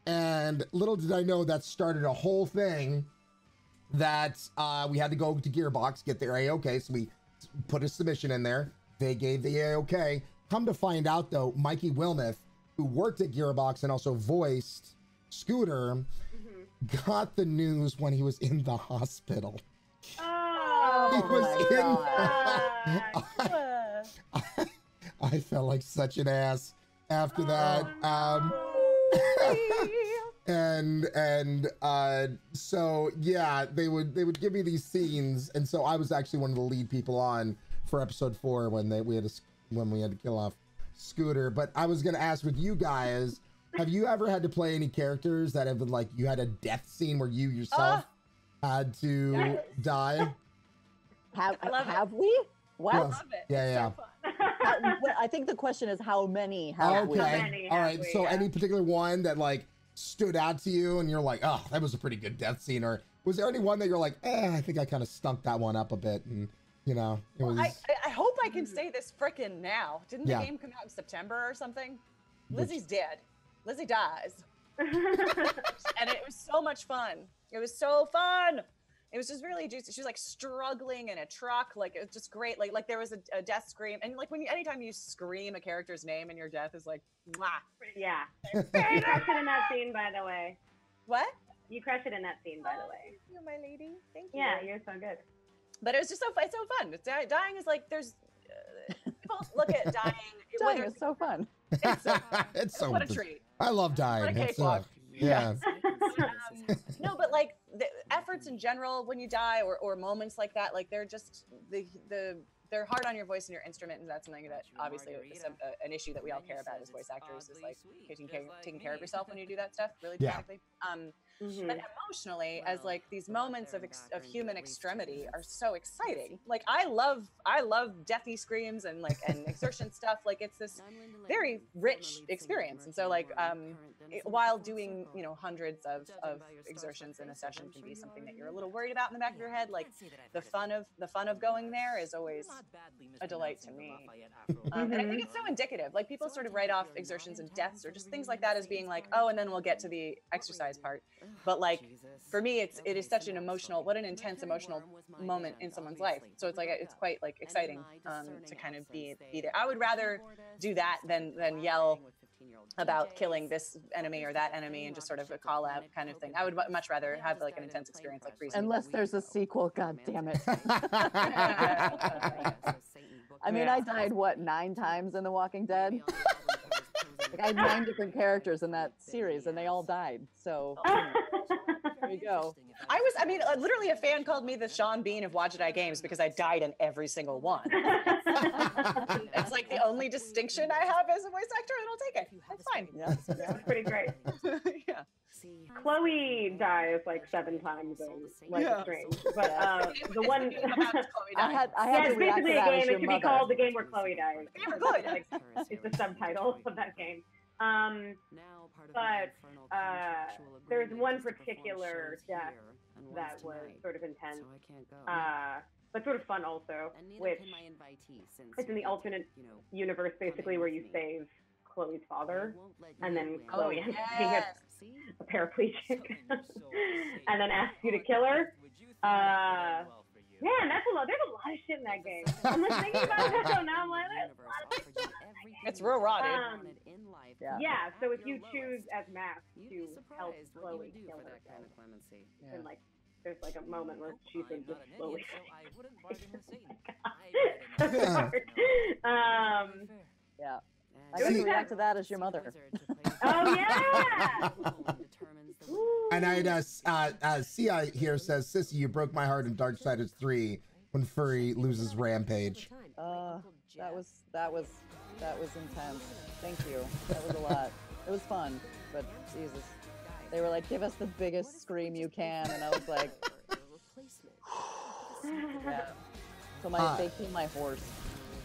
And little did I know that started a whole thing that we had to go to Gearbox, get their A-OK. So we put a submission in there. They gave the A-OK. Come to find out, though, Mikey Wilmoth, who worked at Gearbox and also voiced Scooter got the news when he was in the hospital. Oh, I felt like such an ass after that. So yeah, they would give me these scenes, and so I was actually one of the lead people on for episode 4 when we had to kill off Scooter. But I was gonna ask with you guys, have you ever had to play any characters that have been like you had a death scene where you yourself had to die? Have we? What? I love it. Yeah. I think the question is how many have we? All right. So any particular one that like stood out to you and you're like, oh, that was a pretty good death scene, or was there any one that you're like, I think I kind of stunk that one up a bit, and you know, it was. I hope I can say this frickin' now. Didn't the game come out in September or something? Lizzie's dead. Lizzie dies. And it was so much fun. It was so fun. It was just really juicy. She was like struggling in a truck. Like it was just great. Like there was a death scream. And like anytime you scream a character's name in your death is like, mwah. Yeah. You crushed it in that scene, by the way. What? You crushed it in that scene, by the way. Thank you, my lady. Thank you. Yeah, you're so good. But it was just it's so fun. Dying is like, there's, people look at dying. Dying is so fun. It's so fun. It's so what a treat. I love dying. Yeah. No, but like the efforts in general when you die or moments like that, like they're just they're hard on your voice and your instrument, and that's something that obviously is an issue that we all care about as voice actors, is like taking care of yourself when you do that stuff really dramatically. But emotionally, as like these moments of human extremity are so exciting. Like I love deathy screams and exertion stuff. Like it's this very rich experience. And so like while doing hundreds of exertions in a session can be something that you're a little worried about in the back of your head, like the fun of going there is always a delight to me. And I think it's so indicative. Like people sort of write off exertions and deaths or just things like that as being like, oh, and then we'll get to the exercise part. But like for me, it is such an intense emotional moment in someone's life. So it's like it's quite like exciting to kind of be there. I would rather do that than yell about killing this enemy or that enemy and just sort of a call out kind of thing. I would much rather have like an intense experience like freezing. Unless there's a sequel, god damn it. I mean, I died 9 times in The Walking Dead. Like I had 9 different characters in that series, and they all died. So there you go. I mean, literally a fan called me the Sean Bean of Wajidai games because I died in every single one. It's like the only distinction I have as a voice actor, and I'll take it. That's fine. Yeah. That's pretty great. Yeah. Chloe dies like 7 times in Life is Strange, but the one I had it's basically a game. It should be called the game where Chloe dies. It's the subtitle of that game. But there's one particular death that was sort of intense, but sort of fun also, which it's in the alternate universe, basically, where you save Chloe's father, and then Chloe ends up being a paraplegic, and then asks you to kill her. Man, that's a lot. There's a lot of shit in that game. I'm just thinking about it now. I'm like, there's a lot of shit in that game. It's real raw, Yeah. So if you choose as Mask to help Chloe kill herself, then like there's like a moment where she thinks just slowly. Yeah. I can react to that as your mother. Oh yeah. And I CI here says, Cissy, you broke my heart in Darksiders 3 when Furry loses Rampage. That was intense. Thank you. That was a lot. It was fun, but Jesus. They were like, give us the biggest scream you can, and I was like, yeah. So they killed my horse.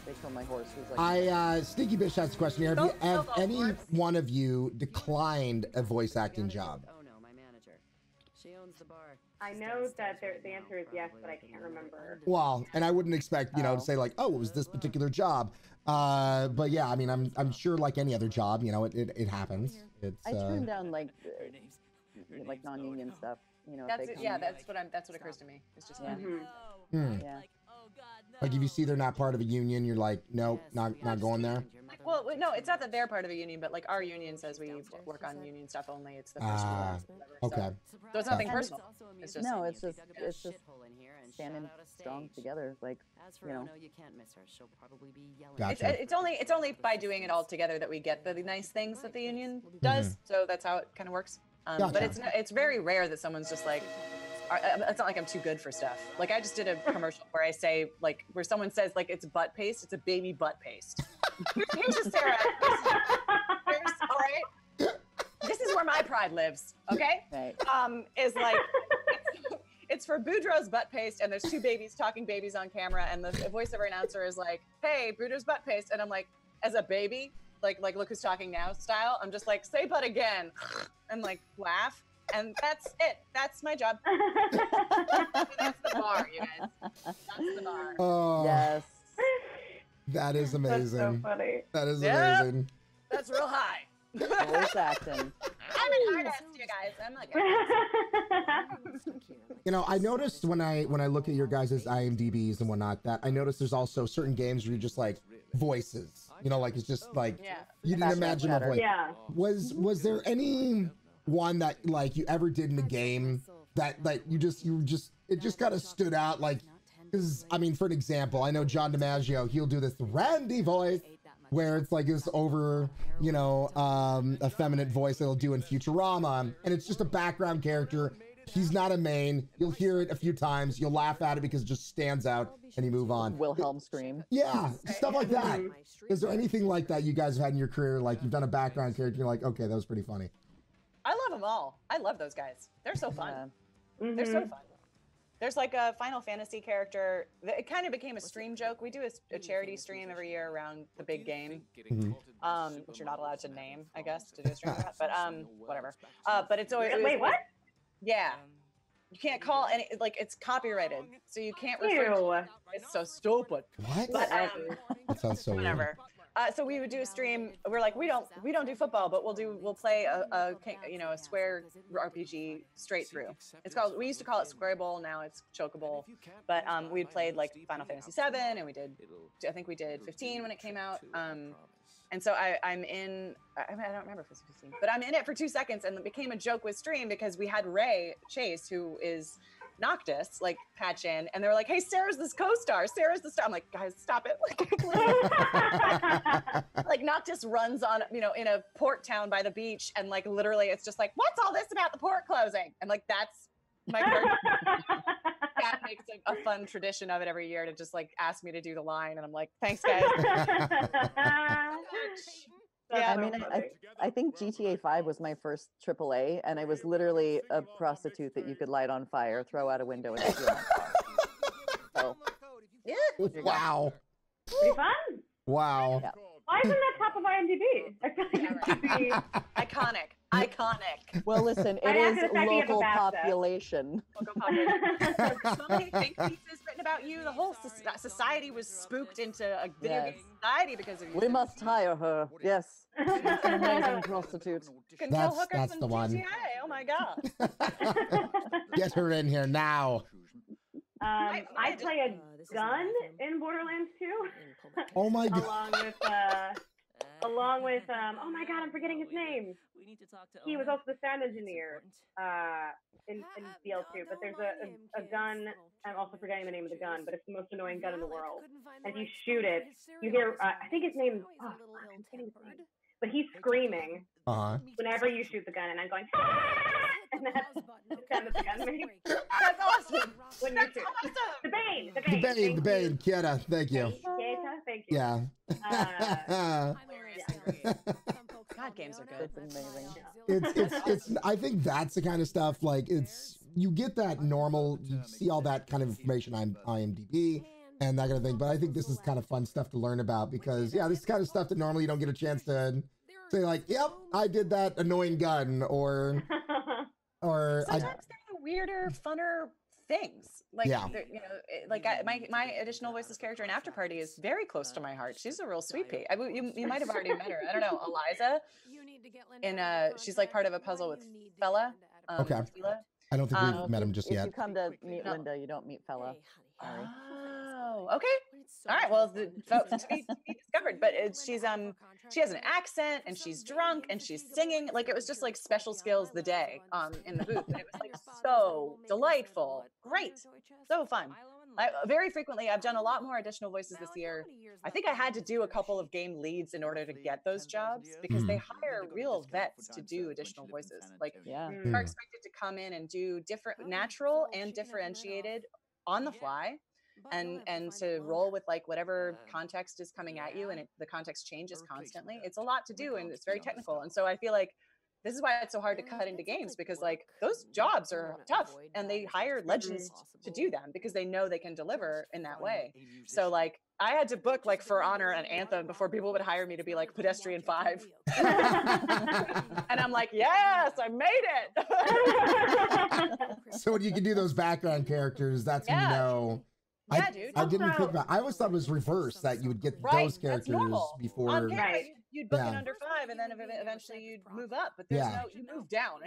They killed my horse. It was like, Sneaky Bitch has a question here. Have any one of you declined a voice acting job? I know that the answer is yes, but I can't remember. Well, and I wouldn't expect, to say like, oh, it was this particular job. But yeah, I mean, I'm sure like any other job, it happens. I turned down like non-union stuff. That's what occurs to me. It's just yeah. Like if you see they're not part of a union, you're like, nope, not going there. Well, Well, no, it's not that they're part of a union, but like our union says we work on union stuff only. It's the first year. Okay. So it's nothing personal. It's just standing strong together, like you know. Gotcha. It's only by doing it all together that we get the nice things that the union does. So that's how it kind of works. Gotcha. But it's very rare that someone's just like, it's not like I'm too good for stuff. Like I just did a commercial where I say like where someone says like it's butt paste, it's a baby butt paste. Here's a Sarah. All right. This is where my pride lives. Okay. Right. Is like. It's for Boudreaux's butt paste, and there's two babies talking babies on camera, and the voiceover announcer is like, "Hey, Boudreaux's butt paste," and I'm like, as a baby, like look who's talking now style, I'm just like, say butt again, and like laugh, and that's it. That's my job. That's the bar, you guys. That's the bar. Oh, yes. That is amazing. That's so funny. That is amazing. That's real high. Voice acting. I'm an artist, you guys. I'm like. You know, I noticed when I look at your guys' IMDb's and whatnot that I noticed there's also certain games where you just like voices. You know, like it's just like you didn't imagine a voice. Yeah. Was there any one that like you ever did in a game that like it just kind of stood out, like because I mean, for an example, I know John DiMaggio, he'll do this Randy voice where it's like this over, you know, effeminate voice that he'll do in Futurama, and it's just a background character. He's not a main. You'll hear it a few times. You'll laugh at it because it just stands out, and you move on. Wilhelm scream. Yeah, stuff like that. Is there anything like that you guys have had in your career? Like you've done a background character, you're like, okay, that was pretty funny. I love them all. I love those guys. They're so fun. Yeah. They're so fun. There's like a Final Fantasy character. It kind of became a stream joke. We do a charity stream every year around the big game, which you're not allowed to name, I guess, to do a stream of that. But whatever. But it's always wait, what? Yeah, you can't call any like it's copyrighted, so you can't refer to it. It's so stupid. What? But That sounds so whatever. So we would do a stream. We're like, we don't do football, but we'll play a square RPG straight through. We used to call it Square Bowl. Now it's Chocobowl. But we played like Final Fantasy 7, and I think we did 15 when it came out. And so I'm in. I don't remember if it was 15, but I'm in it for 2 seconds, and it became a joke with stream because we had Ray Chase, who is Noctis, like patch in, and they were like, "Hey, Sarah's this co-star. Sarah's the star." I'm like, "Guys, stop it!" Like Noctis runs on, in a port town by the beach, and like literally, it's just like, "What's all this about the port closing?" And like that's my character. Cat makes a fun tradition of it every year to just like ask me to do the line, and I'm like, "Thanks, guys." Yeah, I mean, I think GTA 5 was my first AAA, and I was literally a prostitute that you could light on fire, throw out a window, and take you out. So, yeah. Wow. Pretty fun. Wow. Yeah. Why isn't that top of IMDb? I feel like it should be iconic. Well, listen, it is local population. So many think pieces written about you. The whole society was spooked into a video game society because of you. We must hire her. Yes. She's an amazing prostitute. Can kill hookers in GTA. Oh my god. Get her in here now. I play a gun in Borderlands 2. Oh my god. Along with oh my god, I'm forgetting his name. He was also the sound engineer in DL2, but there's a gun. I'm also forgetting the name of the gun, but it's the most annoying gun in the world. And if you shoot it, you hear I think his name. Oh, I'm forgetting his name. But he's screaming whenever you shoot the gun, and I'm going. And that's the sound of the gun makes. That's awesome. When you shoot. The Bane, Kieta, thank you. Kieta, thank you. Yeah. God, games are good. It's amazing. It's I think that's the kind of stuff, like you get that normal, you see all that kind of information on IMDb and that kind of thing, but I think this is kind of fun stuff to learn about because this is kind of stuff that normally you don't get a chance to say like, yep, I did that annoying gun or sometimes they're the weirder, funner things. Like, my additional voices character in Afterparty is very close to my heart. She's a real sweet pea. You might have already met her. I don't know, Eliza. She's like part of a puzzle with Fella. Okay. Fela. I don't think we've met him just yet. If you come to meet Linda, you don't meet Fella. Sorry. Oh, okay. All right. Well, to be discovered. But she's she has an accent and she's drunk and she's singing. Like, it was just like special skills the day in the booth. And it was like so delightful, great, so fun. Very frequently, I've done a lot more additional voices this year. I think I had to do a couple of game leads in order to get those jobs because they hire real vets to do additional voices. Like, you are expected to come in and do different, natural and differentiated on the fly, and to roll with like whatever context is coming at you, and the context changes constantly. It's a lot to do, and it's very technical. And so I feel like this is why it's so hard to cut into games, because like those jobs are tough, and they hire legends to do them because they know they can deliver in that way. So like I had to book like For Honor and Anthem before people would hire me to be like Pedestrian 5. And I'm like, yes, I made it. So when you can do those background characters, that's when you know. Yeah, dude. I didn't think about. I always thought it was reversed, that you would get those characters before. On camera, you'd book it under 5, and then eventually you'd move up. But there's you move down.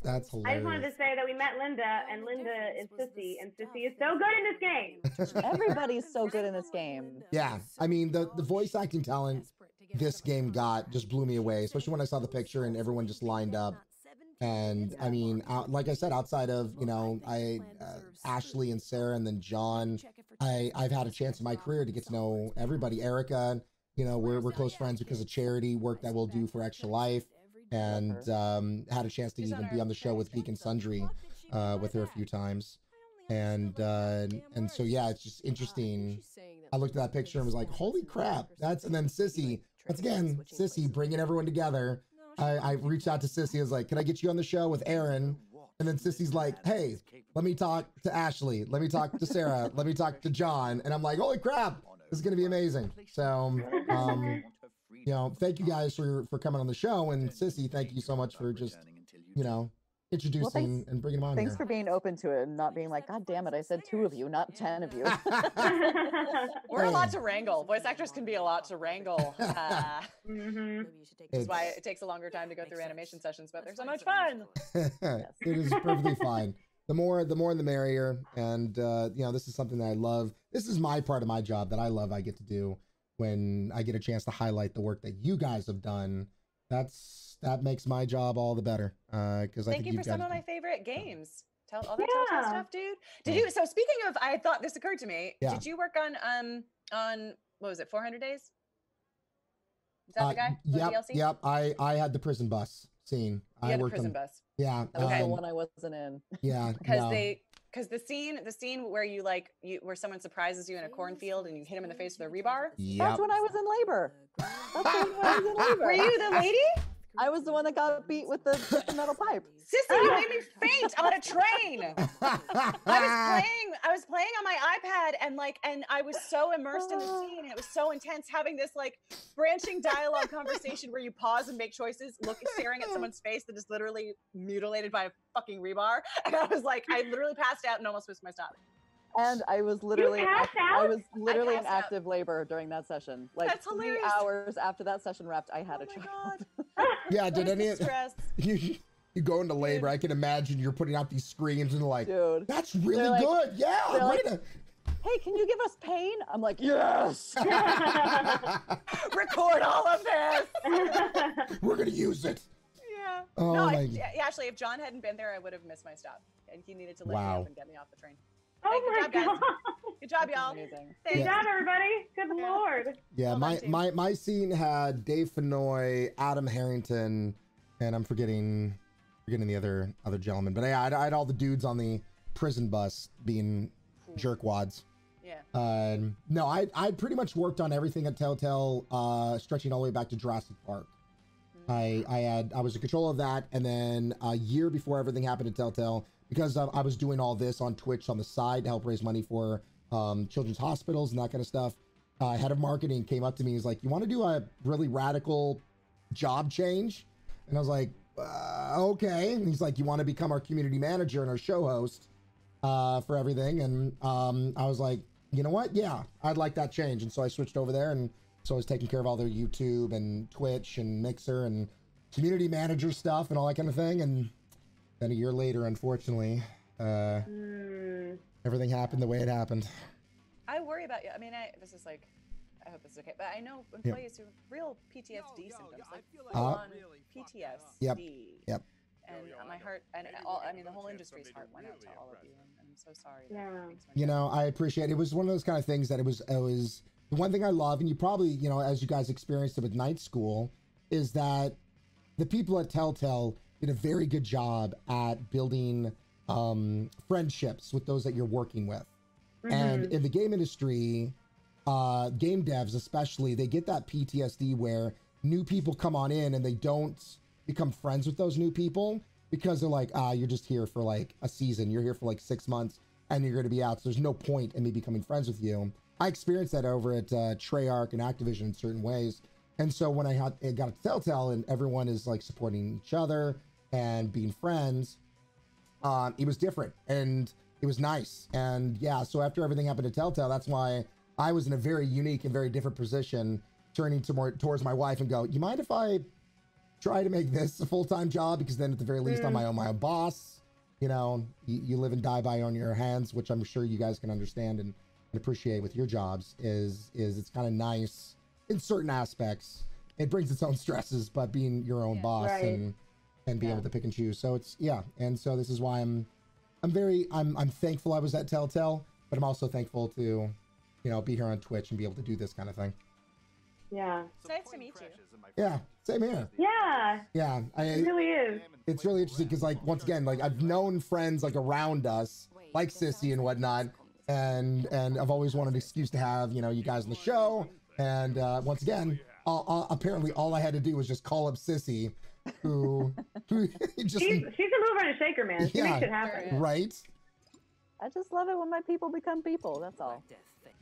That's hilarious. I just wanted to say that we met Linda, and Linda is Cissy, and Cissy is so good in this game. Everybody's so good in this game. Yeah, I mean the voice acting talent this game got just blew me away, especially when I saw the picture and everyone just lined up. And I mean, like I said, outside of, you know, Ashley and Sarah and then Jon, I've had a chance in my career to get to know everybody. Erica, you know, we're close friends because of charity work that we'll do for Extra Life, and had a chance to even be on the show with Geek and Sundry with her a few times. And so, yeah, it's just interesting. I looked at that picture and was like, holy crap, and then Cissy, once again, Cissy bringing everyone together. I reached out to Cissy. I was like, can I get you on the show with Erin? And then Sissy's like, hey, let me talk to Ashley. Let me talk to Sarah. Let me talk to Jon. And I'm like, holy crap, this is going to be amazing. So, you know, thank you guys for coming on the show. And Cissy, thank you so much for just, you know, introducing and bringing them on. Thanks for being open to it and not being like, God damn it, I said 2 of you, not 10 of you. We're a lot to wrangle. Voice actors can be a lot to wrangle. Which is why it takes a longer time to go through animation sessions, but they're so much fun. It is perfectly fine. The more the merrier. And you know, this is something that I love. This is my part of my job that I love. I get to do when I get a chance to highlight the work that you guys have done. That makes my job all the better. Because thank you for some of my favorite games. All that Telltale stuff, dude. Did you? So speaking of, I thought this occurred to me. Yeah. Did you work on what was it? 400 Days? Is that the guy? Yep. I had the prison bus scene. You had the prison bus. Yeah. That was the one I wasn't in. Yeah. Because the scene where where someone surprises you in a cornfield and you hit him in the face with a rebar. That's when I was in labor. Were you the lady? I was the one that got beat with the metal pipe. Sissy, you made me faint on a train. I was playing on my iPad and I was so immersed in the scene, and it was so intense having this like branching dialogue conversation where you pause and make choices, staring at someone's face that is literally mutilated by a fucking rebar. And I was like, I literally passed out and almost missed my stop. And I was literally in active labor during that session. Like that's 3 hilarious. hours after that session wrapped, I had a child. Yeah, did any of you go into labor? I can imagine you're putting out these screams and like, dude, that's really good. Yeah, hey, can you give us pain? I'm like, yes. Record all of this. We're gonna use it. Yeah. Oh, no, actually, if Jon hadn't been there, I would have missed my stop, and he needed to lift me up and get me off the train. Oh my God. Good job, y'all. Good job, everybody. Good Lord. Yeah, my scene had Dave Fenoy, Adam Harrington, and I'm forgetting the other gentleman. But yeah, I had all the dudes on the prison bus being jerkwads. Yeah. No, I pretty much worked on everything at Telltale, stretching all the way back to Jurassic Park. I was in control of that, and then a year before everything happened at Telltale, because I was doing all this on Twitch on the side to help raise money for children's hospitals and that kind of stuff. Head of marketing came up to me. He's like, you want to do a really radical job change? And I was like, okay. And he's like, you want to become our community manager and our show host for everything? And I was like, you know what? Yeah, I'd like that change. And so I switched over there. And so I was taking care of all their YouTube and Twitch and Mixer and community manager stuff and all that kind of thing. And then a year later, unfortunately, everything happened the way it happened. I worry about you. I mean, this is like I hope this is okay. But I know employees who have real PTSD symptoms, like PTSD. Yep. And my heart, and all, I mean, the whole industry's heart went out to all of you. And I'm so sorry. You know, I appreciate it. It was one of those kind of things that it was the one thing I love, and you probably, you know, as you guys experienced it with night school, is that the people at Telltale did a very good job at building friendships with those that you're working with. And in the game industry, game devs especially, they get that PTSD where new people come on in and they don't become friends with those new people because they're like, you're just here for like a season, you're here for like 6 months and you're going to be out, so there's no point in me becoming friends with you. I experienced that over at Treyarch and Activision in certain ways. And so when I got to Telltale and everyone is like supporting each other and being friends, it was different and it was nice. And yeah, so after everything happened to Telltale, that's why I was in a very unique and very different position, turning towards my wife and go, you mind if I try to make this a full-time job? Because then at the very least I'm my own boss. You know, you live and die by on your hands, which I'm sure you guys can understand and appreciate with your jobs, is it's kind of nice in certain aspects. It brings its own stresses, but being your own boss and being able to pick and choose. So it's, and so this is why I'm thankful I was at Telltale, but I'm also thankful to, you know, be here on Twitch and be able to do this kind of thing. Yeah. It's nice to meet you. Yeah, same here. Yeah. Yeah. It really is. It's really interesting because, like, once again, like, I've known friends, like, around us, like Cissy and whatnot, and I've always wanted an excuse to have, you know, you guys on the show, and once again, apparently all I had to do was just call up Cissy, who just... She's a mover and a shaker, man. She makes it happen. Right? I just love it when my people become people, that's all.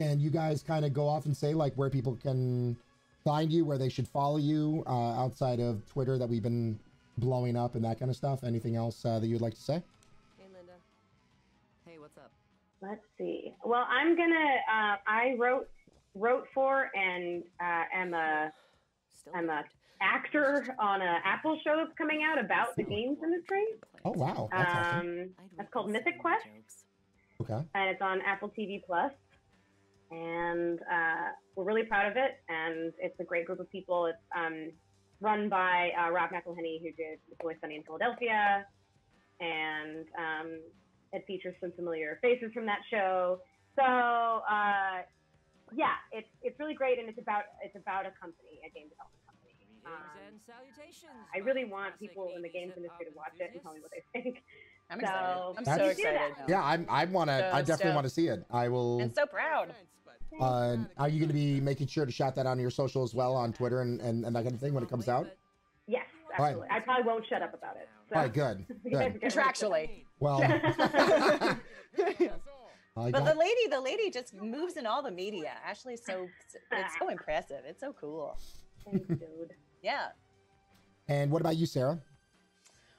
And you guys kind of go off and say, like, where people can find you, where they should follow you, outside of Twitter that we've been blowing up and that kind of stuff. Anything else that you'd like to say? Hey, Linda. Hey, what's up? Let's see. Well, I'm gonna. I wrote for and am a actor on an Apple show that's coming out about the games industry. Oh wow! That's awesome. That's called Mythic Quest. Okay. And it's on Apple TV Plus. And we're really proud of it. And it's a great group of people. It's run by Rob McElhenney, who did It's Always Sunny in Philadelphia. And it features some familiar faces from that show. So yeah, it's really great, and it's about a company, a game development company. I really want people in the games industry to watch it and tell me what they think. I'm excited. I'm so excited. Yeah, I want to. I definitely want to see it. I will. And so proud. Are you going to be making sure to shout that on your social as well, on Twitter and that kind of thing when it comes out? Yes, absolutely. I probably won't shut up about it. So. All right, good. Contractually. Well. But the lady just moves in all the media. Ashley's it's so impressive. It's so cool. Thanks, dude. Yeah. And what about you, Sarah?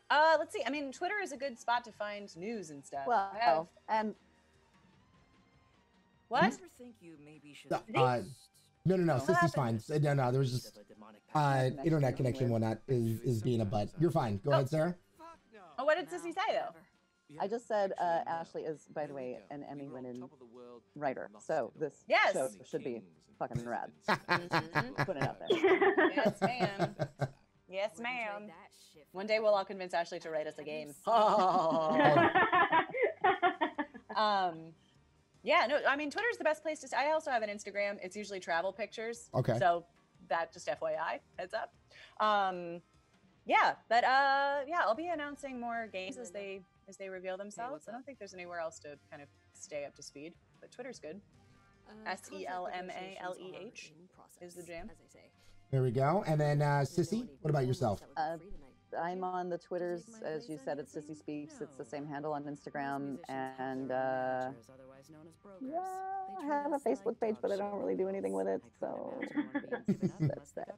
Let's see. I mean, Twitter is a good spot to find news and stuff. Well, and what? I think you maybe should. No. Sissy's fine. No. There was just internet connection and whatnot is being a butt. You're fine. Go ahead, Sarah. Oh, what did Sissy say though? I just said Ashley is, by the way, an Emmy-winning writer. So this show should be fucking rad. Put it out there. Yes, ma'am. Yes, ma'am. One day we'll all convince Ashley to write us a game. Yeah, no, I mean, Twitter's the best place to. I also have an Instagram. It's usually travel pictures. Okay. So that just FYI, heads up. Yeah, but yeah, I'll be announcing more games as they reveal themselves. I don't think there's anywhere else to kind of stay up to speed, but Twitter's good. SELMALEH is the jam. There we go. And then Cissy, what about yourself? I'm on the Twitters, as you said, it's Cissy Speaks. It's the same handle on Instagram, and yeah, I have a Facebook page, but I don't really do anything with it, so that's that.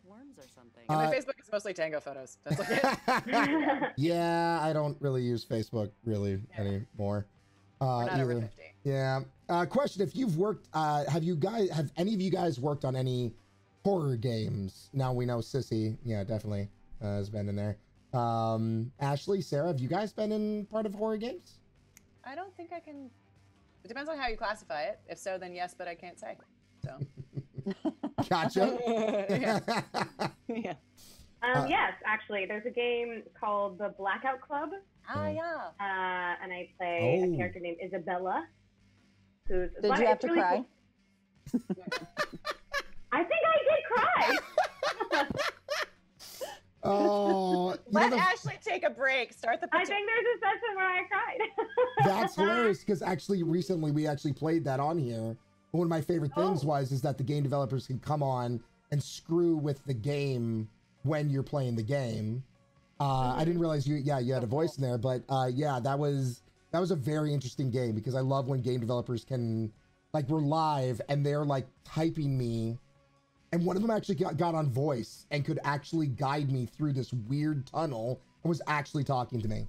And my Facebook is mostly tango photos. That's like Yeah, I don't really use Facebook anymore. We're not over 50. Yeah. Question: if you've worked, have any of you guys worked on any horror games? Now we know Cissy, yeah, definitely has been in there. Ashley, Sarah, have you guys been in part of horror games? I don't think I can. It depends on how you classify it. If so, then yes, but I can't say. So Gotcha. Yeah. Yes, actually, there's a game called the Blackout Club. Ah, yeah. And I play a character named Isabella. Who's Did you have to cry? I think I did cry. Oh, let Ashley take a break. Start the. I think there's a session where I cried. That's hilarious because actually recently we actually played that on here. One of my favorite things is that the game developers can come on and screw with the game when you're playing the game. I didn't realize you had a voice in there, but yeah, that was a very interesting game because I love when game developers can, like, we're live and they're like typing me, and one of them actually got on voice and could actually guide me through this weird tunnel and was actually talking to me.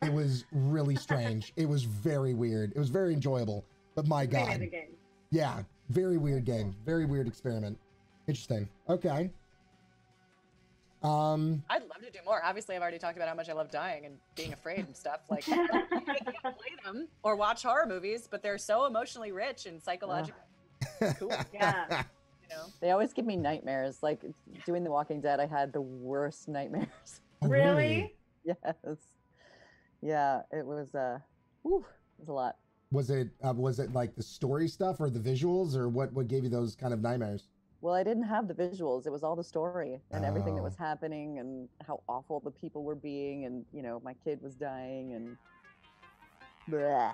It was really strange. It was very weird. It was very enjoyable, but my God. Yeah, very weird game. Very weird experiment. Interesting. Okay. I'd love to do more. Obviously, I've already talked about how much I love dying and being afraid and stuff. Like, I can't play them or watch horror movies, but they're so emotionally rich and psychologically cool. Yeah. You know? They always give me nightmares. Like doing The Walking Dead, I had the worst nightmares. Really? Yes. Yeah, it was. It was a lot. Was it like the story stuff or the visuals, or what gave you those kind of nightmares? Well, I didn't have the visuals. It was all the story and everything that was happening and how awful the people were being, and my kid was dying and. Bleh.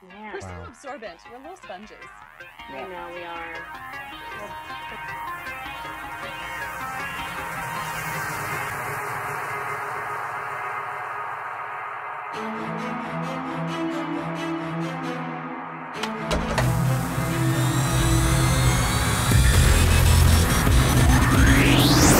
Yeah. We're so absorbent. We're little sponges. I know we are.